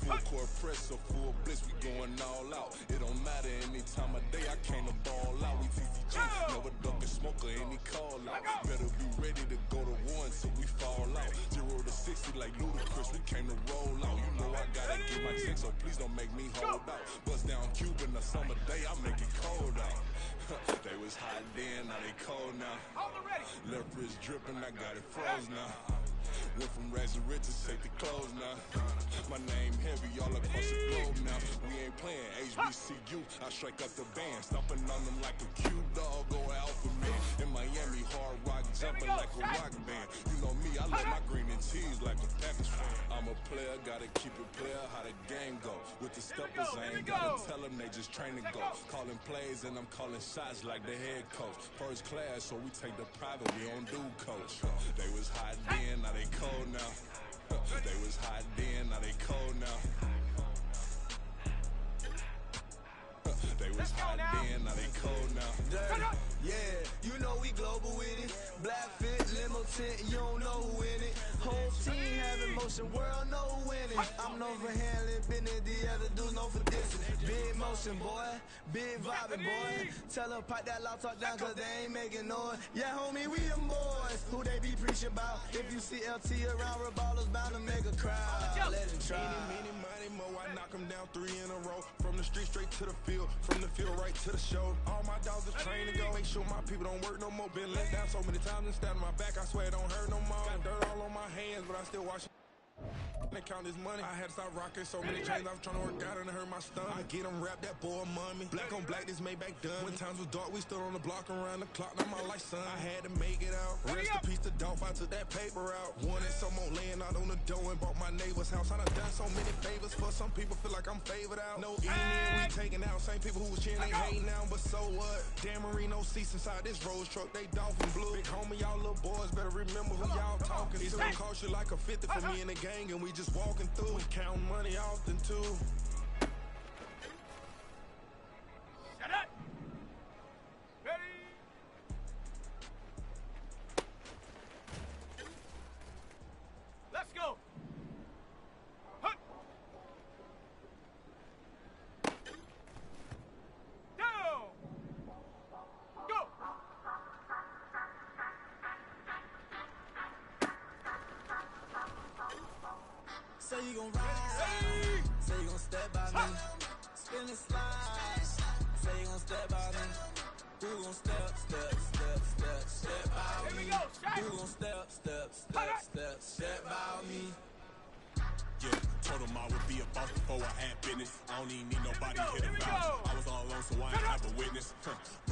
Full court press, so full blitz, we going all out. It don't matter any time of day, I came to ball out. We TCG, never duck a smoker, any call out. Better be ready to go to war until we fall out. 0 to 60 like Ludacris, we came to roll out. You know I gotta get my check, so please don't make me hold out. Bust down Cuban, a summer day, I make it cold out. They was hot then, now they cold now. Left wrist dripping, I got it froze now. Went from rags to riches, take the clothes now. My name heavy all across the globe now. We ain't playing HBCU, I strike up the band. Stomping on them like a Q-dog, go alpha man. In Miami, hard rock, jumping like a rock band. You know me, I love my green and cheese like a Packers fan. I'm a player, gotta keep it player, how the game go. With the steppers, I ain't gotta tell them, they just train to go. Calling plays and I'm calling shots like the head coach. First class, so we take the private, we don't do coach. They was hot then, now they cold now. They was hot then, now they cold now. They was hot then, now they cold now. Dirty. Yeah, you know we global with it. Black fit, limo tint, you don't know who in it. Whole team having motion, world know winning. I'm known for handling business, the other dudes known for dissing. Big motion, boy, big vibing, boy. Tell her pipe that loud talk down cause they ain't making noise. Yeah, homie, we them boys, who they be preaching about. If you see LT around, Reballo's bound to make a crowd. Let him try. Many, money, mo, I knock them down 3 in a row. From the street straight to the field, from the field right to the show. All my dogs are trained to go. Make sure my people don't work no more. Been let down so many times and stabbed my back. I swear it don't hurt no more. Got dirt all on my hands, but I still wash it. They count this money. I had to stop rocking so many chains. I was trying to work out and it hurt my stomach. I get them wrapped, that boy mommy. Black on black, this Maybach done. When times was dark, we stood on the block around the clock. Now my life, son. I had to make it out. Rest in peace to Dolph, I took that paper out. Wanted some more laying out on the dough and bought my neighbor's house. I done done so many favors for some people, feel like I'm favored out. No Indian, we taking out. Same people who was cheering, they hating now, but so what? Dan Marino seats inside this Rose truck, they dolphin blue. Big homie, y'all little boys better remember who y'all talking to. It's gonna cost you like a 50 for me and the gang, and we just walking through. We count money often too. Shut up! Ready? Let's go! Hut! Down! Go! Say you gon' ride, say you gon' step by me, spin and slide, say you gon' step by me, who gon' step by me, who gon' step by me. Yeah, told him I would be a boss before I had business. I don't even need nobody here to vouch. I was all alone, so I ain't have a witness.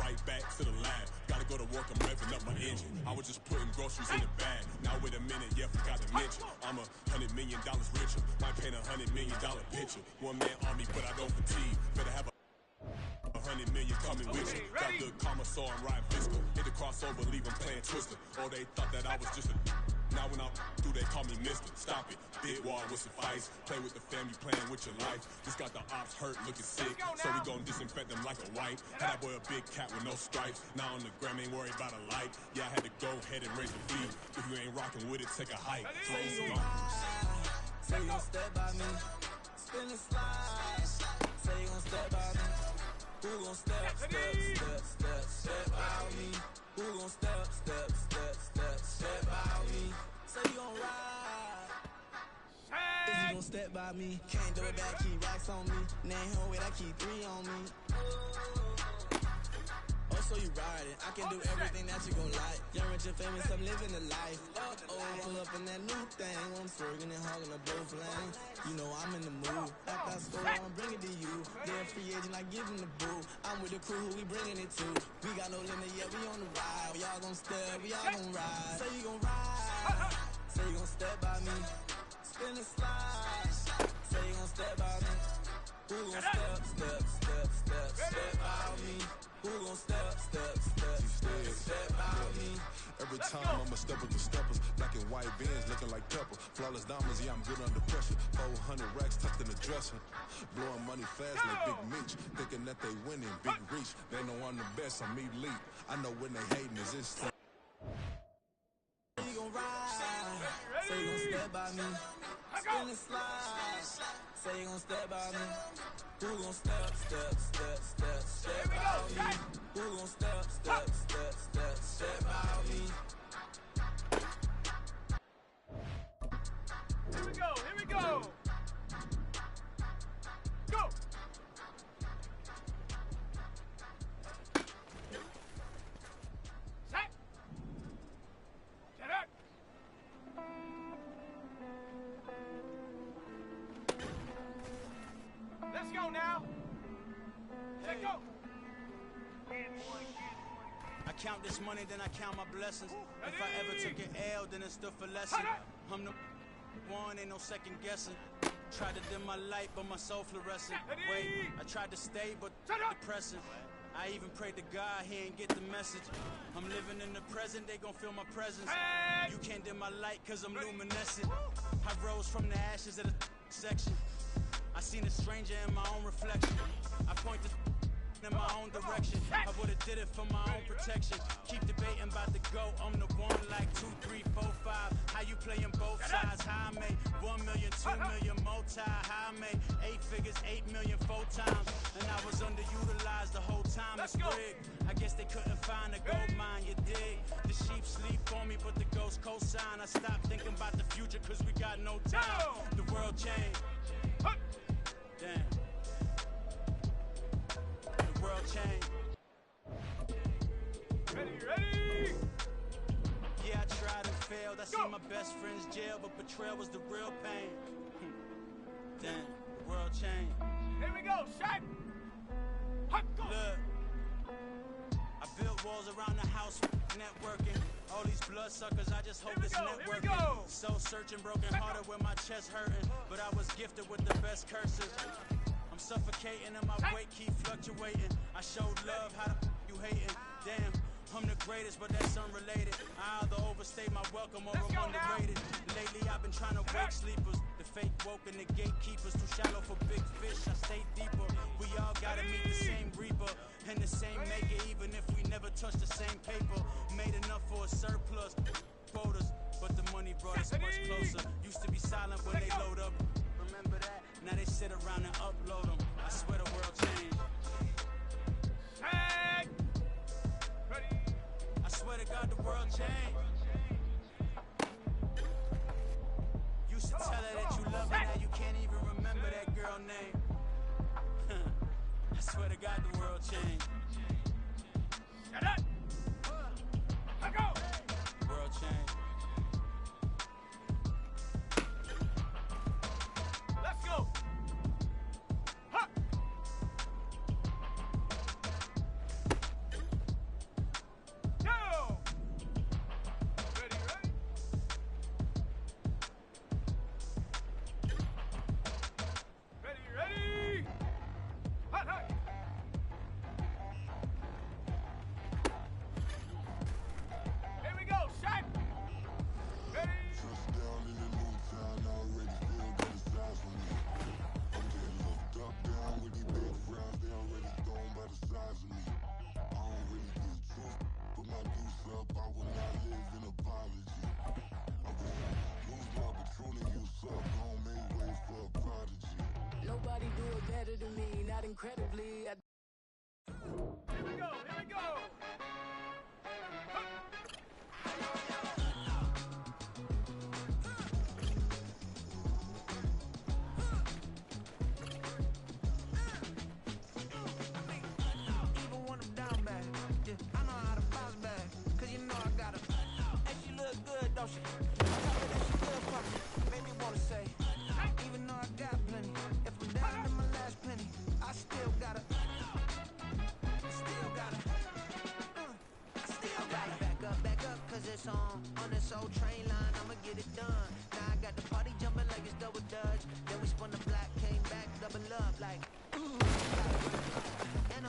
Right back to the lab. Gotta go to work, I'm revving up my engine. I was just putting groceries in the bag. Now wait a minute, yeah, forgot to mention. I'm $100 million richer. Might paint $100 million picture. One man army, but I don't fatigue. Better have $100 million coming with you. Got good karma, so I'm riding fiscal. Hit the crossover, leave them playing Twister. Oh, they thought that I was just a... Now when I'm through, they call me Mister. Stop it. Big wall with some fights. Play with the family, playing with your life. Just got the ops hurt, looking sick. So we gon' disinfect them like a wipe. Had that boy a big cat with no stripes. Now on the gram, ain't worried about a light. Yeah, I had to go ahead and raise the fee. If you ain't rocking with it, take a hike. So let's go. Say you gon' step by me. Spin and slide. Say you gon' step by me. Who gon' step by me? Who gon' step by me? Say you gon' ride. Is you gon' step by me? Can't do it back, keep racks on me. Name home with I keep 3 on me. Oh, so you riding? I can do everything that you gon' like. Young, rich, and famous, I'm living the life. Pull up in that new thing. When I'm swerving and hogging the both lanes. You know I'm in the mood. After I score, I'ma bring it to you. They're a free agent, I give them the boo. I'm with the crew, who we bringing it to. We got no limit, yeah, we on the ride. We all gon' step, we all gon' ride. Say you gon' ride. Say you gon' step by me. Spin and slide. Say you gon' step by me. Who gon' step by me? Who gon' step by me? Every time I'ma step with the steppers. Black and white Benz looking like pepper. Flawless diamonds, yeah, I'm good under pressure. 400 racks tucked in the dresser. Blowing money fast like Big Mitch. Thinking that they winning, big reach. They know I'm the best, I'm elite. I know when they hating is instant. Say you gon' ride. Say you gon' step by me. Spin and slide. Say you gon' step by me. Who gon' step by me? Who gon' step by me? Here we go, here we go. Go. Set. Get up. Let's go now. Let's go. I count this money, then I count my blessings. If I ever took an L, then it's still for lesson. I'm the one, ain't no second guessing. Tried to dim my light, but my soul fluorescent. Wait, I tried to stay, but depressing. I even prayed to God, he ain't get the message. I'm living in the present, they gon' feel my presence. You can't dim my light, cause I'm luminescent. I rose from the ashes of the section. I seen a stranger in my own reflection. I point the in my own direction. I would've did it for my own protection. Keep debating about the go. I'm the one like 2, 3, 4, 5. How you playing both sides? How I made 1 million, 2 million multi. How I made 8 figures, 8 million 4 times. And I was underutilized the whole time. It's rigged. I guess they couldn't find a gold mine, you dig? The sheep sleep on me, but the ghost co-sign. I stopped thinking about the future cause we got no time. The world changed. Damn. The world changed. Ready? Yeah, I tried and failed. I seen my best friends jail, but betrayal was the real pain. Damn, the world changed. Here we go, shot. Look, I built walls around the house, networking. All these bloodsuckers, I just hope it's networking. Soul searching, broken hearted with my chest hurting. But I was gifted with the best curses. I'm suffocating and my weight keep fluctuating. I showed love, how the you hating? Damn, I'm the greatest, but that's unrelated. I either overstay my welcome or I'm underrated. Lately I've been trying to wake sleepers. The fake woke and the gatekeepers. Too shallow for big fish, I stay deeper. We all gotta meet the same reaper and the same maker, even if we never touch the same paper. Made enough for a surplus quotas, but the money brought us much closer. Used to be silent when they load up. Remember that? Now they sit around and upload them. I swear the world changed. I swear to God the world changed. Used to tell her that you love her, now you can't even remember that girl name. I swear to God the world changed. Shut up! Let go! The world changed. Let's go! Ha! Go! Ready? Ready? Hot, hot! incredibly. Here we go, here we go. Even when I'm down bad, yeah, I know how to bounce back. Cause you know I got her. And she look good, don't she? I tell her that she good for me. Made me wanna say, even though I got plenty, if I'm down to my last penny, I still got her. Still got her. I still got her. Back up, cause it's on this old train line, I'ma get it done. Now I got the party jumping like it's double dutch. Then we spun the block, came back, double up like, and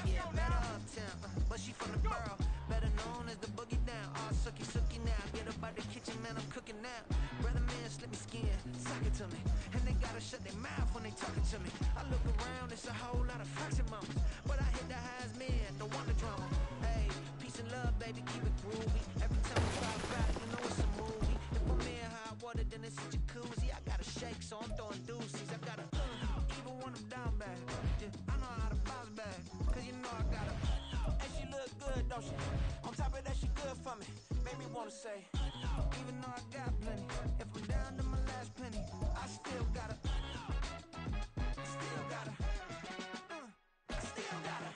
yeah, better uptown, but she from the borough, better known as the boogie down. All sucky now, get up out the kitchen, man, I'm cooking now. Brother man, slip me skin, suck it to me, and they gotta shut their mouth when they talking to me. I look around, it's a whole lot of fraction moments, but I hit the highs, man, don't want the drama. Hey, peace and love, baby, keep it groovy. Every time we fly back, you know it's a movie. If I'm in hot water, then it's a jacuzzi. I gotta shake, so I'm throwing deuces. I gotta, even when I'm down bad, yeah, I know how to bounce back, cause you know I got her. And she look good, don't she? On top of that, she good for me. Made me wanna say, even though I got plenty, if I'm down to my last penny, I still got her. Still got her. Still got her.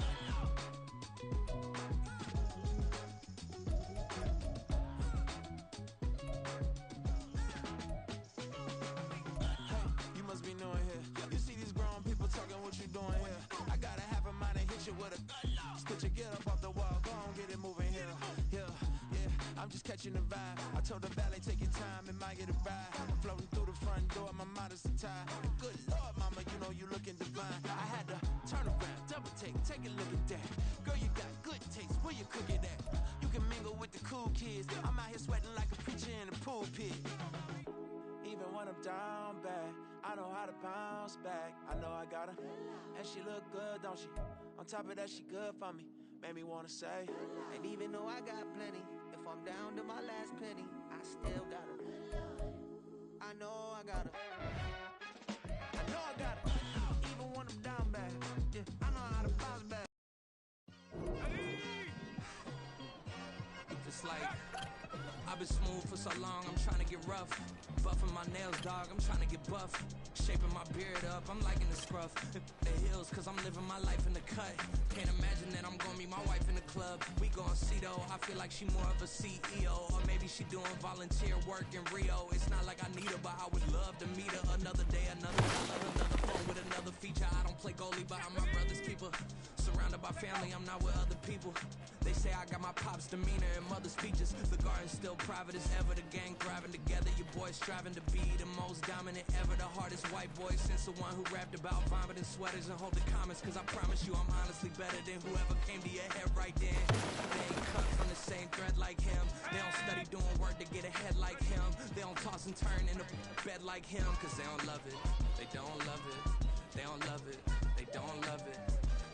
You must be new in here. You see these grown people talking, what you doing here? I got a half a mind to hit you with a stitch you, get up off the wall, go on, get it moving here. Yeah, I'm just catching the vibe. I told the valet, take your time, it might get a ride. Floating through the front door, my mind is tied. Good Lord, mama, you know you looking divine. I had to turn around, double take a look at that. Girl, you got good taste, where you cook it at? You can mingle with the cool kids. I'm out here sweating like a preacher in a pool pit. Even when I'm down bad, I know how to bounce back. I know I got her, and she look good, don't she? On top of that, she good for me. Made me wanna say, And even though I got plenty, if I'm down to my last penny, I still got her. I know I got her. I know I got her. Even when I'm down bad, yeah, I know how to bounce back. It's like, I've been smooth for so long, I'm trying to get rough. Buffing my nails, dog, I'm trying to get buff. Shaping my beard up, I'm liking the scruff. The hills, cause I'm living my life in the cut. Can't imagine that I'm gonna meet my wife in the club. We gon' see though, I feel like she more of a CEO. Or maybe she doing volunteer work in Rio. It's not like I need her, but I would love to meet her. Another day, another dollar, another phone with another feature. I don't play goalie, but I'm my brother's keeper. Surrounded by family, I'm not with other people. They say I got my pop's demeanor and mother's features. The garden's still private as ever, the gang thriving together. Your boys striving to be the most dominant ever. The hardest white boy since the one who rapped about vomiting sweaters and holding comments. Cause I promise you I'm honestly better than whoever came to your head right then. They ain't cut from the same thread like him. They don't study doing work to get ahead like him. They don't toss and turn in the bed like him. Cause they don't love it, they don't love it. They don't love it, they don't love it.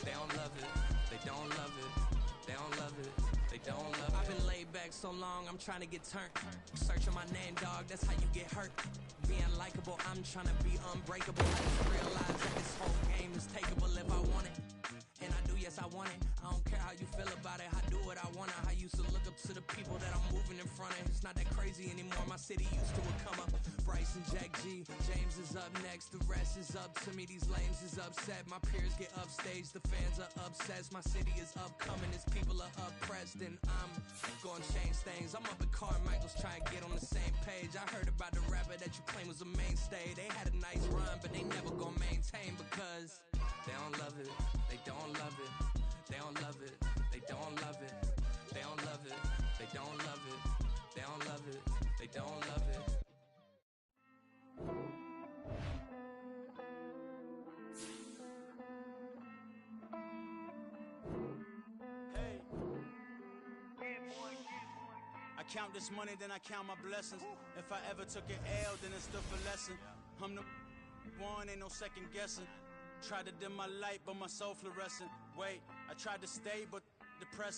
They don't love it, they don't love it. They don't love it, they don't love it. I've been laid back so long, I'm trying to get turned. Searching my name, dog, that's how you get hurt. Being likable, I'm trying to be unbreakable. I just realized that this whole game is takeable if I want it. And I do, yes, I want it. I don't care how you feel about it, I do what I want. I used to look up to the people that I'm moving in front of. It's not that crazy anymore, my city used to a come up. Bryce and Jack G, James is up next. The rest is up to me, these lames is upset. My peers get upstaged, the fans are obsessed. My city is upcoming, its people are oppressed. And I'm gonna change things. I'm up at Carmichael's trying to get on the same page. I heard about the rapper that you claim was a mainstay. They had a nice run, but they never gonna maintain because they don't love it, they don't love it. They don't love it, they don't love it. They don't love it, they don't love it. They don't love it, they don't love it. hey. I count this money, then I count my blessings. If I ever took an L, then it's still for lesson. I'm the one, ain't no second guessing. Tried to dim my light, but my soul fluorescent. Wait, I tried to stay, but depressed.